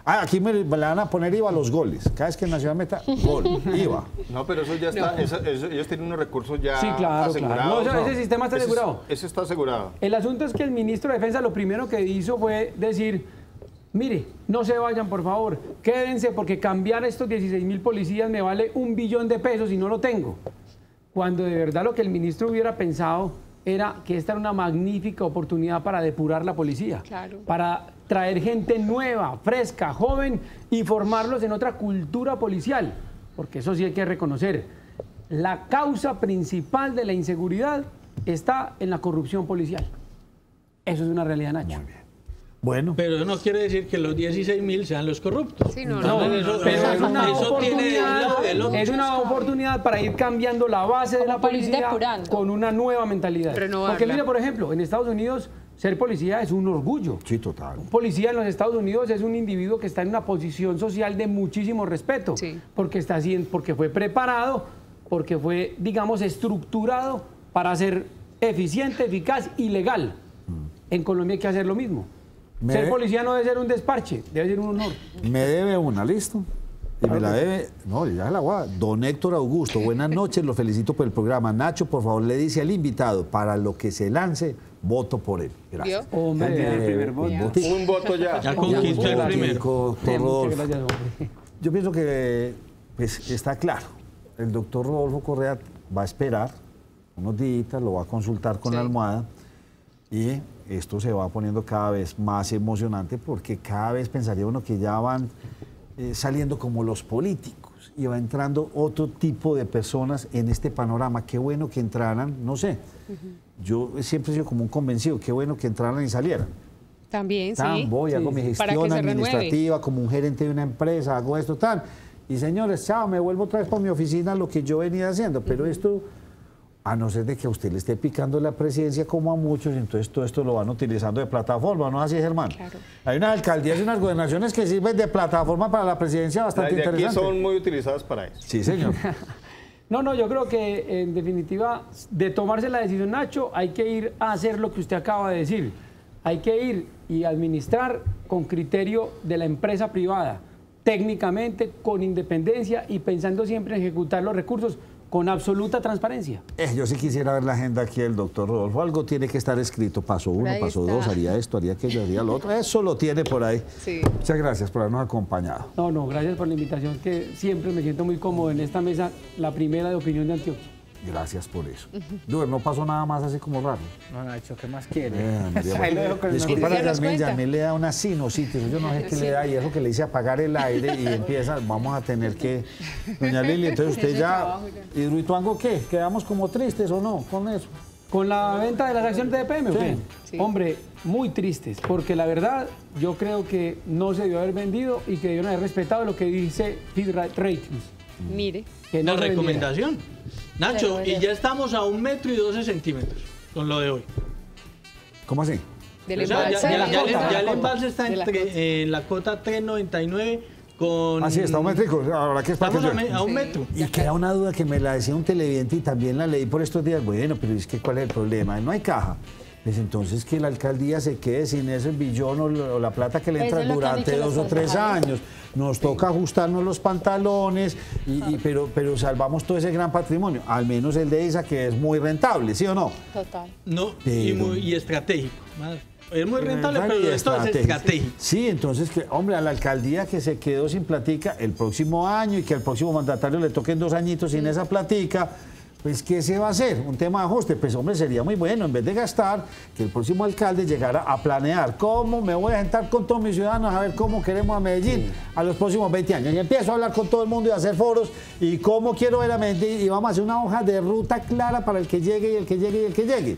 Speaker 1: aquí me le van a poner IVA a los goles. Cada vez que en la ciudad meta gol, IVA.
Speaker 3: No, pero eso ya está, ellos tienen unos recursos ya asegurados.
Speaker 12: Claro. No, ese sistema está asegurado.
Speaker 3: Eso está asegurado.
Speaker 12: El asunto es que el ministro de Defensa lo primero que hizo fue decir, mire, no se vayan por favor, quédense porque cambiar estos 16.000 policías me vale $1 billón y no lo tengo. Cuando de verdad lo que el ministro hubiera pensado era que esta era una magnífica oportunidad para depurar la policía, para traer gente nueva, fresca, joven y formarlos en otra cultura policial, porque eso sí hay que reconocer. La causa principal de la inseguridad está en la corrupción policial. Eso es una realidad, Nacho.
Speaker 1: Muy bien. Bueno.
Speaker 2: Pero eso no quiere decir que los 16.000 sean los corruptos.
Speaker 7: Sí, no.
Speaker 12: Es una oportunidad para ir cambiando la base de la policía con una nueva mentalidad. Porque mire, por ejemplo, en Estados Unidos ser policía es un orgullo.
Speaker 1: Sí, total.
Speaker 12: Un policía en los Estados Unidos es un individuo que está en una posición social de muchísimo respeto. Porque fue preparado, porque fue, digamos, estructurado para ser eficiente, eficaz y legal. En Colombia hay que hacer lo mismo. Ser policía no debe ser un desparche, debe ser un honor.
Speaker 1: Me debe una, ¿listo? Y me la debe, no, ya la voy a... Don Héctor Augusto, buenas noches, lo felicito por el programa. Nacho, por favor, le dice al invitado, para lo que se lance, voto por él. Gracias.
Speaker 12: Hombre,
Speaker 3: un voto ya.
Speaker 2: Ya conquistó el primero.
Speaker 1: Yo pienso que pues, está claro. El doctor Rodolfo Correa va a esperar unos días, lo va a consultar con la almohada y esto se va poniendo cada vez más emocionante porque cada vez pensaría uno que ya van saliendo como los políticos y va entrando otro tipo de personas en este panorama. Qué bueno que entraran, no sé, yo siempre he sido como un convencido, qué bueno que entraran y salieran.
Speaker 7: También,
Speaker 1: voy, hago mi gestión administrativa como un gerente de una empresa, hago esto, tal. Y señores, chao, me vuelvo otra vez por mi oficina lo que yo venía haciendo, pero esto... A no ser de que a usted le esté picando la presidencia como a muchos, entonces todo esto lo van utilizando de plataforma, ¿no? Así es, hermano. Claro. Hay unas alcaldías y unas gobernaciones que sirven de plataforma para la presidencia bastante interesante.
Speaker 3: Aquí son muy utilizadas para eso.
Speaker 1: Sí, señor.
Speaker 12: No, yo creo que en definitiva, de tomarse la decisión, Nacho, hay que ir a hacer lo que usted acaba de decir. Hay que ir y administrar con criterio de la empresa privada, técnicamente, con independencia y pensando siempre en ejecutar los recursos con absoluta transparencia.
Speaker 1: Yo sí quisiera ver la agenda aquí del doctor Rodolfo. Algo tiene que estar escrito. Paso 1, paso 2, haría esto, haría aquello, haría lo otro. Eso lo tiene por ahí. Sí. Muchas gracias por habernos acompañado.
Speaker 12: No, gracias por la invitación, que siempre me siento muy cómodo en esta mesa, la primera de Opinión de Antioquia.
Speaker 1: Gracias por eso. No pasó nada más así como raro.
Speaker 6: No, Nacho, ¿qué más quiere?
Speaker 1: Disculpa, Yasmín le da una sinusitis, yo no sé qué le da, y eso que le dice apagar el aire y empieza, vamos a tener que... Doña Lili, entonces usted ya... ¿Y Hidroituango qué? ¿Quedamos como tristes o no con eso?
Speaker 12: ¿Con la venta de las acciones de EPM?
Speaker 1: Sí.
Speaker 12: Sí. Hombre, muy tristes, porque la verdad yo creo que no se debió haber vendido y que debieron haber respetado lo que dice Fitch Ratings.
Speaker 7: Mire.
Speaker 12: Que no
Speaker 2: la recomendación. Nacho, y ya estamos a 1,12 metros con lo de hoy.
Speaker 1: ¿Cómo así?
Speaker 2: O sea, ya el embalse está en la cota 3.99 con...
Speaker 1: Así está, 1 métrico. Ahora que es para
Speaker 2: estamos a 1 metro.
Speaker 1: Y queda una duda que me la decía un televidente y también la leí por estos días. Bueno, pero es que ¿cuál es el problema? No hay caja. Pues entonces que la alcaldía se quede sin ese billón o la plata que le entra durante 2 o 3 años. Nos toca ajustarnos los pantalones, pero salvamos todo ese gran patrimonio. Al menos el de ISA, que es muy rentable, ¿sí o no?
Speaker 4: Total.
Speaker 2: No, y estratégico. Es muy rentable, pero esto es estratégico.
Speaker 1: Sí, entonces, hombre, a la alcaldía que se quedó sin platica el próximo año y que al próximo mandatario le toquen 2 añitos sin esa platica, pues, ¿qué se va a hacer? Un tema de ajuste. Pues, hombre, sería muy bueno, en vez de gastar, que el próximo alcalde llegara a planear cómo me voy a sentar con todos mis ciudadanos a ver cómo queremos a Medellín a los próximos 20 años. Y empiezo a hablar con todo el mundo y a hacer foros y cómo quiero ver a Medellín y vamos a hacer una hoja de ruta clara para el que llegue y el que llegue y el que llegue.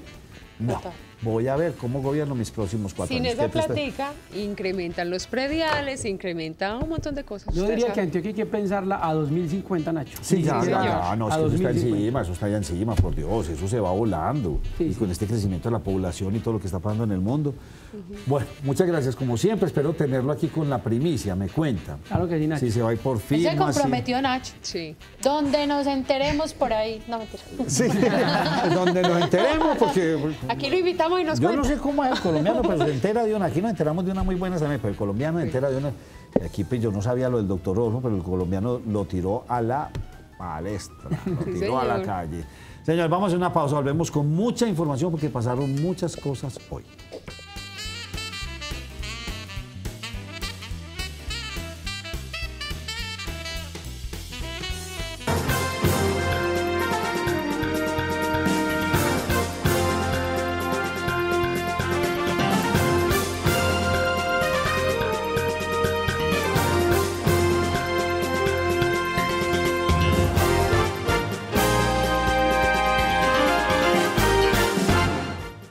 Speaker 1: No. Voy a ver cómo gobierno mis próximos 4 años.
Speaker 7: Sin esa platica, incrementan los prediales, incrementa un montón de cosas.
Speaker 12: Yo diría que Antioquia hay que pensarla a 2050, Nacho.
Speaker 1: Sí, ya, no, es que eso está encima, eso está allá encima, por Dios, eso se va volando. Y con este crecimiento de la población y todo lo que está pasando en el mundo. Bueno, muchas gracias, como siempre, espero tenerlo aquí con la primicia, me cuenta.
Speaker 12: Claro que sí, Nacho.
Speaker 1: Si se va a ir por firma.
Speaker 4: Se comprometió Nacho.
Speaker 7: Sí.
Speaker 4: Donde nos enteremos por ahí. No, mentira.
Speaker 1: Sí, donde nos enteremos, porque...
Speaker 7: Aquí lo invitamos y nos
Speaker 1: Yo
Speaker 7: cuenta.
Speaker 1: no sé cómo es el colombiano, pero se entera de una. Aquí nos enteramos de una muy buena también, pero el colombiano se entera de una. Aquí pues, yo no sabía lo del doctor Rolfo, pero el colombiano lo tiró a la palestra, lo tiró a la calle. Señor, vamos a una pausa, volvemos con mucha información porque pasaron muchas cosas hoy.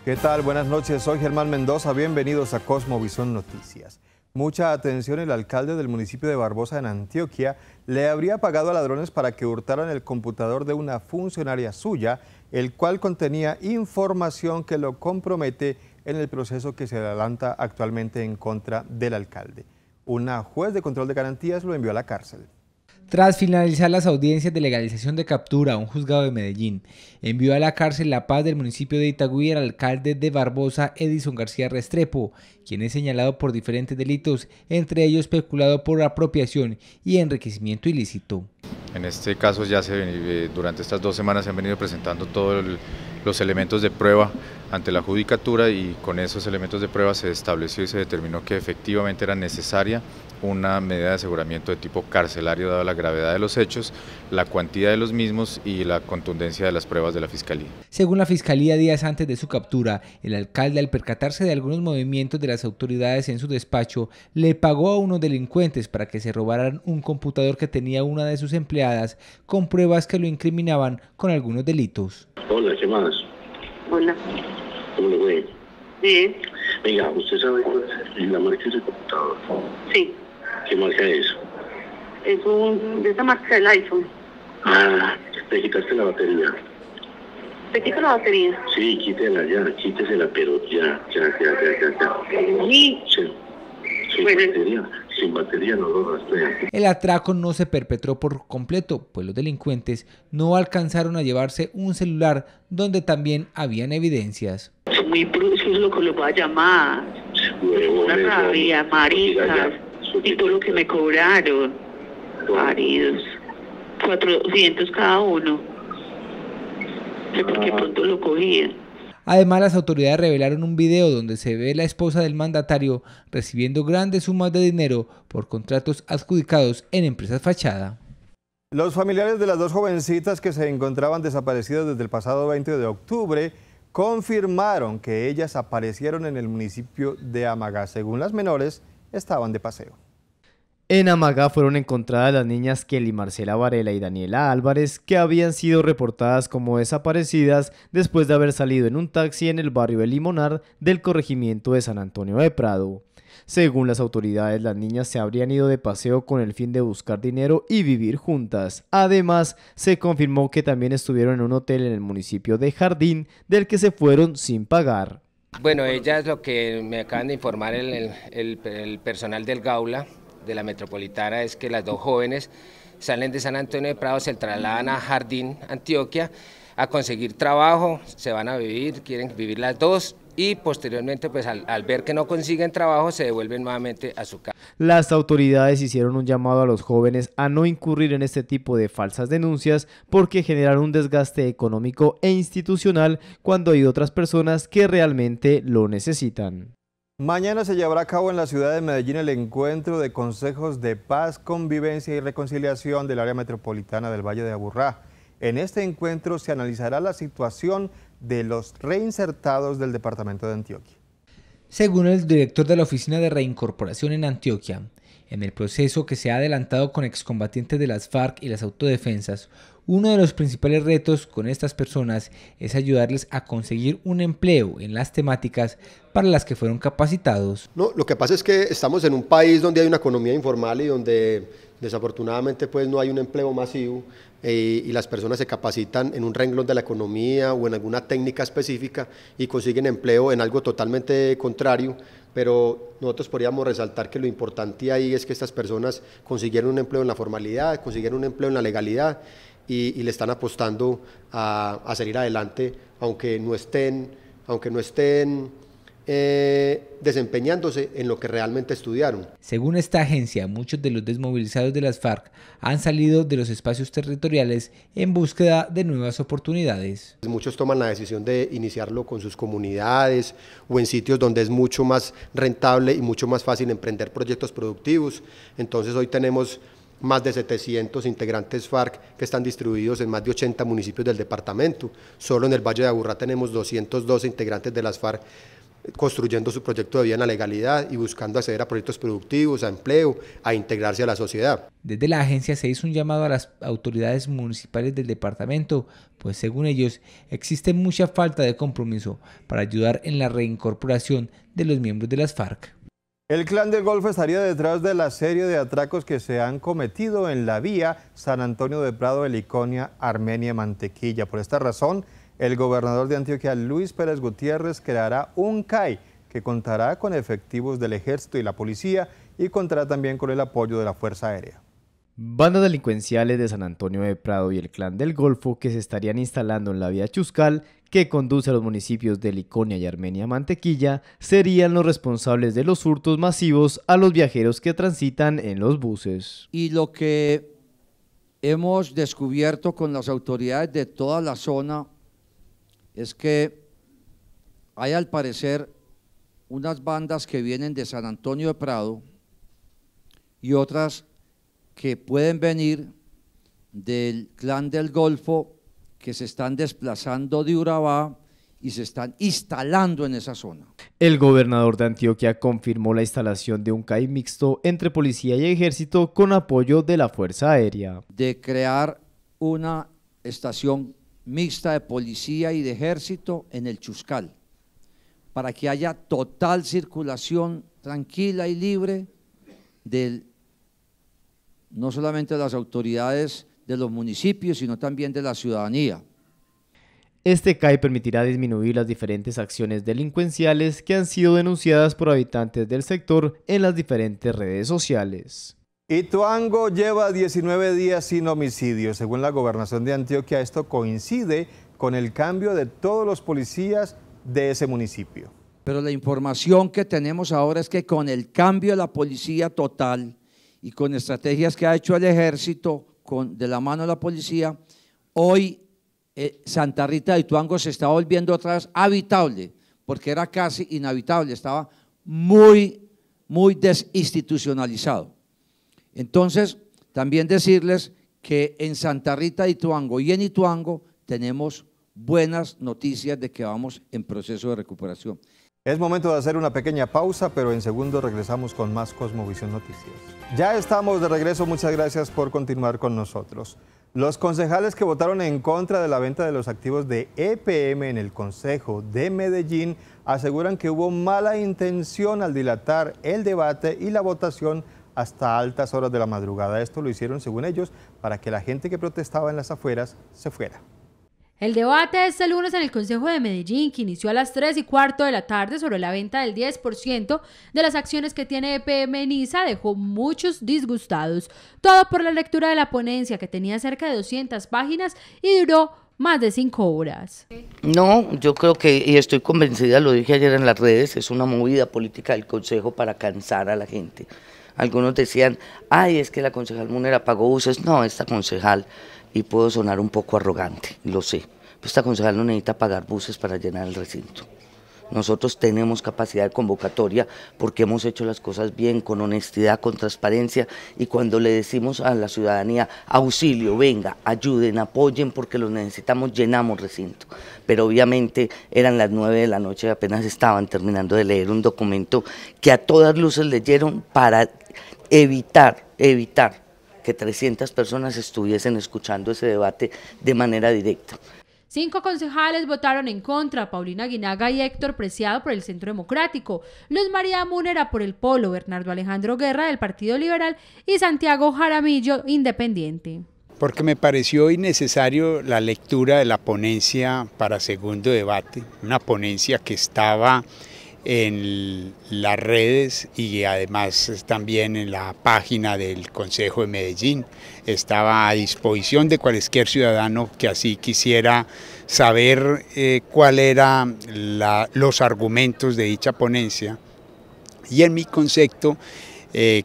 Speaker 3: ¿Qué tal? Buenas noches, soy Germán Mendoza, bienvenidos a Cosmovisión Noticias. Mucha atención, el alcalde del municipio de Barbosa en Antioquia le habría pagado a ladrones para que hurtaran el computador de una funcionaria suya, el cual contenía información que lo compromete en el proceso que se adelanta actualmente en contra del alcalde. Una juez de control de garantías lo envió a la cárcel.
Speaker 6: Tras finalizar las audiencias de legalización de captura, un juzgado de Medellín envió a la cárcel La Paz del municipio de Itagüí al alcalde de Barbosa, Edison García Restrepo, quien es señalado por diferentes delitos, entre ellos peculado por apropiación y enriquecimiento ilícito.
Speaker 13: En este caso ya durante estas 2 semanas se han venido presentando todos los elementos de prueba ante la judicatura y con esos elementos de prueba se estableció y se determinó que efectivamente era necesaria una medida de aseguramiento de tipo carcelario dada la gravedad de los hechos, la cuantía de los mismos y la contundencia de las pruebas de la Fiscalía.
Speaker 6: Según la Fiscalía, días antes de su captura, el alcalde, al percatarse de algunos movimientos de las autoridades en su despacho, le pagó a unos delincuentes para que se robaran un computador que tenía una de sus empleadas, con pruebas que lo incriminaban con algunos delitos.
Speaker 8: Hola, ¿qué más?
Speaker 9: Hola.
Speaker 8: ¿Cómo le fue?
Speaker 9: Sí.
Speaker 8: Venga, ¿usted sabe cuál es la marca de ese computador?
Speaker 9: Sí.
Speaker 8: ¿Qué marca es?
Speaker 9: Es de esa marca del iPhone.
Speaker 8: Ah, te quitaste la batería.
Speaker 9: ¿Te quito la batería?
Speaker 8: Sí, quítesela, pero ya.
Speaker 9: Sí.
Speaker 8: Sin batería no lo rastrean.
Speaker 6: El atraco no se perpetró por completo, pues los delincuentes no alcanzaron a llevarse un celular donde también habían evidencias.
Speaker 9: Son muy bruscos, lo que lo voy a llamar. Una rabia, maricas, y todo lo que me cobraron. Maridos. 400 cada uno. Porque pronto lo cogían.
Speaker 6: Además, las autoridades revelaron un video donde se ve la esposa del mandatario recibiendo grandes sumas de dinero por contratos adjudicados en empresas fachada.
Speaker 3: Los familiares de las dos jovencitas que se encontraban desaparecidas desde el pasado 20 de octubre confirmaron que ellas aparecieron en el municipio de Amagá. Según las menores, estaban de paseo.
Speaker 14: En Amagá fueron encontradas las niñas Kelly Marcela Varela y Daniela Álvarez, que habían sido reportadas como desaparecidas después de haber salido en un taxi en el barrio de Limonar del corregimiento de San Antonio de Prado. Según las autoridades, las niñas se habrían ido de paseo con el fin de buscar dinero y vivir juntas. Además, se confirmó que también estuvieron en un hotel en el municipio de Jardín, del que se fueron sin pagar.
Speaker 15: Bueno, ellas, lo que me acaban de informar el personal del Gaula, de la Metropolitana, es que las dos jóvenes salen de San Antonio de Prado, se trasladan a Jardín, Antioquia, a conseguir trabajo, se van a vivir, quieren vivir las dos, y posteriormente pues al ver que no consiguen trabajo se devuelven nuevamente a su casa.
Speaker 14: Las autoridades hicieron un llamado a los jóvenes a no incurrir en este tipo de falsas denuncias porque generan un desgaste económico e institucional cuando hay otras personas que realmente lo necesitan.
Speaker 3: Mañana se llevará a cabo en la ciudad de Medellín el encuentro de consejos de paz, convivencia y reconciliación del área metropolitana del Valle de Aburrá. En este encuentro se analizará la situación de los reinsertados del departamento de Antioquia.
Speaker 16: Según el director de la Oficina de Reincorporación en Antioquia, en el proceso que se ha adelantado con excombatientes de las FARC y las autodefensas, uno de los principales retos con estas personas es ayudarles a conseguir un empleo en las temáticas para las que fueron capacitados.
Speaker 17: No, lo que pasa es que estamos en un país donde hay una economía informal y donde desafortunadamente pues no hay un empleo masivo y las personas se capacitan en un renglón de la economía o en alguna técnica específica y consiguen empleo en algo totalmente contrario, pero nosotros podríamos resaltar que lo importante ahí es que estas personas consiguieron un empleo en la formalidad, consiguieron un empleo en la legalidad y le están apostando a salir adelante aunque no estén desempeñándose en lo que realmente estudiaron.
Speaker 16: Según esta agencia, muchos de los desmovilizados de las FARC han salido de los espacios territoriales en búsqueda de nuevas oportunidades.
Speaker 17: Muchos toman la decisión de iniciarlo con sus comunidades o en sitios donde es mucho más rentable y mucho más fácil emprender proyectos productivos. Entonces hoy tenemos más de 700 integrantes FARC que están distribuidos en más de 80 municipios del departamento. Solo en el Valle de Aburrá tenemos 212 integrantes de las FARC construyendo su proyecto de vida en la legalidad y buscando acceder a proyectos productivos, a empleo, a integrarse a la sociedad.
Speaker 16: Desde la agencia se hizo un llamado a las autoridades municipales del departamento, pues según ellos existe mucha falta de compromiso para ayudar en la reincorporación de los miembros de las FARC.
Speaker 3: El Clan del Golfo estaría detrás de la serie de atracos que se han cometido en la vía San Antonio de Prado de Liconia, Armenia, Mantequilla. Por esta razón, el gobernador de Antioquia, Luis Pérez Gutiérrez, creará un CAI que contará con efectivos del Ejército y la Policía y contará también con el apoyo de la Fuerza Aérea.
Speaker 14: Bandas delincuenciales de San Antonio de Prado y el Clan del Golfo que se estarían instalando en la vía Chuscal, que conduce a los municipios de Liconia y Armenia Mantequilla, serían los responsables de los hurtos masivos a los viajeros que transitan en los buses.
Speaker 18: Y lo que hemos descubierto con las autoridades de toda la zona es que hay al parecer unas bandas que vienen de San Antonio de Prado y otras que pueden venir del Clan del Golfo, que se están desplazando de Urabá y se están instalando en esa zona.
Speaker 14: El gobernador de Antioquia confirmó la instalación de un CAI mixto entre policía y ejército con apoyo de la Fuerza Aérea.
Speaker 18: De crear una estación mixta de policía y de ejército en el Chuscal, para que haya total circulación tranquila y libre no solamente de las autoridades de los municipios, sino también de la ciudadanía.
Speaker 14: Este CAI permitirá disminuir las diferentes acciones delincuenciales que han sido denunciadas por habitantes del sector en las diferentes redes sociales.
Speaker 3: Ituango lleva 19 días sin homicidio. Según la Gobernación de Antioquia, esto coincide con el cambio de todos los policías de ese municipio.
Speaker 18: Pero la información que tenemos ahora es que con el cambio de la policía total y con estrategias que ha hecho el ejército de la mano de la policía, hoy Santa Rita de Ituango se está volviendo otra vez habitable, porque era casi inhabitable, estaba muy desinstitucionalizado. Entonces, también decirles que en Santa Rita de Ituango y en Ituango tenemos buenas noticias de que vamos en proceso de recuperación.
Speaker 3: Es momento de hacer una pequeña pausa, pero en segundos regresamos con más Cosmovisión Noticias. Ya estamos de regreso, muchas gracias por continuar con nosotros. Los concejales que votaron en contra de la venta de los activos de EPM en el Consejo de Medellín aseguran que hubo mala intención al dilatar el debate y la votación hasta altas horas de la madrugada. Esto lo hicieron, según ellos, para que la gente que protestaba en las afueras se fuera.
Speaker 19: El debate este lunes en el Consejo de Medellín, que inició a las 3:15 de la tarde sobre la venta del 10% de las acciones que tiene EPM en ISA, dejó muchos disgustados. Todo por la lectura de la ponencia, que tenía cerca de 200 páginas y duró más de 5 horas.
Speaker 20: No, yo creo que, y estoy convencida, lo dije ayer en las redes, es una movida política del Consejo para cansar a la gente. Algunos decían, ay, es que la concejal Munera pagó buses. No, esta concejal, y puedo sonar un poco arrogante, lo sé, pero esta concejal no necesita pagar buses para llenar el recinto. Nosotros tenemos capacidad de convocatoria porque hemos hecho las cosas bien, con honestidad, con transparencia, y cuando le decimos a la ciudadanía, auxilio, venga, ayuden, apoyen porque los necesitamos, llenamos recinto. Pero obviamente eran las 9 de la noche y apenas estaban terminando de leer un documento que a todas luces leyeron para evitar que 300 personas estuviesen escuchando ese debate de manera directa.
Speaker 19: 5 concejales votaron en contra: Paulina Aguinaga y Héctor Preciado por el Centro Democrático, Luz María Munera por el Polo, Bernardo Alejandro Guerra del Partido Liberal y Santiago Jaramillo, Independiente.
Speaker 21: Porque me pareció innecesario la lectura de la ponencia para segundo debate, una ponencia que estaba en las redes y además también en la página del Consejo de Medellín. Estaba a disposición de cualquier ciudadano que así quisiera saber cuál eran los argumentos de dicha ponencia. Y en mi concepto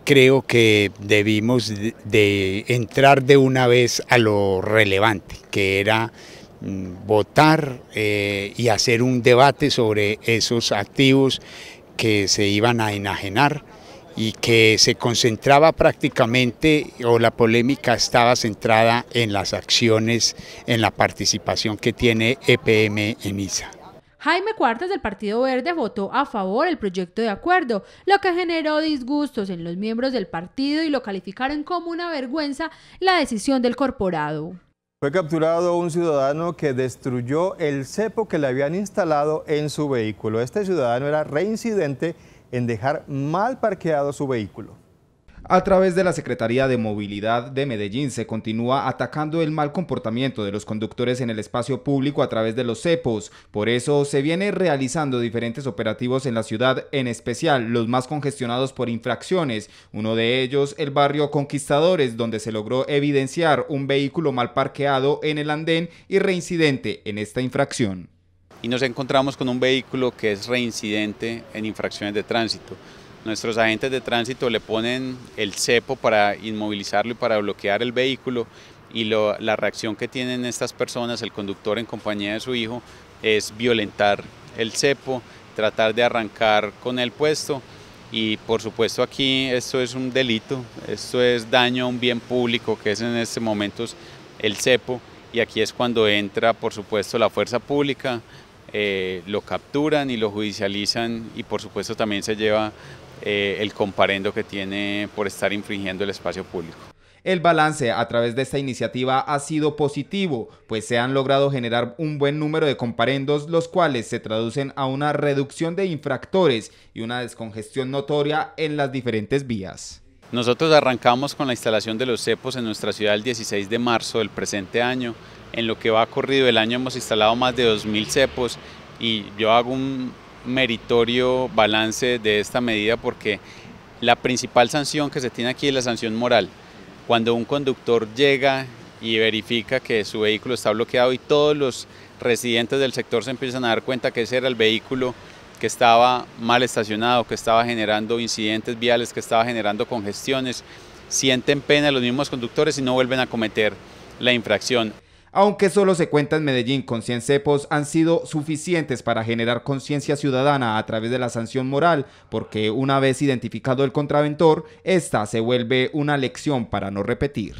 Speaker 21: creo que debimos de entrar de una vez a lo relevante, que era votar y hacer un debate sobre esos activos que se iban a enajenar y que se concentraba prácticamente, o la polémica estaba centrada en las acciones, en la participación que tiene EPM en ISA.
Speaker 19: Jaime Cuartas del Partido Verde votó a favor del proyecto de acuerdo, lo que generó disgustos en los miembros del partido y lo calificaron como una vergüenza la decisión del corporado.
Speaker 3: Fue capturado un ciudadano que destruyó el cepo que le habían instalado en su vehículo. Este ciudadano era reincidente en dejar mal parqueado su vehículo.
Speaker 10: A través de la Secretaría de Movilidad de Medellín se continúa atacando el mal comportamiento de los conductores en el espacio público a través de los cepos. Por eso se viene realizando diferentes operativos en la ciudad, en especial los más congestionados por infracciones. Uno de ellos, el barrio Conquistadores, donde se logró evidenciar un vehículo mal parqueado en el andén y reincidente en esta infracción.
Speaker 22: Y nos encontramos con un vehículo que es reincidente en infracciones de tránsito. Nuestros agentes de tránsito le ponen el cepo para inmovilizarlo y para bloquear el vehículo, y la reacción que tienen estas personas, el conductor en compañía de su hijo, es violentar el cepo, tratar de arrancar con el puesto, y por supuesto aquí esto es un delito, esto es daño a un bien público que es en este momento el cepo, y aquí es cuando entra por supuesto la fuerza pública, lo capturan y lo judicializan, y por supuesto también se lleva el comparendo que tiene por estar infringiendo el espacio público.
Speaker 10: El balance a través de esta iniciativa ha sido positivo, pues se han logrado generar un buen número de comparendos, los cuales se traducen a una reducción de infractores y una descongestión notoria en las diferentes vías.
Speaker 22: Nosotros arrancamos con la instalación de los cepos en nuestra ciudad el 16 de marzo del presente año. En lo que va corrido el año hemos instalado más de 2.000 cepos, y yo hago un meritorio balance de esta medida porque la principal sanción que se tiene aquí es la sanción moral. Cuando un conductor llega y verifica que su vehículo está bloqueado y todos los residentes del sector se empiezan a dar cuenta que ese era el vehículo que estaba mal estacionado, que estaba generando incidentes viales, que estaba generando congestiones, sienten pena los mismos conductores y no vuelven a cometer la infracción.
Speaker 10: Aunque solo se cuenta en Medellín con 100 cepos, han sido suficientes para generar conciencia ciudadana a través de la sanción moral, porque una vez identificado el contraventor, esta se vuelve una lección para no repetir.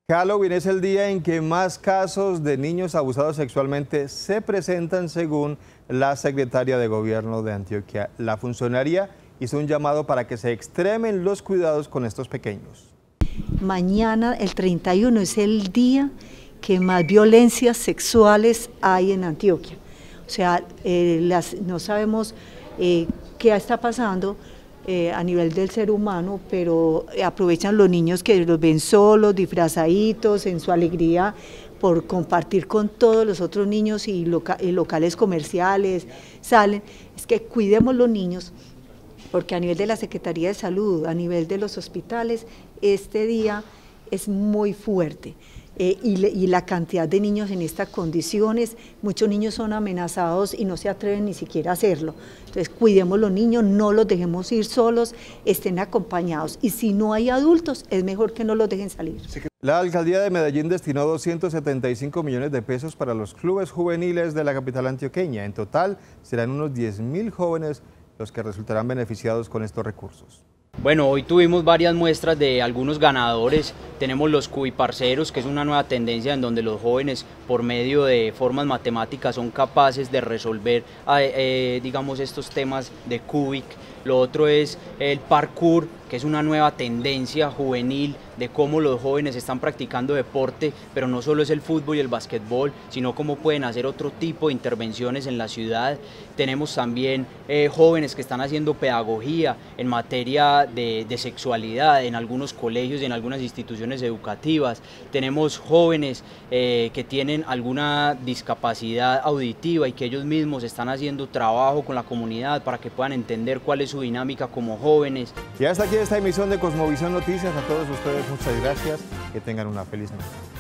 Speaker 3: Halloween es el día en que más casos de niños abusados sexualmente se presentan, según la secretaria de Gobierno de Antioquia. La funcionaria hizo un llamado para que se extremen los cuidados con estos pequeños.
Speaker 5: Mañana, el 31, es el día que más violencias sexuales hay en Antioquia. O sea, no sabemos qué está pasando a nivel del ser humano, pero aprovechan los niños que los ven solos, disfrazaditos, en su alegría por compartir con todos los otros niños y locales comerciales, salen. Es que cuidemos los niños, porque a nivel de la Secretaría de Salud, a nivel de los hospitales, este día es muy fuerte. Y la cantidad de niños en estas condiciones, muchos niños son amenazados y no se atreven ni siquiera a hacerlo. Entonces cuidemos los niños, no los dejemos ir solos, estén acompañados. Y si no hay adultos, es mejor que no los dejen salir.
Speaker 3: La alcaldía de Medellín destinó 275 millones de pesos para los clubes juveniles de la capital antioqueña. En total serán unos 10.000 jóvenes los que resultarán beneficiados con estos recursos.
Speaker 11: Bueno, hoy tuvimos varias muestras de algunos ganadores. Tenemos los cubiparceros, que es una nueva tendencia en donde los jóvenes, por medio de formas matemáticas, son capaces de resolver, digamos, estos temas de cubic. Lo otro es el parkour, que es una nueva tendencia juvenil de cómo los jóvenes están practicando deporte, pero no solo es el fútbol y el básquetbol, sino cómo pueden hacer otro tipo de intervenciones en la ciudad. Tenemos también jóvenes que están haciendo pedagogía en materia de sexualidad en algunos colegios y en algunas instituciones educativas. Tenemos jóvenes que tienen alguna discapacidad auditiva y que ellos mismos están haciendo trabajo con la comunidad para que puedan entender cuál es su dinámica como jóvenes.
Speaker 3: Y hasta aquí esta emisión de Cosmovisión Noticias. A todos ustedes muchas gracias, que tengan una feliz noche.